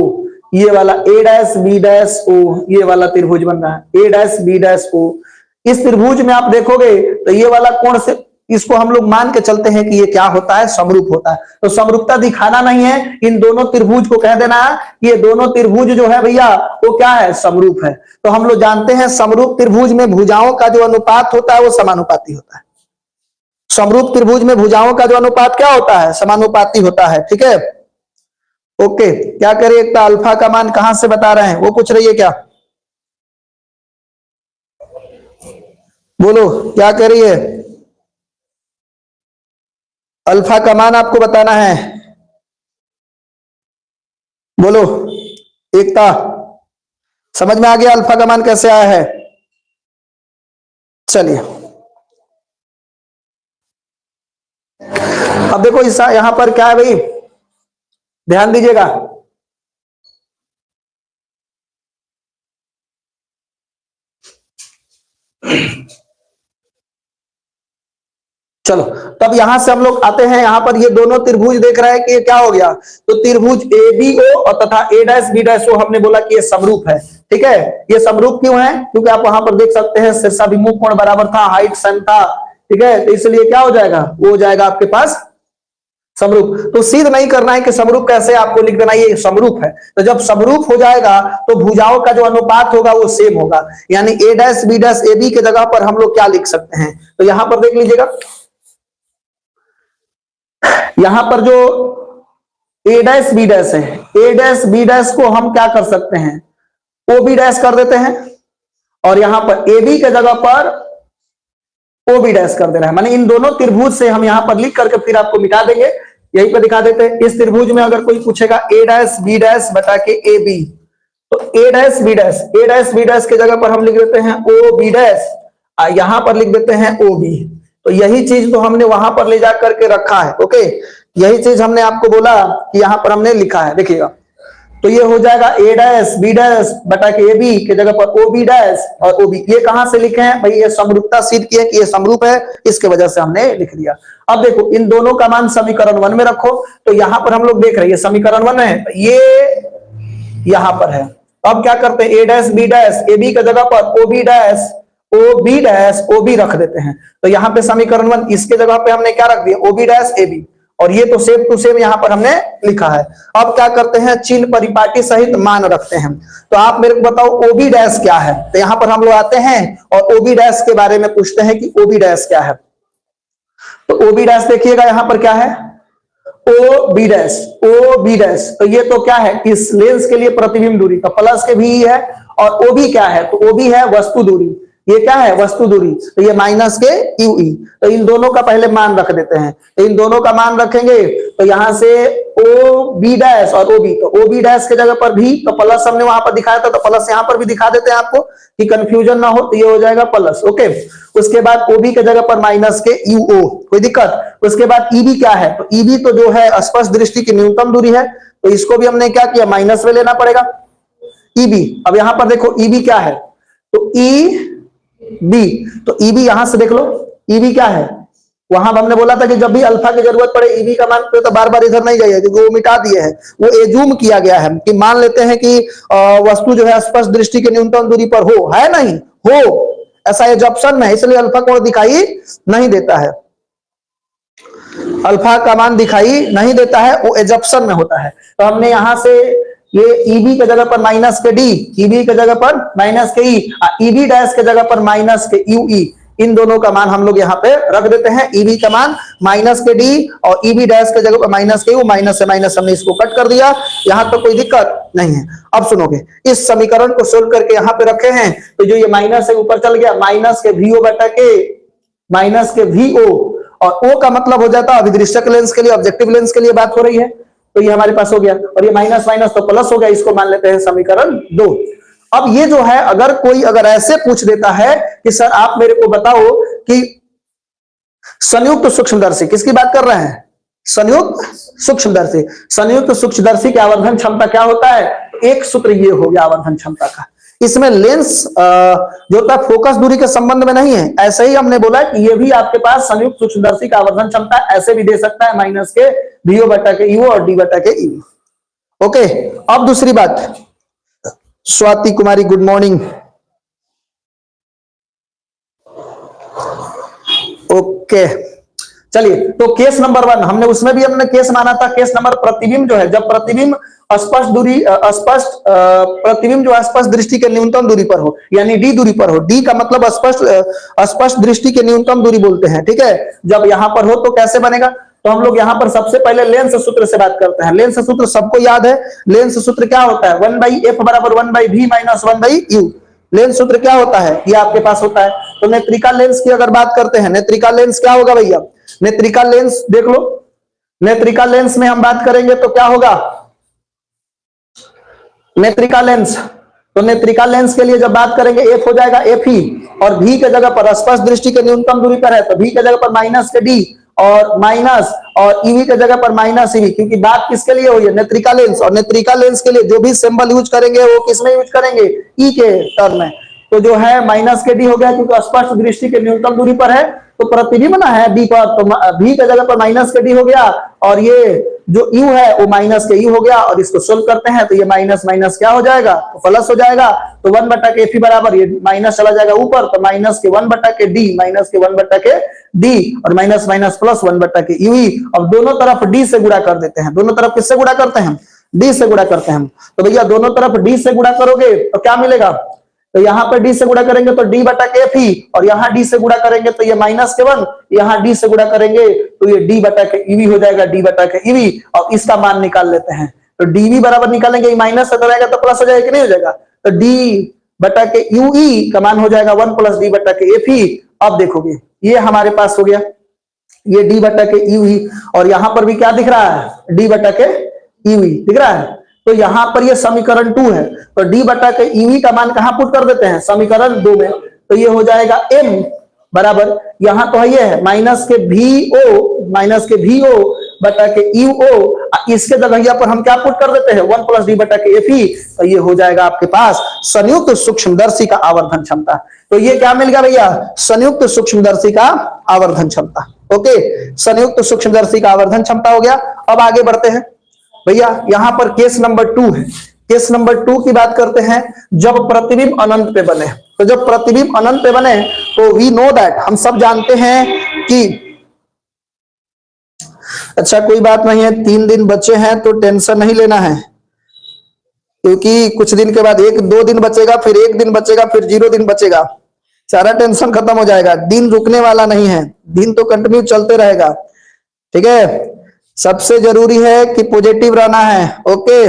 ये वाला ए डैश बी डैश ओ, ये वाला त्रिभुज बन रहा है, ए डैश बी डैश ओ। इस त्रिभुज में आप देखोगे तो ये वाला कोण से, इसको हम लोग मान के चलते हैं कि ये क्या होता है, समरूप होता है। तो समरूपता दिखाना नहीं है, इन दोनों त्रिभुज को कह देना है कि ये दोनों त्रिभुज जो है भैया, वो क्या है, समरूप है। तो हम लोग जानते हैं समरूप त्रिभुज में भुजाओं का जो अनुपात होता है वो समानुपाती होता है। समरूप त्रिभुज में भुजाओं का जो अनुपात क्या होता है, समानुपाती होता है। ठीक है, ओके। क्या करिए, एक तो अल्फा का मान कहां से बता रहे हैं, वो पूछ रही है क्या, बोलो क्या करिए। अल्फा का मान आपको बताना है, बोलो। एकता, समझ में आ गया अल्फा का मान कैसे आया है। चलिए, अब देखो इस यहां पर क्या है भाई, ध्यान दीजिएगा। चलो, तब यहां से हम लोग आते हैं, यहां पर ये दोनों त्रिभुज देख रहे हैं कि ये क्या हो गया, तो त्रिभुज ए बी ओ और तथा ए डैश बी डैश ओ, हमने बोला कि ये समरूप है। ठीक है, ये समरूप क्यों है, क्योंकि आप वहां पर देख सकते हैं शीर्षाभिमुख कोण बराबर था, हाइट सेम था। ठीक है, तो इसलिए क्या हो जाएगा, वो हो जाएगा आपके पास समरूप। तो सिद्ध नहीं करना है कि समरूप कैसे, आपको लिख देना ये समरूप है। तो जब समरूप हो जाएगा तो भुजाओं का जो अनुपात होगा वो सेम होगा, यानी A dash B dash A B के जगह पर हम लोग क्या लिख सकते हैं, तो यहां पर देख लीजिएगा, यहां पर जो ए डैश बी डैश है, ए डैश बी डैश को हम क्या कर सकते हैं, ओ बी डैश कर देते हैं, और यहां पर ए बी के जगह पर ओ बी डैश कर दे रहा है। माने इन दोनों त्रिभुज से हम यहां पर लिख करके फिर आपको मिटा देंगे, यहीं पर दिखा देते हैं। इस त्रिभुज में अगर कोई पूछेगा ए डैश बी डैश बटा के ए बी, तो ए dash B dash, A dash B dash के जगह पर हम लिख देते हैं ओ बी डैश, यहां पर लिख देते हैं ओ बी। तो यही चीज तो हमने वहां पर ले जा करके रखा है। ओके, यही चीज हमने आपको बोला कि यहां पर हमने लिखा है, देखिएगा। तो ये हो जाएगा ए डैश बी डैश बटा के ए बी के जगह पर ओ बी डैश और ओ बी। ये कहां से लिखे हैं भाई, ये समरूपता सिद्ध की है कि ये समरूप है, इसके वजह से हमने लिख दिया। अब देखो, इन दोनों का मान समीकरण 1 में रखो। तो यहां पर हम लोग देख रहे हैं समीकरण 1 है, ये यहां पर है। अब क्या करते हैं, A dash B dash A B की जगह पर O B dash O B dash O B रख देते हैं। तो यहाँ पे समीकरण 1, इसके जगह पे हमने क्या रख दिया, O B dash A B, और ये तो सेम टू सेम यहाँ पर हमने लिखा है। अब क्या करते हैं, चिन्ह परिपाटी सहित मान रखते हैं। तो आप मेरे को बताओ ओ बी डैश क्या है। तो यहाँ पर हम लोग आते हैं और ओ बी डैश के बारे में पूछते हैं कि ओ बी डैश क्या है। तो ओ बी डैश देखिएगा यहाँ पर क्या है, O B dash, O B dash. तो ये तो क्या है, इस लेंस के लिए प्रतिबिंब दूरी, तो प्लस के भी है। और ओ बी क्या है, तो ओ बी है वस्तु दूरी, ये क्या है, वस्तु दूरी। तो ये माइनस के यू ई। तो इन दोनों का पहले मान रख देते हैं। तो इन दोनों का मान रखेंगे तो यहां से ओ बी डैश और ओ बी, तो ओ बी डैश के जगह पर भी तो प्लस हमने वहां पर दिखाया था, तो प्लस यहां पर भी दिखा देते हैं आपको कि कंफ्यूजन ना हो। तो ये हो जाएगा प्लस। ओके, उसके बाद ओ बी के जगह पर माइनस के यू ओ, कोई दिक्कत। उसके बाद ई बी क्या है, तो ई बी तो जो है स्पर्श दृष्टि की न्यूनतम दूरी है, तो इसको भी हमने क्या किया, माइनस में लेना पड़ेगा ई बी। अब यहां पर देखो ई बी क्या है, तो ई बी, तो ई बी यहां से देख लो, ई बी क्या है, वहां हमने बोला था कि जब भी अल्फा की जरूरत पड़े ई बी का मान, तो बार बार इधर नहीं जाइए क्योंकि वो मिटा दिए हैं, वो एजूम किया गया है कि मान लेते हैं कि वस्तु जो है स्पर्श दृष्टि के न्यूनतम दूरी पर हो, है नहीं हो, ऐसा एजम्पशन में है, इसलिए अल्फा कोण दिखाई नहीं देता है, अल्फा का मान दिखाई नहीं देता है, वो एजम्पशन में होता है। तो हमने यहां से ये ईबी के जगह पर माइनस के डी, ईबी के जगह पर माइनस के ई, ईबी डैश के जगह पर माइनस के यू ई, इन दोनों का मान हम लोग यहाँ पे रख देते हैं। ईवी का मान माइनस के डी और ईवी डैश के जगह पर माइनस के यू, माइनस से माइनस हमने इसको कट कर दिया, यहाँ तो कोई दिक्कत नहीं है। अब सुनोगे, इस समीकरण को सोल्व करके यहाँ पे रखे हैं तो जो ये माइनस है ऊपर चल गया, माइनस के वीओ बटा के माइनस के वीओ, और ओ का मतलब हो जाता है अभिदृश्यक लेंस के लिए, ऑब्जेक्टिव लेंस के लिए बात हो रही है, तो ये हमारे पास हो गया, और ये माइनस माइनस तो प्लस हो गया, इसको मान लेते हैं समीकरण 2। अब ये जो है अगर कोई अगर ऐसे पूछ देता है कि सर आप मेरे को बताओ कि संयुक्त सूक्ष्मदर्शी, किसकी बात कर रहे हैं, संयुक्त सूक्ष्मदर्शी, संयुक्त सूक्ष्मदर्शी की आवर्धन क्षमता क्या होता है, एक सूत्र ये हो गया आवर्धन क्षमता का। इसमें लेंस जो होता है फोकस दूरी के संबंध में नहीं है, ऐसे ही हमने बोला कि ये भी आपके पास संयुक्त सूक्ष्मदर्शी का आवर्धन क्षमता ऐसे भी दे सकता है, माइनस के वीओ बटा के ईओ और डी बटा के ईवी। ओके, अब दूसरी बात, स्वाति कुमारी गुड मॉर्निंग। ओके चलिए, तो केस नंबर 1 हमने उसमें भी हमने केस माना था, केस नंबर प्रतिबिंब जो है, जब प्रतिबिंब स्पष्ट दूरी प्रतिबिंब जो स्पष्ट दृष्टि के न्यूनतम दूरी पर हो, यानी डी दूरी पर हो, डी का मतलब स्पष्ट दृष्टि के न्यूनतम दूरी बोलते हैं, ठीक है। जब यहां पर हो तो कैसे बनेगा, तो हम लोग यहां पर सबसे पहले लेंस सूत्र से बात करते हैं। लेंस सूत्र सबको याद है, लेंस सूत्र क्या होता है, 1/f बराबर 1/v माइनस 1/u। लेंस सूत्र क्या होता है, ये आपके पास होता है। तो नेत्रिका लेंस की अगर बात करते हैं, नेत्रिका लेंस क्या होगा भैया, नेत्रिका लेंस देख लो, नेत्रिका लेंस में हम बात करेंगे तो क्या होगा, नेत्रिका लेंस, तो नेत्रिका लेंस के लिए जब बात करेंगे एफ हो जाएगा एफ ही, और भी के जगह पर स्पष्ट दृष्टि के न्यूनतम दूरी पर है तो भी के जगह पर माइनस के डी और माइनस, और ईवी के जगह पर माइनस ईवी, क्योंकि बात किसके लिए हुई है, नेत्रिका लेंस। और नेत्रिका लेंस के लिए जो भी सिंबल यूज करेंगे वो किसमें यूज करेंगे, ई के टर्म में। तो जो है माइनस के डी हो गया क्योंकि स्पष्ट दृष्टि के न्यूनतम दूरी पर है, तो प्रतिबिंब ना है बी पर, तो बी की जगह पर माइनस के डी हो गया, और ये जो यू है वो माइनस के यू हो गया, और इसको सोल्व करते हैं तो ये माइनस माइनस क्या हो जाएगा, तो प्लस हो जाएगा। तो 1 बटा के एफ बराबर ये माइनस चला जाएगा ऊपर, तो माइनस के 1 बटा के डी, माइनस के 1 बटा के डी, और माइनस माइनस प्लस 1 बटा के यूई। अब दोनों तरफ डी से गुणा कर देते हैं, दोनों तरफ किससे गुणा करते हैं, डी से गुणा करते हैं। तो भैया दोनों तरफ डी से गुणा करोगे तो क्या मिलेगा, तो यहाँ पर डी से गुणा करेंगे तो डी बटा के एफ ही, और यहाँ डी से गुणा करेंगे तो ये माइनस के 1, यहाँ डी से गुणा करेंगे तो ये डी बटा के ईवी हो जाएगा, डी बटा के ईवी, और इसका मान निकाल लेते हैं। तो डीवी बराबर निकालेंगे, माइनस से जाएगा तो प्लस हो जाएगा कि नहीं हो जाएगा, तो डी बटा के यूई का मान हो जाएगा 1 प्लस डी बटा के एफ ही। अब देखोगे ये हमारे पास हो गया ये डी बटा के यूई, और यहाँ पर भी क्या दिख रहा है, डी बटा के यूई दिख रहा है। तो यहां पर ये समीकरण 2 है, तो डी बटा के ईवी का मान कहां पुट कर देते हैं, समीकरण 2 में, तो ये हो जाएगा m बराबर, यहां तो ये है माइनस के vo बटा के यूओ, इसके जगह पर हम क्या पुट कर देते हैं 1 प्लस डी बटा के एफ ही, तो ये हो जाएगा आपके पास संयुक्त सूक्ष्मदर्शी का आवर्धन क्षमता। तो ये क्या मिल गया भैया, संयुक्त सूक्ष्मदर्शी का आवर्धन क्षमता। ओके, संयुक्त सूक्ष्मदर्शी का आवर्धन क्षमता हो गया। अब आगे बढ़ते हैं भैया, यहां पर केस नंबर 2 है। केस नंबर 2 की बात करते हैं, जब प्रतिबिंब अनंत पे बने। तो जब प्रतिबिंब अनंत पे बने तो वी नो दैट, हम सब जानते हैं कि, अच्छा कोई बात नहीं है, 3 दिन बचे हैं तो टेंशन नहीं लेना है, क्योंकि कुछ दिन के बाद 1-2 दिन बचेगा, फिर 1 दिन बचेगा, फिर 0 दिन बचेगा, सारा टेंशन खत्म हो जाएगा। दिन रुकने वाला नहीं है, दिन तो कंटिन्यू चलते रहेगा, ठीक है। सबसे जरूरी है कि पॉजिटिव रहना है। ओके,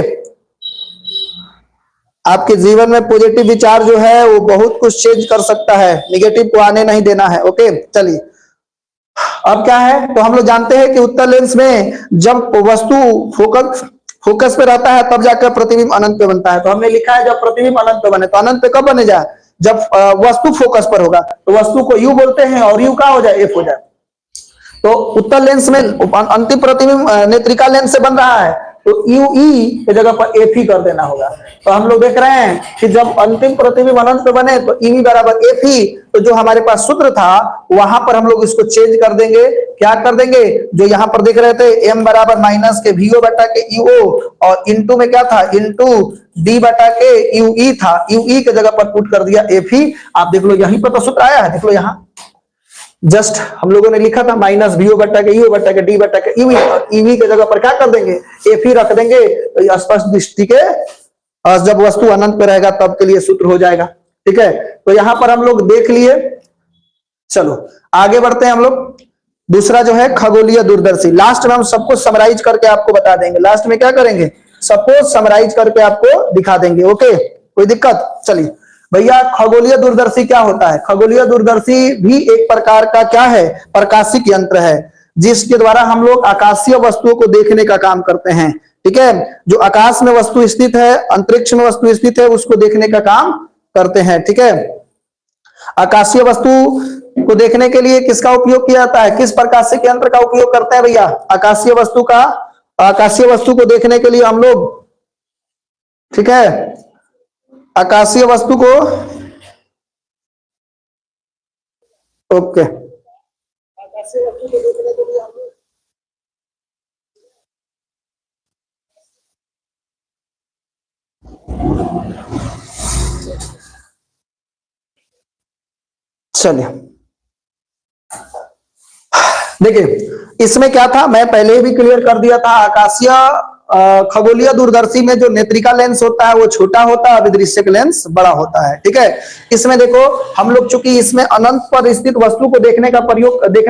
आपके जीवन में पॉजिटिव विचार जो है वो बहुत कुछ चेंज कर सकता है, निगेटिव को आने नहीं देना है। ओके चलिए, अब क्या है, तो हम लोग जानते हैं कि उत्तल लेंस में जब वस्तु फोकस पे रहता है तब जाकर प्रतिबिंब अनंत पे बनता है। तो हमने लिखा है जब प्रतिबिंब अनंत पे बने, तो अनंत पे कब बने जाए, जब वस्तु फोकस पर होगा, तो वस्तु को यू बोलते हैं और यू का हो जाए एफ हो जाए। तो उत्तल लेंस में अंतिम प्रतिबिंब नेत्रिका लेंस से बन रहा है, तो यू ई की जगह पर एफ ही कर देना होगा। तो हम लोग देख रहे हैं कि जब अंतिम प्रतिबिंब अनंत पे बने तो ईवी बराबर एफ ही, तो जो हमारे पास सूत्र था वहां पर हम लोग इसको चेंज कर देंगे। क्या कर देंगे, जो यहाँ पर देख रहे थे एम बराबर माइनस के वीओ बटा के यूओ, और इंटू में क्या था, इंटू डी बटा के यूई था, यूई की जगह पर पुट कर दिया एफ ही। आप देख लो यहीं पर तो सूत्र आया है, देख लो यहाँ जस्ट हम लोगों ने लिखा था माइनस वीओ बटा के यू बटा के डी बटा के ईवी, और ईवी की जगह पर क्या कर देंगे, एफ ही रख देंगे। तो स्पष्ट दृष्टि के जब वस्तु अनंत पे रहेगा तब के लिए सूत्र हो जाएगा, ठीक है। तो यहां पर हम लोग देख लिए चलो आगे बढ़ते हैं हम लोग। दूसरा जो है खगोलीय दूरदर्शी, लास्ट में हम सब कुछ समराइज करके आपको बता देंगे। लास्ट में क्या करेंगे, सब कुछ समराइज करके आपको दिखा देंगे। ओके, कोई दिक्कत? चलिए भैया, खगोलीय दूरदर्शी क्या होता है? खगोलीय दूरदर्शी भी एक प्रकार का क्या है, प्रकाशिक यंत्र है, जिसके द्वारा हम लोग आकाशीय वस्तुओं को देखने का काम करते हैं। ठीक है, जो आकाश में वस्तु स्थित है, अंतरिक्ष में वस्तु स्थित है, उसको देखने का काम करते हैं। ठीक है, आकाशीय वस्तु को देखने के लिए किसका उपयोग किया जाता है, किस प्रकाशिक यंत्र का उपयोग करते हैं भैया? आकाशीय वस्तु का, आकाशीय वस्तु को देखने के लिए हम लोग, ठीक है, आकाशीय वस्तु को, ओके, आकाशीय वस्तु को देखने के लिए हम लोग, चलिए देखिए इसमें क्या था, मैं पहले भी क्लियर कर दिया था। आकाशीय खगोलीय दूरदर्शी में जो नेत्रिका लेंस होता है वो छोटा होता है, अभिदृश्यक लेंस बड़ा होता है। ठीक है, इसमें देखो हम लोग चूंकि इसमें अनंत पर स्थित वस्तु को देखने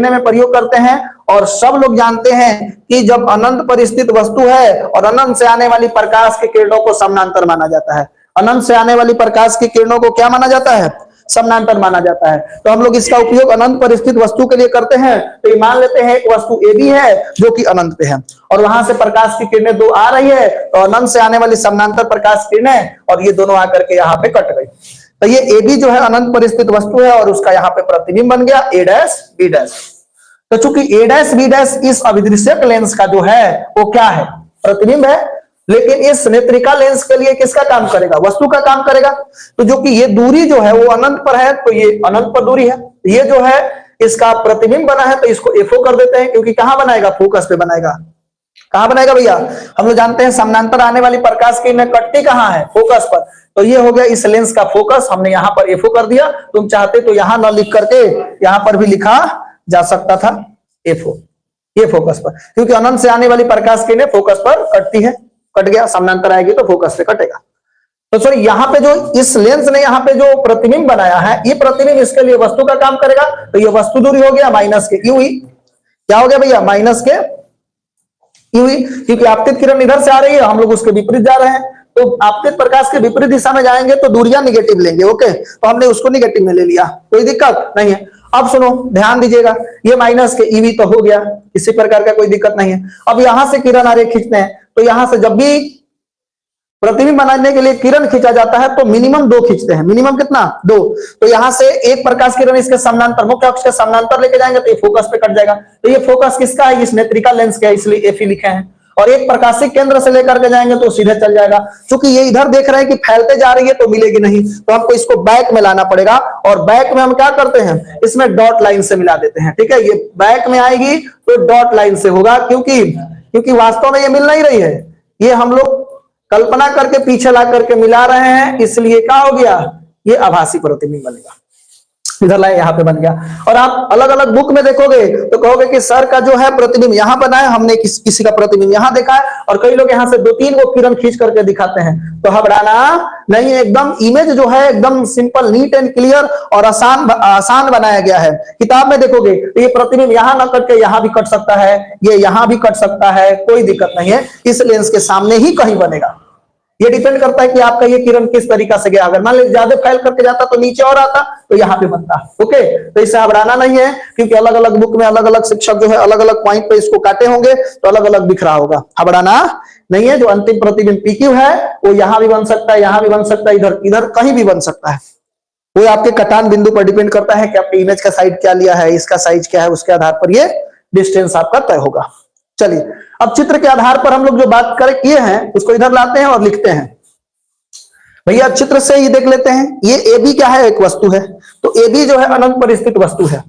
में प्रयोग करते हैं, और सब लोग जानते हैं कि जब अनंत पर स्थित वस्तु है और अनंत से आने वाली प्रकाश की किरणों को समानांतर माना जाता है। अनंत से आने वाली प्रकाश की किरणों को क्या माना जाता है, समानांतर माना जाता है। तो हम लोग इसका उपयोग अनंत पर स्थित वस्तु के लिए करते हैं। तो ये मान लेते हैं एक वस्तु ए बी है जो कि अनंत पे है, और वहां से प्रकाश की किरणें दो आ रही है, तो अनंत से आने वाली समानांतर प्रकाश किरणें, और ये दोनों आकर के यहाँ पे कट गई। तो ये ए बी जो है अनंत पर स्थित वस्तु है, और उसका यहाँ पे प्रतिबिंब बन गया ए डैश बी डैश। तो चूंकि ए डैश बी डैश इस अभिदृश्यक लेंस का जो है वो क्या है, प्रतिबिंब है, लेकिन इस नेत्रिका लेंस के लिए किसका काम करेगा, वस्तु का काम करेगा। तो जो कि ये दूरी जो है वो अनंत पर है, तो ये अनंत पर दूरी है, ये जो है इसका प्रतिबिंब बना है, तो इसको एफओ कर देते हैं, क्योंकि कहां बनाएगा, फोकस पे बनाएगा। कहां बनाएगा भैया, हम लोग जानते हैं समानांतर आने वाली प्रकाश की कटती कहां है, फोकस पर। तो ये हो गया इस लेंस का फोकस, हमने यहां पर एफओ कर दिया। तुम चाहते तो यहां न लिख करके यहां पर भी लिखा जा सकता था एफओ, ये फोकस पर, क्योंकि अनंत से आने वाली प्रकाश की फोकस पर कटती है, कट गया, समानांतर आएगी तो फोकस से कटेगा। तो सॉरी यहाँ पे जो इस लेंस ने यहाँ पे जो प्रतिबिंब बनाया है, ये प्रतिबिंब इसके लिए वस्तु का काम करेगा। तो ये वस्तु दूरी हो गया माइनस के यू, क्या हो गया भैया, माइनस के यू, क्योंकि आपतित किरण इधर से आ रही है, हम लोग उसके विपरीत जा रहे हैं। तो आपतित प्रकाश के विपरीत दिशा में जाएंगे तो दूरियां निगेटिव लेंगे। ओके, तो हमने उसको निगेटिव में ले लिया, कोई दिक्कत नहीं है। अब सुनो ध्यान दीजिएगा, ये माइनस के ईवी तो हो गया, किसी प्रकार का कोई दिक्कत नहीं है। अब यहां से किरण आ रही खींचते हैं, तो यहां से जब भी प्रतिबिंब बनाने के लिए किरण खींचा जाता है तो मिनिमम 2 खींचते हैं। मिनिमम कितना, 2। तो यहां से एक प्रकाश किरण इसके समानांतर, मुख्य अक्ष के समानांतर लेके जाएंगे तो ये फोकस पे कट जाएगा। तो ये फोकस किसका है, इस नेत्रिका लेंस का, इसलिए एफ लिखे हैं। और एक प्रकाशिक केंद्र से लेकर के जाएंगे तो सीधे चल जाएगा। क्योंकि ये इधर देख रहे हैं कि फैलते जा रही है तो मिलेगी नहीं, तो हमको इसको बैक में लाना पड़ेगा। और बैक में हम क्या करते हैं, इसमें डॉट लाइन से मिला देते हैं। ठीक है, ये बैक में आएगी तो डॉट लाइन से होगा, क्योंकि वास्तव में ये मिल नहीं रही है, ये हम लोग कल्पना करके पीछे ला करके मिला रहे हैं, इसलिए क्या हो गया, ये आभासी प्रतिबिंब बनेगा। इधर लाए, यहाँ पे बन गया। और आप अलग अलग बुक में देखोगे तो कहोगे कि सर का जो है प्रतिबिंब यहाँ बना है, हमने किसी का प्रतिबिंब यहाँ देखा है, और कई लोग यहाँ से 2-3 वो किरण खींच करके दिखाते हैं। तो घबराना नहीं है, एकदम इमेज जो है एकदम सिंपल, नीट एंड क्लियर और आसान बनाया गया है। किताब में देखोगे तो ये प्रतिबिंब यहाँ न कट के यहाँ भी कट सकता है, ये यहाँ भी कट सकता है, कोई दिक्कत नहीं है। इस लेंस के सामने ही कहीं बनेगा। ये डिपेंड करता है कि आपका ये किरण किस तरीका से गया। अगर मान लीजिए ज्यादा फैल करके जाता तो नीचे और आता, तो यहाँ पे बनता। ओके, तो इससे घबराना नहीं है, क्योंकि अलग अलग बुक में अलग अलग शिक्षक जो है अलग अलग पॉइंट पे इसको काटे होंगे, तो अलग अलग दिख रहा होगा। घबराना नहीं है। जो अंतिम प्रतिबिंब पीक्यू है वो यहाँ भी बन सकता है, यहाँ भी बन सकता है, इधर इधर कहीं भी बन सकता है। वो आपके कटान बिंदु पर डिपेंड करता है कि आपने इमेज का साइज क्या लिया है, इसका साइज क्या है, उसके आधार पर ये डिस्टेंस आपका तय होगा। चलिए, अब चित्र के आधार पर हम लोग जो बात कर किए हैं उसको इधर लाते हैं और लिखते हैं। भैया चित्र से ही देख लेते हैं। ये ए बी क्या है, एक वस्तु है। तो ए बी जो है अनंत पर स्थित वस्तु है।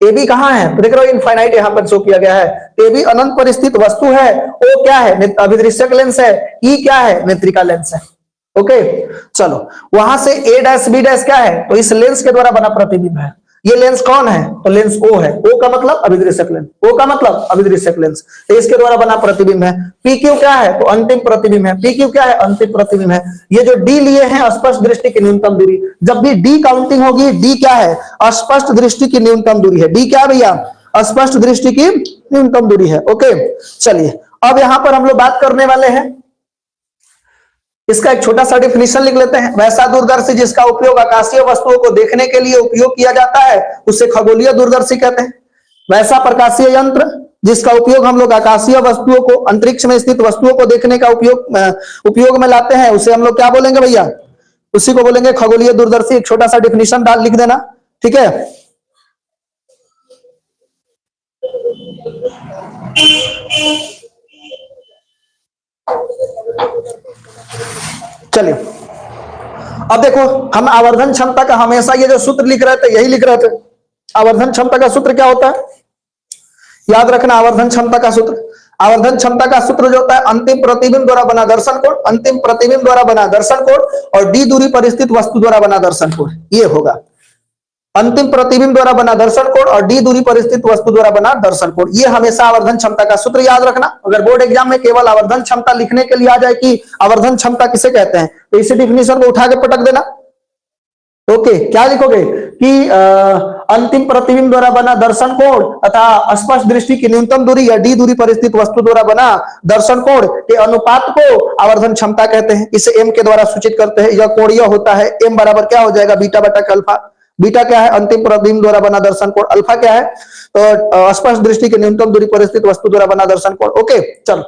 ए बी कहां है, तो देख रहे हो इनफाइनाइट यहां पर शो किया गया है। ए बी अनंत पर स्थित वस्तु है। ओ क्या है, अभिदृश्यक लेंस है। ई क्या है, नेत्रिका लेंस है। ओके, चलो वहां से ए डैश बी डैश क्या है, तो इस लेंस के द्वारा बना प्रतिबिंब है। ये लेंस कौन है? तो लेंस ओ है। ओ का मतलब अभिदृश्यक लेंस, ओ का मतलब अभिदृश्यक लेंस, तो इसके द्वारा बना प्रतिबिंब है। पी क्यू क्या है? तो अंतिम प्रतिबिंब है। पी क्यू क्या है? अंतिम प्रतिबिंब है। ये जो डी लिए हैं स्पष्ट दृष्टि की न्यूनतम दूरी, जब भी डी काउंटिंग होगी, डी क्या है? स्पष्ट दृष्टि की न्यूनतम दूरी है। डी क्या भैया? स्पष्ट दृष्टि की न्यूनतम दूरी है। ओके, चलिए अब यहां पर हम लोग बात करने वाले हैं, इसका एक छोटा सा डिफिनेशन लिख लेते हैं। वैसा दूरदर्शी जिसका उपयोग आकाशीय वस्तुओं को देखने के लिए उपयोग किया जाता है उसे खगोलीय दूरदर्शी कहते हैं। वैसा प्रकाशीय यंत्र जिसका उपयोग हम लोग आकाशीय वस्तुओं को, अंतरिक्ष में स्थित वस्तुओं को देखने का उपयोग में लाते हैं, उसे हम लोग क्या बोलेंगे भैया? उसी को बोलेंगे खगोलीय दूरदर्शी। एक छोटा सा डिफिनेशन डाल लिख देना, ठीक है। चलिए अब देखो, हम आवर्धन क्षमता का हमेशा ये जो सूत्र लिख रहे थे यही लिख रहे थे। आवर्धन क्षमता का सूत्र क्या होता है? याद रखना, आवर्धन क्षमता का सूत्र, आवर्धन क्षमता का सूत्र जो होता है अंतिम प्रतिबिंब द्वारा बना दर्शन कोण, अंतिम प्रतिबिंब द्वारा बना दर्शन कोण और डी दूरी पर स्थित वस्तु द्वारा बना दर्शन कोण, ये होगा। अंतिम प्रतिबिंब द्वारा बना दर्शन कोण और डी दूरी पर स्थित वस्तु द्वारा बना दर्शन कोण, ये हमेशा आवर्धन क्षमता का सूत्र याद रखना। अगर बोर्ड एग्जाम में केवल आवर्धन क्षमता लिखने के लिए आ जाए कि आवर्धन क्षमता किसे कहते हैं, तो इसी डिफिनेशन को उठा के पटक देना। ओके, क्या लिखोगे कि अंतिम प्रतिबिंब द्वारा बना दर्शन कोण तथा स्पष्ट दृष्टि की न्यूनतम दूरी या डी दूरी पर स्थित वस्तु द्वारा बना दर्शन कोण के अनुपात को आवर्धन क्षमता कहते हैं। इसे एम के द्वारा सूचित करते हैं। यह कोणीय होता है। एम बराबर क्या हो जाएगा? बीटा बटा अल्फा। बीटा क्या है? अंतिम प्रतिबिंब द्वारा बना दर्शन कोण। अल्फा क्या है? तो स्पष्ट दृष्टि की न्यूनतम दूरी पर स्थित वस्तु द्वारा बना दर्शन कोण। ओके, चलो,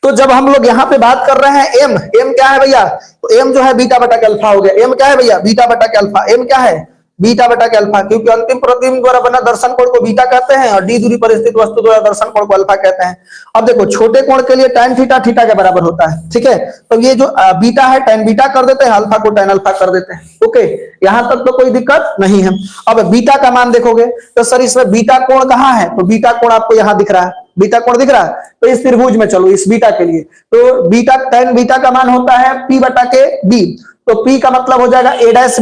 तो जब हम लोग यहां पे बात कर रहे हैं एम, एम क्या है भैया? तो एम जो है बीटा बटा के अल्फा हो गया। एम क्या है भैया? बीटा बटा के अल्फा। एम क्या है? बीटा बटा के अल्फा, क्योंकि अंतिम प्रतिबिंब द्वारा बना दर्शन कोण को बीटा कहते हैं और डी दूरी पर स्थित वस्तु द्वारा दर्शन कोण को अल्फा कहते हैं। अब देखो, छोटे कोण के लिए tan थीटा थीटा के बराबर होता है, ठीक है। तो ये जो बीटा है tan बीटा कर देते हैं, अल्फा को tan अल्फा कर देते हैं। ओके, यहां तक तो कोई दिक्कत नहीं है। अब बीटा का मान देखोगे तो सर इसमें बीटा कोण कहां है? तो बीटा कोण आपको यहां दिख रहा है, बीटा कोण दिख रहा है। तो इस त्रिभुज में चलो, इस बीटा के लिए तो बीटा tan बीटा का मान होता है p बटा के b। तो p का मतलब हो जाएगा a डैश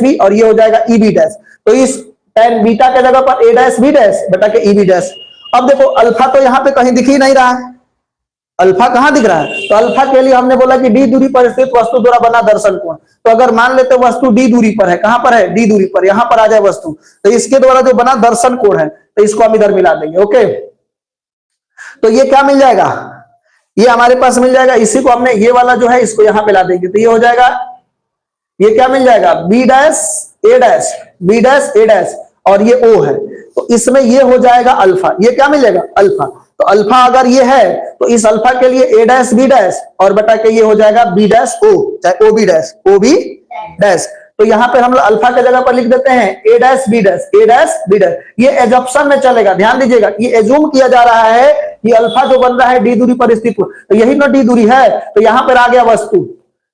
b और ये हो जाएगा e b डैश। तो इस tan बीटा के जगह पर a डैश b डैश बटा के e b डैश। अब देखो अल्फा तो यहां पे कहीं दिख ही नहीं रहा है, अल्फा कहां दिख रहा है? तो अल्फा के लिए हमने बोला कि डी दूरी पर स्थित वस्तु द्वारा बना दर्शन कोण। तो अगर मान लेते वस्तु डी दूरी पर है, कहां पर है? डी दूरी पर, यहां पर आ जाए वस्तु, तो इसके द्वारा जो बना दर्शन कोण है तो इसको हम इधर मिला देंगे। ओके, तो ये क्या मिल जाएगा? ये हमारे पास मिल जाएगा, इसी को हमने ये वाला जो है इसको यहां पे ला देंगे, तो ये हो जाएगा, ये क्या मिल जाएगा? B dash A dash, B dash A dash और ये ओ है, तो इसमें ये हो जाएगा अल्फा। ये क्या मिल जाएगा? अल्फा। तो अल्फा अगर ये है तो इस अल्फा के लिए ए डैश बी डैश और बटा के ये हो जाएगा बी डैश ओ, चाहे O B dash, O B dash. तो यहां पे हम लोग अल्फा के जगह पर लिख देते हैं A dash B dash, A dash B dash. ये एजम्पशन में चलेगा, ध्यान दीजिएगा, ये एज्यूम किया जा रहा है कि अल्फा जो बन रहा है डी दूरी पर स्थित, तो यही ना डी दूरी है, तो यहां पर आ गया वस्तु,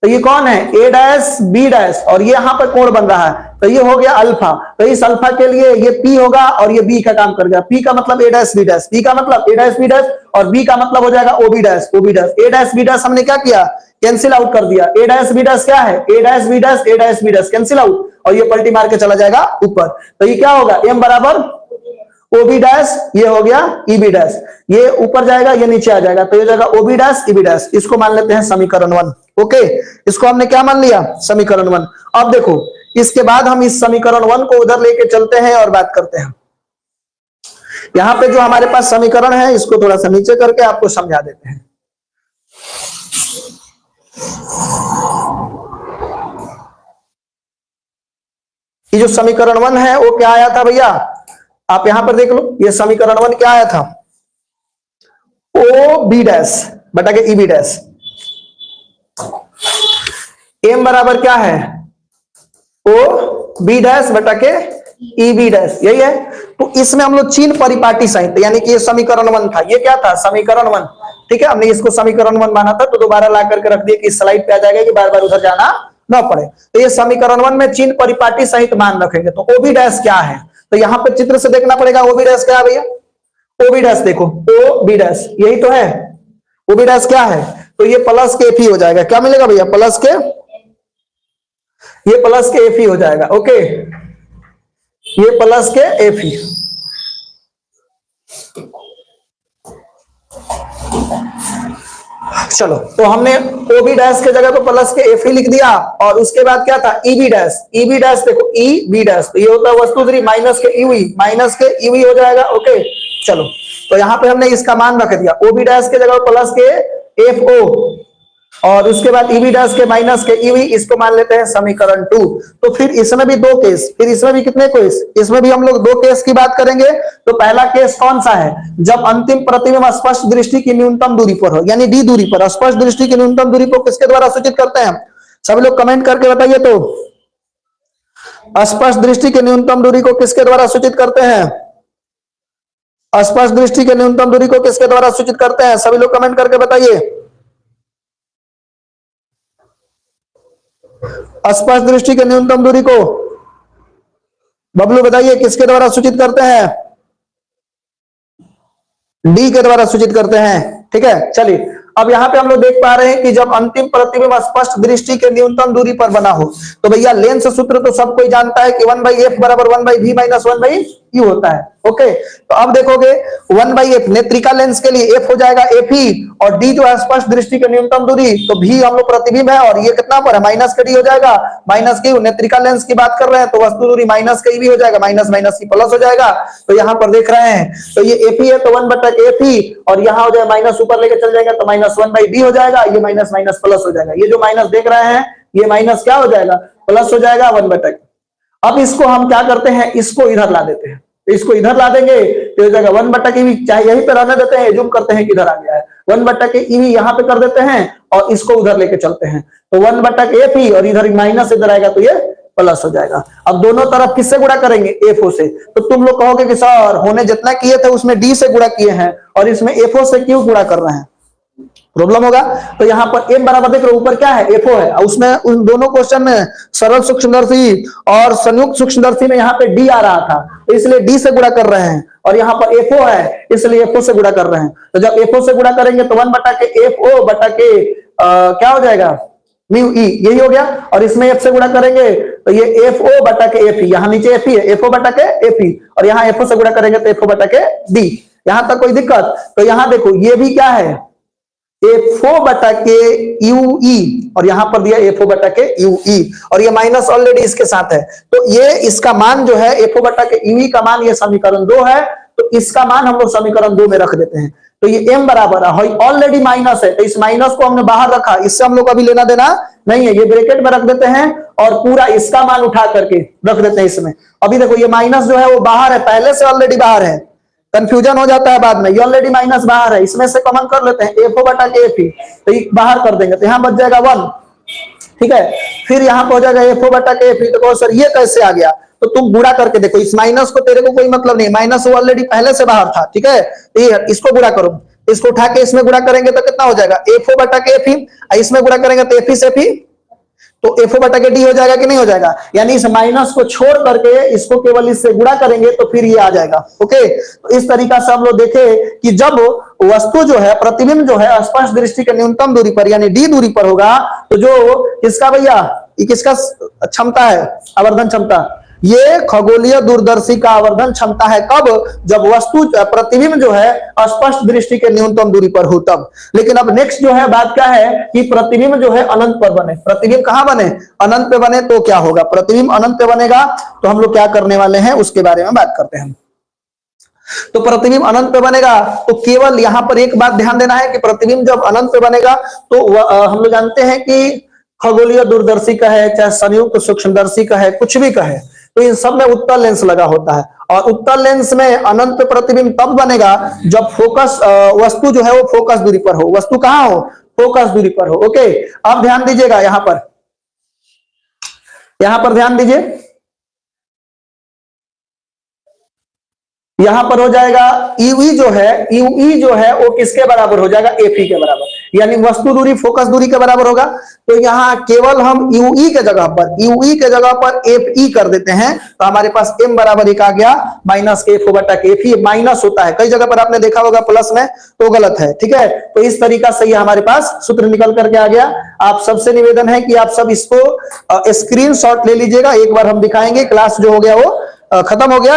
तो ये कौन है? ए डैश बी डैश और ये यहां पर कोण बन रहा है, तो ये हो गया अल्फा। तो इस अल्फा के लिए ये पी होगा और ये बी का काम कर गया। पी का मतलब A dash B dash, P का मतलब ए डैश बी डैश और बी का मतलब हो जाएगा O B dash, O B dash. A dash B dash हमने क्या किया? कैंसिल आउट कर दिया। ए डैश बी डैश क्या है? A dash B dash, A dash B dash cancel out और ये पलटी मार के चला जाएगा ऊपर। तो ये क्या होगा? एम बराबर ओ बी डैश, ये हो गया ई बी डैश, ये ऊपर जाएगा ये नीचे आ जाएगा, तो ये जाएगा O B dash E B dash. इसको मान लेते हैं समीकरण 1। ओके, इसको हमने क्या मान लिया? समीकरण 1। अब देखो, इसके बाद हम इस समीकरण 1 को उधर लेके चलते हैं और बात करते हैं। यहां पे जो हमारे पास समीकरण है इसको थोड़ा सा नीचे करके आपको समझा देते हैं। ये जो समीकरण 1 है वो क्या आया था भैया? आप यहां पर देख लो, ये समीकरण 1 क्या आया था? ओ बी डैश बटा के ई बी डैश। एम बराबर क्या है? ओ बी डैश बटा के ई बी डैश, यही है। तो इसमें हम लोग चिन्ह परिपाटी सहित, यानी कि ये समीकरण 1 था, ये क्या था? समीकरण 1, ठीक है। हमने इसको समीकरण 1 माना था, तो दोबारा ला करके रख दिया कि इस स्लाइड पे आ जाएगा कि बार बार उधर जाना ना पड़े। तो ये समीकरण 1 में चिन्ह परिपाटी सहित मान रखेंगे। तो ओ बी डैश क्या है? तो यहां पर चित्र से देखना पड़ेगा। ओ बी डैश क्या है भैया? ओ बी डैश देखो, ओ बी डैश यही तो है। ओ बी डैश क्या है? तो ये प्लस के एफ ही हो जाएगा। क्या मिलेगा भैया? प्लस के, ये प्लस के एफ ही हो जाएगा। ओके, ये प्लस के एफ ई। चलो, तो हमने ओ बी डैश के जगह पर प्लस के एफ ई लिख दिया, और उसके बाद क्या था E B dash. E B dash देखो ई बी डैश, तो ये होता है वस्तु दूरी माइनस के यू ई, माइनस के यू ई हो जाएगा। ओके चलो, तो यहां पे हमने इसका मान रख दिया, ओ बी डैश के जगह प्लस के एफ ओ, और उसके बाद ई बी डैश के माइनस के यू ई, इसको मान लेते हैं समीकरण 2। तो फिर इसमें भी दो केस, फिर इसमें भी कितने केस, इसमें भी हम लोग दो केस की बात करेंगे। तो पहला केस कौन सा है, जब अंतिम प्रतिबिंब स्पष्ट दृष्टि की न्यूनतम दूरी पर हो, यानी डी दूरी पर। स्पष्ट दृष्टि की न्यूनतम दूरी को किसके द्वारा सूचित करते हैं, सभी लोग कमेंट करके बताइए। तो स्पष्ट दृष्टि की न्यूनतम दूरी को किसके द्वारा सूचित करते हैं, स्पष्ट दृष्टि की न्यूनतम दूरी को किसके द्वारा सूचित करते हैं, सभी लोग कमेंट करके बताइए। स्पष्ट दृष्टि के न्यूनतम दूरी को बबलू बताइए किसके द्वारा सूचित करते हैं, डी के द्वारा सूचित करते हैं। ठीक है, चलिए अब यहां पे हम लोग देख पा रहे हैं कि जब अंतिम प्रतिबिंब स्पष्ट दृष्टि के न्यूनतम दूरी पर बना हो, तो भैया लेंस सूत्र तो सब कोई जानता है कि 1/f बराबर 1/v माइनस 1/u होता है। ओके, तो अब देखोगे 1/f नेत्रिका लेंस के लिए f हो जाएगा एफ ई, और d जो है स्पष्ट दृष्टि के न्यूनतम दूरी, तो v हम लोग प्रतिबिंब है, और ये कितना पर है माइनस के d हो जाएगा, माइनस के नेत्रिका लेंस की बात कर रहे हैं, तो वस्तु दूरी माइनस के भी हो जाएगा, माइनस माइनस की प्लस हो जाएगा। तो यहाँ पर देख रहे हैं, तो ये एफ ई है तो 1/f, और यहाँ हो जाएगा माइनस ऊपर लेके चल जाएगा तो माइनस 1/b हो जाएगा, ये माइनस माइनस प्लस हो जाएगा। ये जो माइनस देख रहे हैं ये माइनस क्या हो जाएगा, प्लस हो जाएगा 1/। अब इसको हम क्या करते हैं, इसको इधर ला देते हैं, तो इसको इधर ला देंगे तो हो जाएगा 1/e, चाहे यहीं पे रहने देते हैं, जूम करते हैं किधर आ गया है, 1/e यहाँ पे कर देते हैं और इसको उधर लेके चलते हैं, तो 1/f और इधर माइनस इधर आएगा तो ये प्लस हो जाएगा। अब दोनों तरफ किससे गुणा करेंगे, एफओ से। तो तुम लोग कहोगे कि सर होने जितना किए थे उसमें डी से गुणा किए हैं और इसमें एफओ से क्यों गुणा कर रहे हैं, प्रॉब्लम होगा। तो यहाँ पर m बराबर देख रहे हो ऊपर क्या है, एफओ है, उसमें उन दोनों क्वेश्चन में सरल सूक्ष्मदर्शी और संयुक्त सूक्ष्मदर्शी में यहाँ पे डी आ रहा था, तो इसलिए डी से गुणा कर रहे हैं, और यहाँ पर एफओ है इसलिए एफओ से गुणा कर रहे हैं। तो जब एफओ से गुणा करेंगे तो 1/fo बटा के क्या हो जाएगा, म्यू ई, यही हो गया। और इसमें एफ से गुणा करेंगे तो ये एफओ बटा के एफ ई, यहाँ नीचे एफ ई है, एफओ बटा के एफ ई, और यहाँ एफओ से गुणा करेंगे तो एफओ बटा के डी। यहां तक कोई दिक्कत? तो यहाँ देखो ये भी क्या है, एफओ बटा के यू ई, और यहां पर दिया एफओ बटा के यू ई, और ये माइनस ऑलरेडी इसके साथ है, तो ये इसका मान जो है एफओ बटा के यू ई का मान, ये समीकरण 2 है, तो इसका मान हम लोग समीकरण 2 में रख देते हैं। तो ये m बराबर है, ऑलरेडी माइनस है, तो इस माइनस को हमने बाहर रखा, इससे हम लोग अभी लेना देना नहीं है, ये ब्रैकेट में रख देते हैं और पूरा इसका मान उठा करके रख देते हैं इसमें। अभी देखो ये माइनस जो है वो बाहर है, पहले से ऑलरेडी बाहर है, कंफ्यूजन हो जाता है बाद में, ये ऑलरेडी माइनस बाहर है, इसमें से कॉमन कर लेते हैं, एफओ बटा के एफ ई, तो ये बाहर कर देंगे तो यहाँ बच जाएगा 1, ठीक है। फिर यहाँ पे हो जाएगा एफओ बटा के एफ ई, तो सर ये कैसे आ गया, तो तुम गुणा करके देखो, इस माइनस को तेरे को कोई मतलब नहीं, माइनस वो ऑलरेडी पहले से बाहर था, ठीक है। तो इसको गुणा करो, इसको उठा के इसमें गुणा करेंगे तो कितना हो जाएगा, एफओ बटा के एफ ई, इसमें गुणा करेंगे तो एफ ई से एफ ई, तो एफओ बटा के डी हो जाएगा कि नहीं हो जाएगा, यानी इस माइनस को छोड़ करके इसको केवल इससे गुणा करेंगे तो फिर ये आ जाएगा। ओके, तो इस तरीका से हम लोग देखे कि जब वस्तु जो है, प्रतिबिंब जो है स्पष्ट दृष्टि के न्यूनतम दूरी पर यानी डी दूरी पर होगा, तो जो किसका भैया, ये किसका क्षमता है, आवर्धन क्षमता, ये खगोलीय दूरदर्शी का आवर्धन क्षमता है। कब, जब वस्तु प्रतिबिंब जो है स्पष्ट दृष्टि के न्यूनतम दूरी पर हो तब। लेकिन अब नेक्स्ट जो है बात क्या है कि प्रतिबिंब जो है अनंत पर बने, प्रतिबिंब कहां बने, अनंत पे बने, तो क्या होगा, प्रतिबिंब अनंत पे बनेगा तो हम लोग क्या करने वाले हैं उसके बारे में बात करते हैं। तो प्रतिबिंब अनंत पे बनेगा तो केवल यहां पर एक बात ध्यान देना है कि प्रतिबिंब जब अनंत पे बनेगा तो हम लोग जानते हैं कि खगोलीय दूरदर्शी का है, चाहे संयुक्त सूक्ष्मदर्शी का है, कुछ भी का है, तो इन सब में उत्तल लेंस लगा होता है, और उत्तल लेंस में अनंत प्रतिबिंब तब बनेगा जब फोकस वस्तु जो है वो फोकस दूरी पर हो, वस्तु कहां हो, फोकस दूरी पर हो। ओके, अब ध्यान दीजिएगा, यहां पर ध्यान दीजिए, यहां पर हो जाएगा यूई जो है वो किसके बराबर हो जाएगा, एफई के बराबर, यानी वस्तु दूरी फोकस दूरी के बराबर होगा। तो यहां केवल हम यूई के जगह पर एफ ई कर देते हैं, तो हमारे पास m बराबर 1 आ गया, माइनस एफ बटा के एफ ई, माइनस होता है कई जगह पर आपने देखा होगा प्लस में, तो गलत है, ठीक है। तो इस तरीका से ये हमारे पास सूत्र निकल करके आ गया। आप सबसे निवेदन है कि आप सब इसको स्क्रीनशॉट ले लीजिएगा, एक बार हम दिखाएंगे, क्लास जो हो गया वो खत्म हो गया।